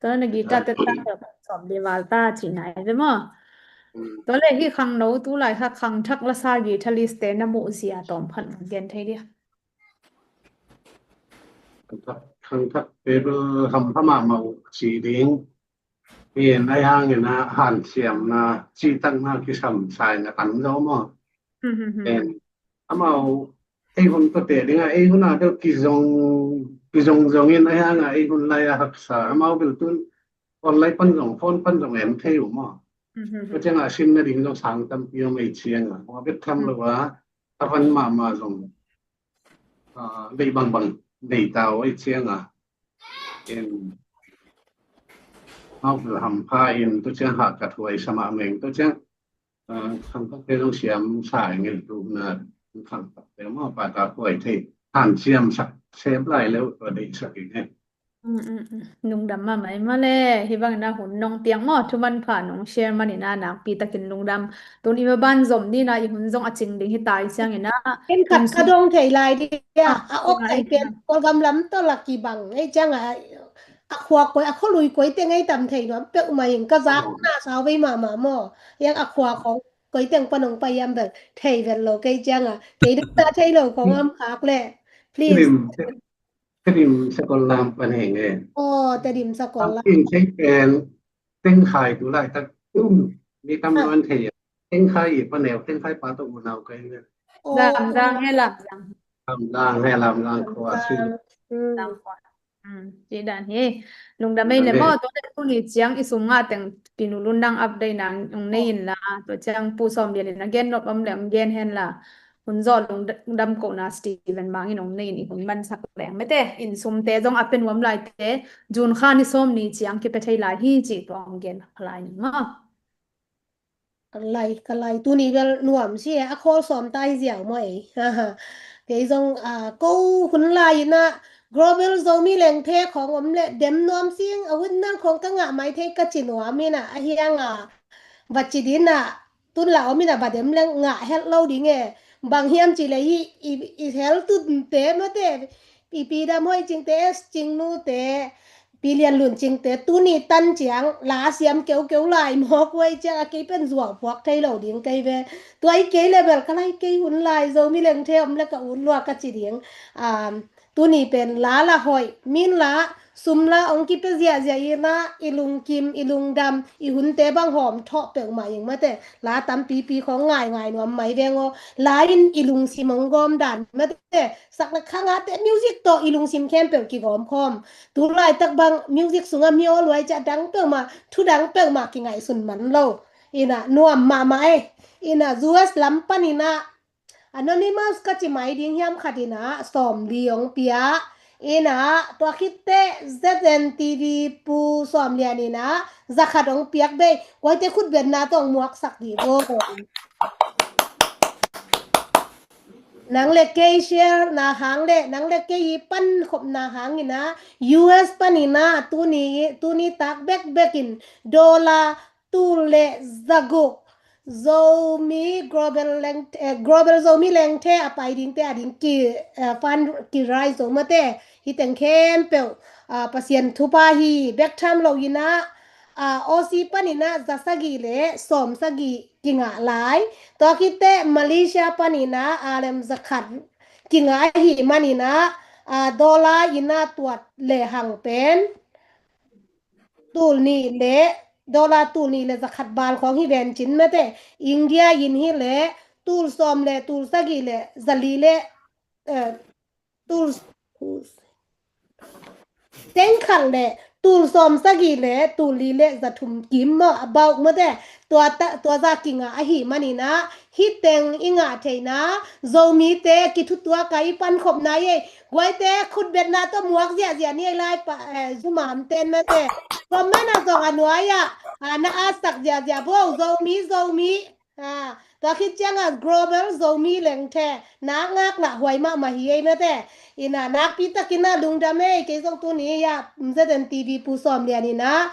ตัวnagi ta tetan som devalta chinai de ma ตัวเลยที่คังโนตู้ไหลค่ะคังทักละซากีทะลิสเตนโมเซียตอมพันเกนไทยเดีย คังทักเป็นคำพม่าเมาสีเลี้ยงเห็นไอ้ห้างเนี่ยนะหันเสียมนะจีตั้งมากที่ทำสายนะกันแล้วมั้งเป็นถ้าเมาไอ้คนก็เตะเนี่ยไอ้คนน่ะเดี๋ยวกิจงเงินไอ้ห้างไอ้คนไล่หักษาเมาเป็นต้นคนไล่ปั้นส่งฟ้อนปั้นส่งแหมเที่ยวมั้งก็จะงาชิมนะดิ้งต้องสั่งตำเปียวไม่เชียงอ่ะว่าเป็นทำหรือว่าถ้าฟันมาส่งได้บางได้เตาไอ้เชียงอ่ะเป็นเอาไปทำผ้าเอ็นตัวเชียงหักกระถวยสมาเมงตัวเชียงทำก็เป็นต้องเสียมสายเงินดูนะขังแต่เมื่อปาตาป่วยที่ผ่านเชียมสักเชฟไล่แล้วตัวได้สักอีกเนี่ย นุ่งดำมาไหมมาเลยฮิบังนะหุ่นน้องเตียงหมอทุมันผ่านน้องเชียร์มันนี่นะนางปีตะกินนุ่งดำตัวนี้มาบ้านสมนี่นะอีหุ่นทรงอจิงดิ่งให้ตายเสียงอย่างนะ เป็นขัดกระดงไทยลายดิอะอกไอเป็นตัวกำลังตัวลักกี่บังไอ้จังอะขวากวยอะเขาลุยกวยเตียงไอ้ตำไทยเนาะเปะมาอย่างกระซักหน้าสาวไปมาหม้อยังอะขวาของกวยเตียงปนงไปยำแบบไทยเป็นโลกไอ้จังเกยดึกตาไทยโลกของอ้ำคักแหละ please ครีมสกอลลามปันแห่งเอง โอ้แต่ดิมสกอ ทำ ลละ เองใช้แกนเต้งไข่ดูไล่ตะตุ้มมีตำนวนเทียเต้งไข่อีกปะแนวเต้งไข่ปลาตะอูนเอาไกันเนี่ย โอ้ ดังให้หลับดัง ทำล่างให้ลำล่างครัวซึ่ง ดังกว่าจีดันเฮนุ่งดำไม่เลยหมอตัวเด็กผู้นี้เจียงอิสุงาแต่งปีนุรุนดังอัปเดตนางองในยินละตัวเจียงผู้ซ้อมเรียนนะเกนนบอมแหลมเกนเห็นละคุณจอดลงดำโกนาสตีเวนบางอินองในยินอีกคนบันสักแหลงไม่เตะอินซุมเตะจงอัปเป็นวมลายเตะจูนข้านิส้มนี่เจียงคิดไปไทยลายฮีจีตัวองเกนพลายนี่มา cái này tu ni vel nuam si a khol som tai jiao mai cái dòng câu hun lai na global zomi leng the khong om le dem nuam sing a hun nang khong ka nga mai the ka chi nuam mi na a hiang vật chỉ đến na tu lão mi na ba dem leng nga hel lâu đi nghe bằng hiam chỉ lấy i hel tu te ma te pi da moi ching te ching nu teปีเรียนหลุนจริงแต่ตู้นี่ตันเจียงลาเสียมเกี่ยวลายหมอกไว้จะอากีเป็นสวงพวกไทยเหล่าเดียงไกเวตัวไอ้เกยเลยแบบก็ไล่เกยหุ่นลายโซมีเรื่องเทียมแล้วก็อุ่นลัวกะจีเดียงตู้นี่เป็นลาละหอยมินละซุมละองกิเปเซียเจียนะอีลุงกิมอีลุงดำอีหุ่นเตะบางหอมเทาะเปลือกมาอย่างมาแต่ลาตำปีของง่ายหนวมไหมแวงลาอินอีลุงซิมงกอมดันมาแต่สักละข้างแต่มิวสิกโตอีลุงซิมแคมเปลือกกี่กอมคอมตูไลตักบางมิวสิกสุงามีโอรวยจะดังเปลือกมาทุดังเปลือกมากี่ไงสุนมันโลอีน่ะนวมมาไหมอีน่ะจูสลัมปันอีน่ะanonymous ก็จะหมายดิ้งยามขัดินะสอมเลียงเปียอีน่ะตัวคิดเตะ ZNTV ปูสอมเลียนี่นะจะขัดองเปียกเบยไว้แต่คุดเบ็ดนาต้องหมวกสักดีโว้นังเล็กเกยเชียร์นาหางเล็นังเล็กเกยปั้นขบนาหางนี่นะ US ปั้นนี่นะตัวนี้ตักแบกอินดอลลาร์ตัวเลซากุzomi global zomi leng the apai ding te ading ki fan ki rai zo mate hi teng khem pe pasien thupa hi back time lo ina osi panina zasagi le som sagi kinga lai to kite malaysia panina alem zakhat kinga hi manina dola ina tuat le hang pen tul ni leดอลลาร์ตูนี่เลยจะขัดบาลของฮิเวนจินมาแต่อินเดียยินฮิเลตูลซอมเลตูลสกีเลซาลีเลตูลเต็งขันเล ตูลซอมสกีเลตูลีเลจะทุมกิมมาเบาเมื่อแต่ตัวซากิงอ่ะหิมันนี่นะฮิเต็งอิงอ่ะเทนะโซมีเตกิทุตัวไกปันขบนายกวยเตขุดเบ็ดนาตัวหมวกเสียนี่ไล่ปะซุมามเต้นมาแต่ก็แม่น่ะจงอันวายอ่ะน่าอาสักเสียพวกโซมีตัวคิดจังอ่ะ global โซมีแหล่งแท้นักงักน่ะหวยมาเฮียมาแต่ina nak pita kina lungdame kesong tu ni ya mzadan TV pusom dia ni na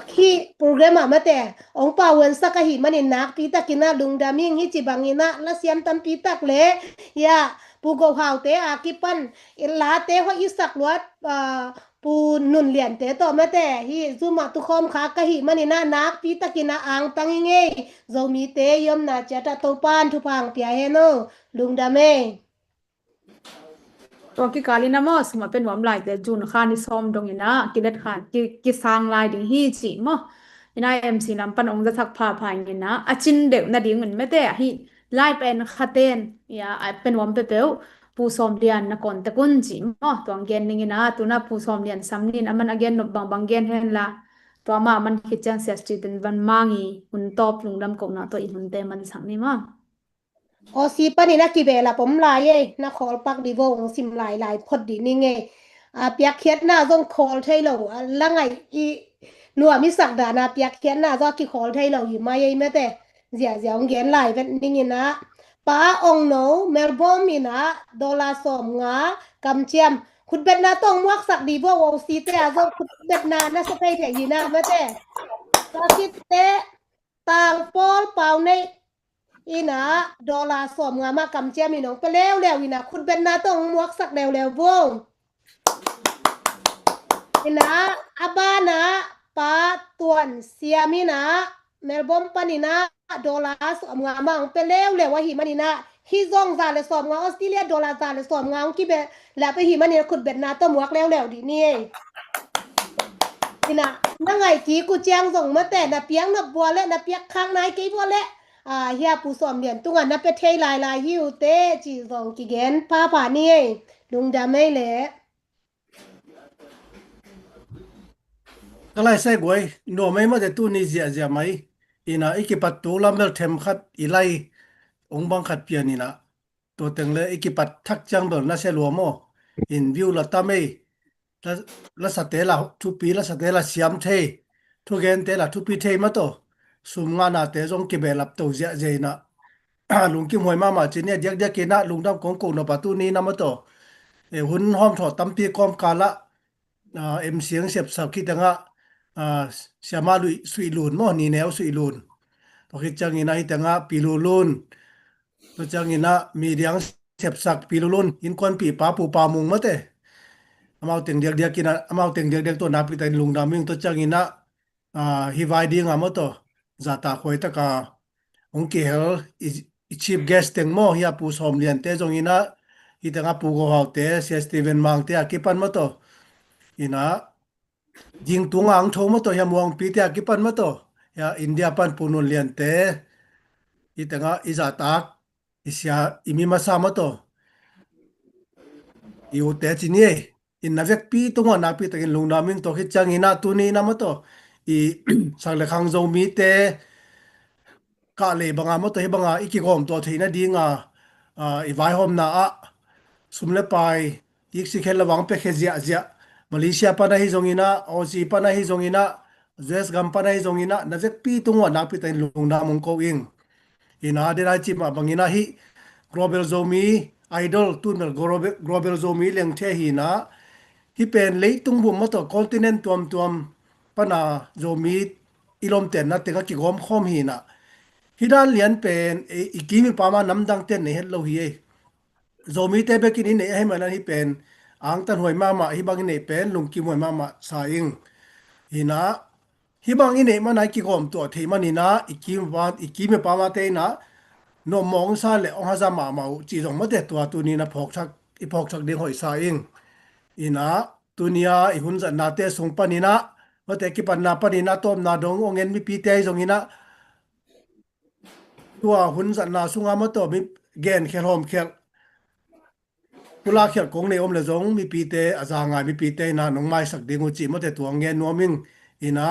ki program amate ong pawen sakahi mani nak pita kina lungdame hi chibangina la siam tam pita le ya pugo haute akipan ilate ho isak luat pu nun lian te to mate hi zuma tu khom kha ka hi mani na nak pita kina ang tanginge zomi te yom na chata to pan thu phang pia he no lungdameตัวกิกาลินะมอสมาเป็นหวมลายแต่จูนคานิซอมดงนะกิเลตคานกิสางลายดิฮีจีมอนี่นายMCลำปันองจะทักพาพายนี่นะอาชินเด็กนาดิงเหมือนไม่แต่ฮีลายเป็นคาเตนอย่าเป็นหวมเปเปวผู้ซอมเรียนนะก่อนตะกุนจีมอตัวเกนนี่นะตัวน่ะผู้ซอมเรียนซ้ำนี่นะมันอเกนนบบางเกนเห็นละตัวมามันคิดจังเสียสติเป็นวันมางีหุ่นตอบลุงดำกบนะตัวอีหุ่นเตมันสังนี่มั้งโอซีปะนี่นะกี่เวลาผมลายนะคอลปักดีวงซิมลายพอดีนี่ไงเปียกเขียนหน้าต้องคอลไทยเราละไงอีหนัวมิสักดานะเปียกเขียนหน้าต้องกี่คอลไทยเราอยู่มาแม่แต่เสียงเขียนลายเป็นนี่ไงนะป้าองโนเมลบอมมีนะดอลลาร์สมงากำเชียมคุณเป็นนาต้องมวกสักดีวงซีแต่ก็คุณเป็นนานะสเปรย์แถยีนะแม่แต่ตาคิดเตะต่างปอลเป่าในอีนะดอลลาร์สมงามากำเจียมีน้องไปแล้วอีนะคุณเป็นนาต้องมวกสักแล้ววงอีนะอาบานะป้าตวนเสียมีนะเมลบอมปานินะดอลลาร์สมงามางไปแล้วว่าหิมันนี่นะฮิซองซาเลสมงาออสเตรเลียดอลลาร์ซาเลสมงาคิเบแล้วไปหิมันนี่คุณเป็นนาต้องมวกแล้วดีนี่อีนะนั่งไงจีกูแจ้งส่งมาแต่นะเปียงนะบัวและนะเปียกข้างในกี่บัวและเฮียผู้สอมเรียนตุงนับไปเทลายหิวเตจีซองกิเกนป้านี่ลุงดาไม่เละก็ไล่ใส่กวยหนูไม่มาแต่ตู้นี้เสียไหมอีน่ะอีกปัดตู้ลำเบลเทมขัดอีไล่องบังขัดเปียนี่นะตัวเต็งเลยอีกปัดทักจังเบลน่าเชลัวโมอินวิวละตาไม่ละสเตละทุปีละสเตละเสียมเททุเกนเตละทุปีเทมาโตสุมงานาเตจงกิเบลับตัวเจนะลุงกิมหวยมาจีเนี่ยเดียกนะลุงดำของกูนปะตู้นี้นะมาโตหุ่นห้อมถอดตั้มปีกอมกาละเสียงเสียบสับคิดแต่ngaเสียมาลุยสุยลูนมอนี่แนวสุยลูนตัวคิดจังอินะฮิแต่ngaปีลูลูนตัวจังอินะมีเดียงเสียบสักปีลูลูนอินควันปีป้าปูปามุงมาเตอามาเต็งเดียกกินะอามาเต็งเดียกตัวนับปีแต่ลุงดำมิงตัวจังอินะฮิวายดีงามาโตจะตาคอยตะกาองเกลอีชีฟเกสเต็งมอฮิอาปูสอมเลียนเตจงอินะฮิแต่ngaปูโกฮาวเตเสียสตีเวนมังเตอากิปันมาโตอินะยิงตัวงโชมาตัวยามวงปีเตียกิปันมาตัวยาอินเดียปันปูนุเลียนเตอีแต่งาอิจาตักอิสยาอิมิมาซามาตัวอิวเตจินีอินนาเวกปีตัวนักปีตะกินลุงนามิงตัวคิดจังอินาตัวนี้นามาตัวอีสังเลขังโจมีเตกะเลบังอามาตัวให้บังอาอีกิโกมตัวทีน่ะดีงาอีไวโฮมนาอะสุมเลไปอีกสิเคลวังเปเคเจียมาเลเซียปนายจงอินะออซีปนายจงอินะเวสกัมปนายจงอินะนั่นจะปีตุงวันนับปีแต่ลุงดามงโกอิงอินะเดรัยจิมาบังอินะฮิ global zomi idol ตุนเมล global zomi เลี้ยงเทหินะฮิเป็นเลยตุงบุมมาต่อคอนติเนนต์ตัวปนา zomi อิลอมเต็นนะเต็งกิกอมคอมหินะฮิดานเลียนเป็นอีกีมีปามาน้ำดังเต็นในเฮลโลฮีzomi เตเบกินนี่ให้มันนั่นฮิเป็นอังตันหวยมาฮิบังอินเนเป็นลุงกิมหวยมาสายิงฮินะฮิบังอินเนมันไหนกิกอมตัวเทมันนี่นะอีกีมปามาเตนะนมมองซาเลองฮาซามาจีจงมาเตตัวนี้นะพอกชักเด้งหอยสายิงอินะตัวนี้อีหุ่นจันนาเตสงปานินะมาเตกิปันนาปานินะต้มนาดงองเงินมีปีเตจงอินะตัวหุ่นจันนาสุงามาตัวมีเกนเคลโฮมเคล kula khiat kong ne om le zong mi pi te azanga mi pi te na nong mai sak dingu chi mo te tuang nge nuaming ina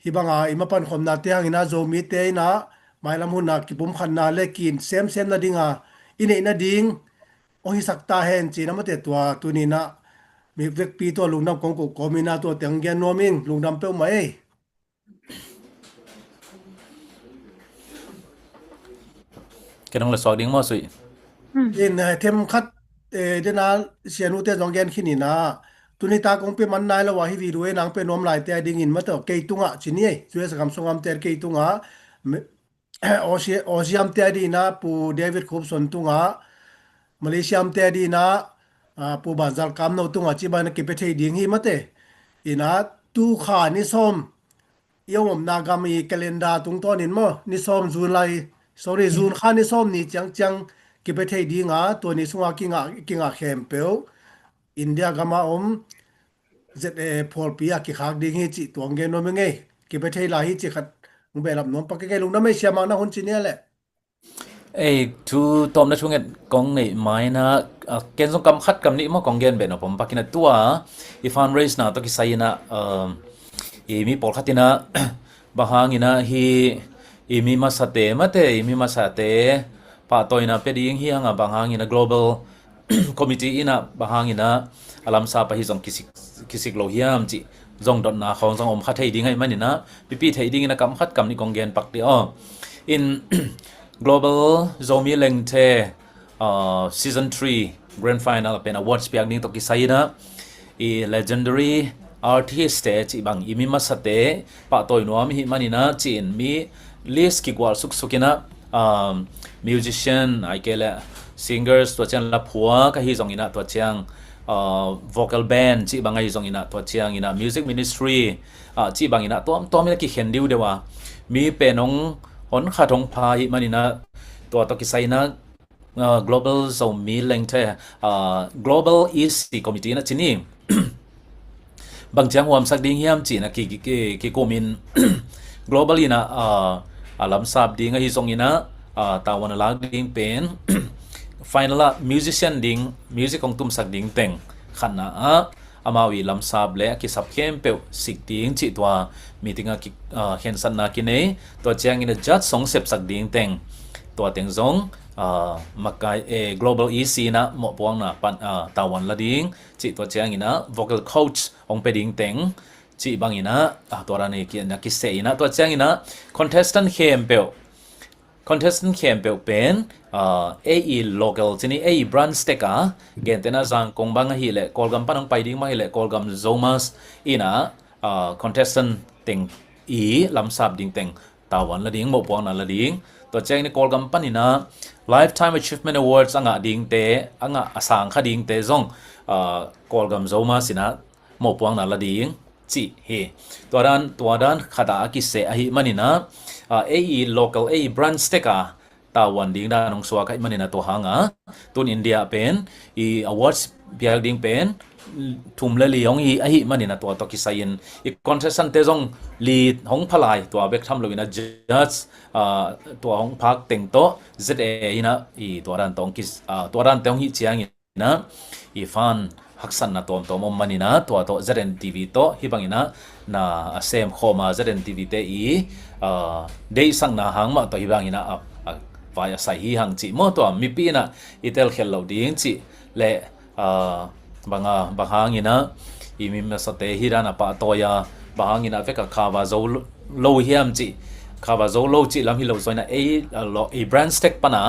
hibanga imapan khom na te hang ina zo mi te na mai lam hun na ki pum khan na le kin sem na dinga ine na ding o hi sak ta hen chi na mo te tua tu ni na mi vek pi to lungnam kong ko komina to teng gen nuaming lungnam pe mai cái đó là so tiếng mà suy in thêm khát để na xianu te dong gen khini na tuni ta kong pe man nai la wa hi vi ruwe nang pe nom lai te ding in ma to ke tunga chini ai chue sa kam songam te ke tunga Osiam te di na pu David Khubson tunga Malaysia te di na pu Banzal kam no tunga chi ba na ke pe thei ding hi ma te ina tu kha ni som yom na gami calendar tung ton in mo ni som June lai sorry June kha ni som ni chang ki pe thei di nga to ni sunga kinga khem peu India gama zet phol pia ki khak ding hi chi tuang ge no me nge ki pe thei la hi chi khat be lam nom pa ke lung na me sia ma na hun chi ne le ê tu tom na chung kong nei mai na ken song kam khat kam ni mo kong gen be no pom pakina tua i fundraise na to ki sai na e mi pol khatina bahangina hi e mi masate mate e mi masate pa toina pe ding hi anga bahangina global committee ina bahangina alam sa pa hi jong kisik lo hiam chi jong dot na khong jong om kha thei ding ai manina pi thei ding ina kam khat kam ni kong gen pak ti in global zomi lengthe season 3 grand final pen awards piak ning to ki sai na e legendary artist chi bang imi masate pa toy nuam hi manina chin mi list ki gwal sukina musician aikela singers to chan la phua ka hi jong ina to chang vocal band chi bang ai jong ina to chang ina music ministry chi bang ina tom ki khendiu dewa mi penong on khatong pha hi manina to ki sai na global zomi lengthe global east committee na chini bang chang huam sak ding hiam chi na ki komin globally na alam sab ding hi zong ina tawan lag ding pen final musician ding music ong tum sak ding teng khana amawi lam sab le ki sab kem pe sik ding chi twa meeting ki hen san na ki nei to chang ina judge song sep sak ding teng to teng zong makai global ec na mo puang na pan tawan la ding chi to chang ina vocal coach ong pe ding teng chi bang ina tora ne ki na ki se ina to chang ina contestant kem pe pen AE local chini AE brand steka gen tena jang kong bang hi le kolgam panang pai ding ma hi le kolgam zomas ina contestant teng lam sap ding teng tawan la ding mo puang na la ding to chang ni kolgam panina lifetime achievement awards anga ding te anga asang kha ding te zong kolgam zomas ina mo puang na la ding chi he toran khada ki se ahi manina AE local AE brand steka tawan ding da nong swa kai manina to hanga tun India pen I awards biak ding pen thum le liong I ahi manina to ki sain I contestant te jong li hong phalai to bek tham loina judge to hong phak teng to za ina I toran tong ki toran tong hi chiang ina I fan haksan na tom manina to zren tv to hibangina na sem khoma zren tv te I dei sang na hang ma to hibangina vaya sai hi hang chi mo to mi pi na itel khel lo ding chi le bangangina I mi ma sate hirana pa toya bangangina veka khawa zo lo hiam chi khawa zo lo chi lam hi lo zoina a brand stack pana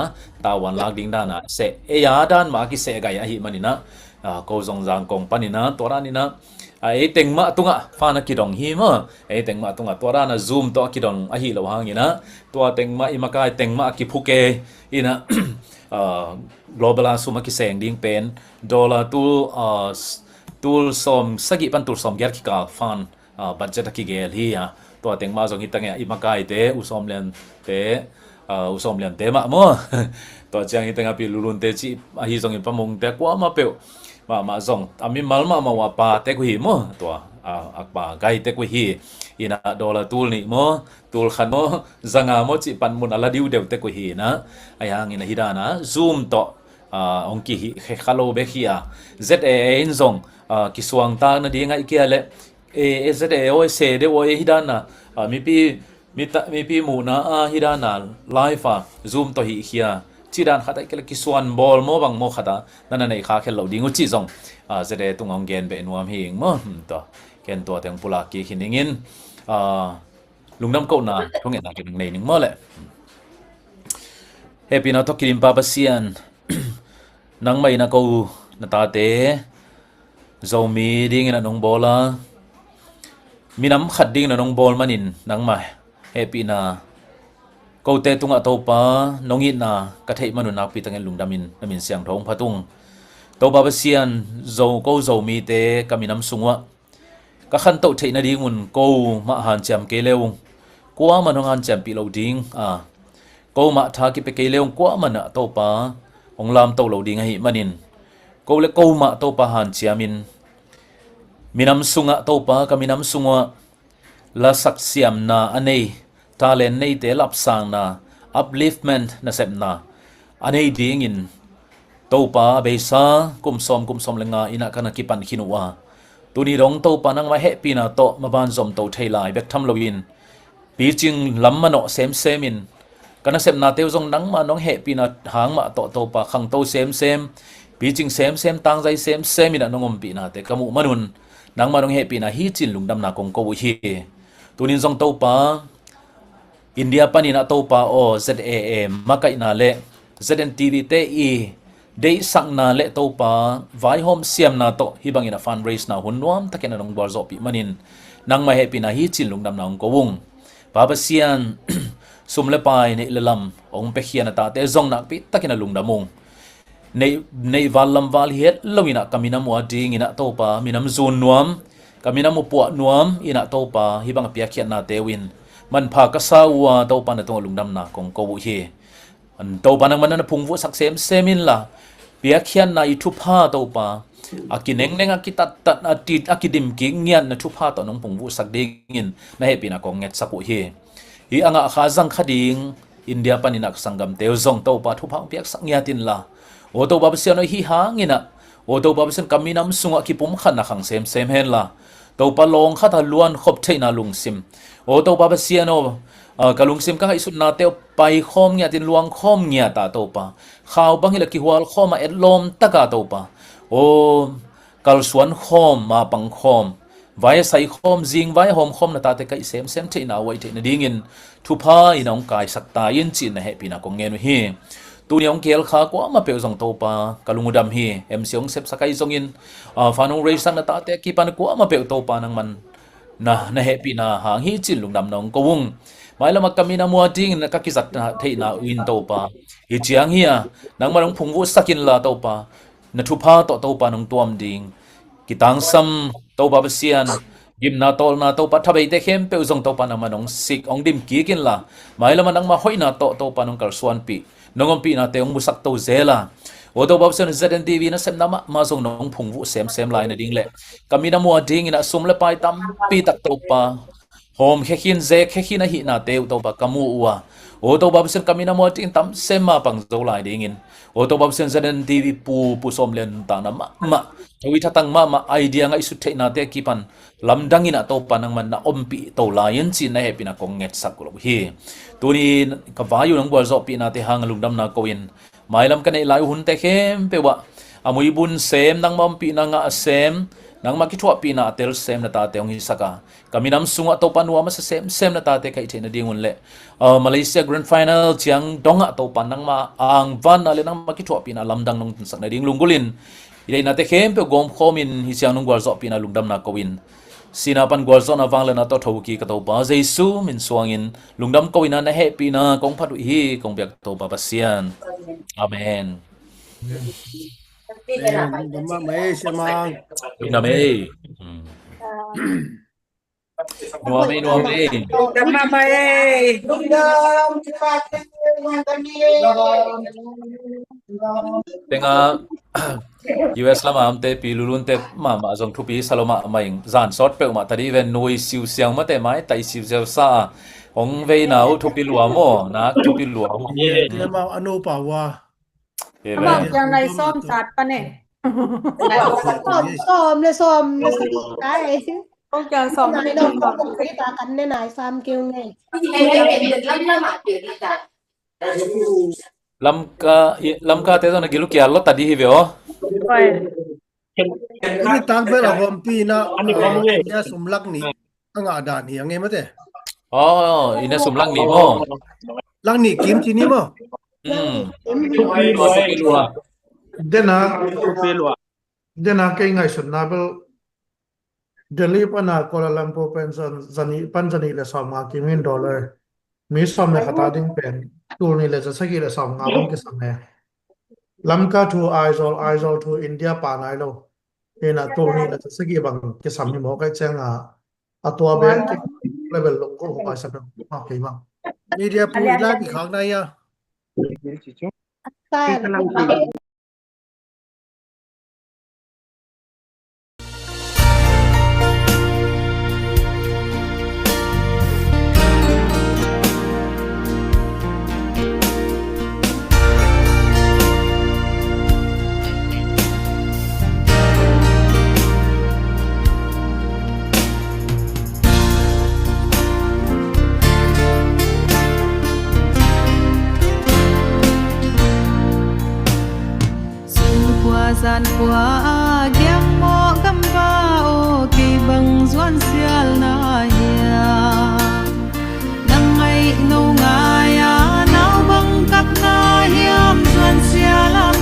tawan lag ding dana se ya dan ma ki se ga ya hi manina ko zong jang kong panina toranina tengma tunga fana kidong hi mo tengma tunga torana zoom to kidong ahi lo hangina to tengma imakai tengma ki phuke ina global suma ki seng ding pen dollar tul som sagi pan tul som ger ki ka fan budget ki gel hi to tengma zong hitang imakai te usom len te ma mo to chang hitang pi lulun te chi ahi zong in pamong te kwa ma pe ma zong ami malma ma wa pa te ku hi mo to akpa gai te ku hi ina dollar tul ni mo tul khan mo zanga mo chi pan mun ala diu deu te ku hi na ayang ina hidana zoom to ong ki hi khalo be khia za in zong ki suang ta na ding ai kia le za o se de o hidana mi pi mu na hidana live zoom to hi khia chidan khata ki suan bol mo bang mo khata nana nei kha khel lo ding chi zong za de tung ong gen be nuam hi mo to ken to teng pula ki hiningin lungnam ko na thong na kin nei ning mo le happy na to kirim pa pasian nang mai na ko na ta te zo mi ding na nong bola minam khat ding na nong bol manin nang mai happy na ko te tunga to pa nongi na ka thei manu na pi tangen lungdamin namin siang thong phatung to ba pasian zo ko zo mi te kaminam sungwa ka khan to thei na dingun ko ma han cham ke leu kwa manong han cham pi lo ding ko ma tha ki pe ke leu kwa mana to pa ong lam to lo ding hi manin ko le ko ma to pa han chiamin minam sunga to pa kaminam sungwa la sak siam na anei talent nei te lap sang na upliftment na sep na anei ding in to pa be sa kum som lenga ina kana kipan khinua tuni rong to pa nang ma happy na to ma ban zom to thailai bek tham loin pi ching lam ma no sem in kana sep na teu zong nang ma nong happy na hang ma to pa khang to sem pi ching sem tang jai sem ina nongom pi na te kamu manun nang ma nong happy na hi chin lungdam na kong ko hi tunin zong to pa India panina to pa o ZAM makai na le ZNTV te dei sang na le to pa vai hom siam na to hibang ina fundraise na hunwam takena nong bor zo pi manin nang ma happy na hi chin lungdam na ko wung baba sian sumle pai ne lelam ong pe khiana ta te zong nak pi takena lungdamung nei valam val het lowina kamina mo ding ina to pa minam zun nuam kamina mo pu nuam ina to pa hibang pia khian na te win man pha ka sawa to pa na to lungdam na kong ko hi an to pa nang man na phungwu sak semin la pia khian na I thu pha to pa akineng akitat atit akidim ki ngian na thu pha to nong phungwu sak dingin na happy na kong nget saku hi anga kha jang khading India panina sangam te zong to pa thu pha piak sak ngiatin la o to ba sian hi hangina o to ba sian kaminam sunga ki pum khan na khang sem hen la to pa long kha ta luan khop theina lungsim o to ba sian o kalungsim ka isut na te pai khom nya tin luang khom nya ta to pa khaw bangila ki hwal khoma et lom taka to pa o kal suan khom ma pang khom vai sai khom jing vai hom khom na ta te kai sem theina wai theina dingin thu pha inong kai sakta yin chin na happy na kong ngenu hi tu ni ong kel kha ko ma pe zong to pa kalungudam hi mcong sep sakai zongin fanong raisan na ta te ki pan ko ma pe to pa nang man na happy na hang hi chin lungdam nong ko wung mai lama kamina mo ding na kakizat na theina win to pa hi chiang hi nang marong phungwu sakin la to pa na thu pha to pa nong tuam ding kitang sam to ba sian gim na tol na to pa thabai te khem pe zong to pa na manong sik ong dim ki kin la mai lama nang ma hoina to pa nong kal suan pi nongom pi na te ong musak to zela o to ba sen ZNTV na sem na ma zong nong phungwu sem lai na ding le kamina mo ding ina sum le pai tam pi tak to pa hom khekhin ze khekhin a hi na te to ba kamu wa o to ba sen kamina mo tin tam sem ma pang zo lai ding in o to ba sen ZNTV pu som len ta na ma thawi thatang ma idea nga isu theina te kipan lamdang ina to panang man na ompi to layan chin na happy na kong nget saklo hi tuni ka vayu nang bor zo pi na te hang lungdam na koin mailam ka nei lai hun te khem pe wa amui bun sem nang mam pi na nga sem nang makithwa pi na tel sem na ta te ong hi saka kaminam sunga to panwa ma sa sem na ta te kai thena dingun le Malaysia Grand Final chiang donga to panang ma ang van ale nang makithwa pi na lamdang nong sak na ding lungulin idai na te khem pe gom khomin hi chiang nong bor zo pi na lungdam na kowin sinapan gwalzon awang le na to thoki ka to ba Jesu min suangin lungdam ko ina na happy na kong phat hi kong biak to ba pasian amen Dama mai semang lungdam ei nuam ei Dama mai tenga US lama amte pilulun te mama zong thupi saloma maing zan sort pe ma tari ven noi siu siang ma te mai tai siu zeu sa ong ve nau thupi lua mo na thupi lua lema anu pa wa เห็น เขา ไหม บอกยังไงส้มสัตว์ปะเนี่ย xòm lên xòm lên xí cái ต้องเจอส้ม này ไม่ đâu ดี có một cái bà cắn nên này farm kêu nghe ลำกาเตตอนกิลุกยาลตัดดีฮิเวอ ไป ini tang bela hompi na Ani komnge. ya sumlak ni anga ada ni ang emate อ๋ออินะสมลังนี่โม lang ni kim chi ni mo อืม Tupi ตัวสกิลัว dena Tupi lua. dena kai ngai sun na bel Delhi pana Kuala Lumpur pension zani le som ma kimin dollar mi som le khata ding pen tur ni le sagi le som nga bang ke sam ne lamka to Aizawl to India pa nai lo ena tur ni le sagi bang ke sam ni mo kai changa atwa be level lo ko ba sa ma ke ma media pu ila bi khang na ya tay gian qua giang mò găm ba ô kỳ bằng doan xial na hia nang ngày nâu ngài à nao bằng cắt na hiam doan xial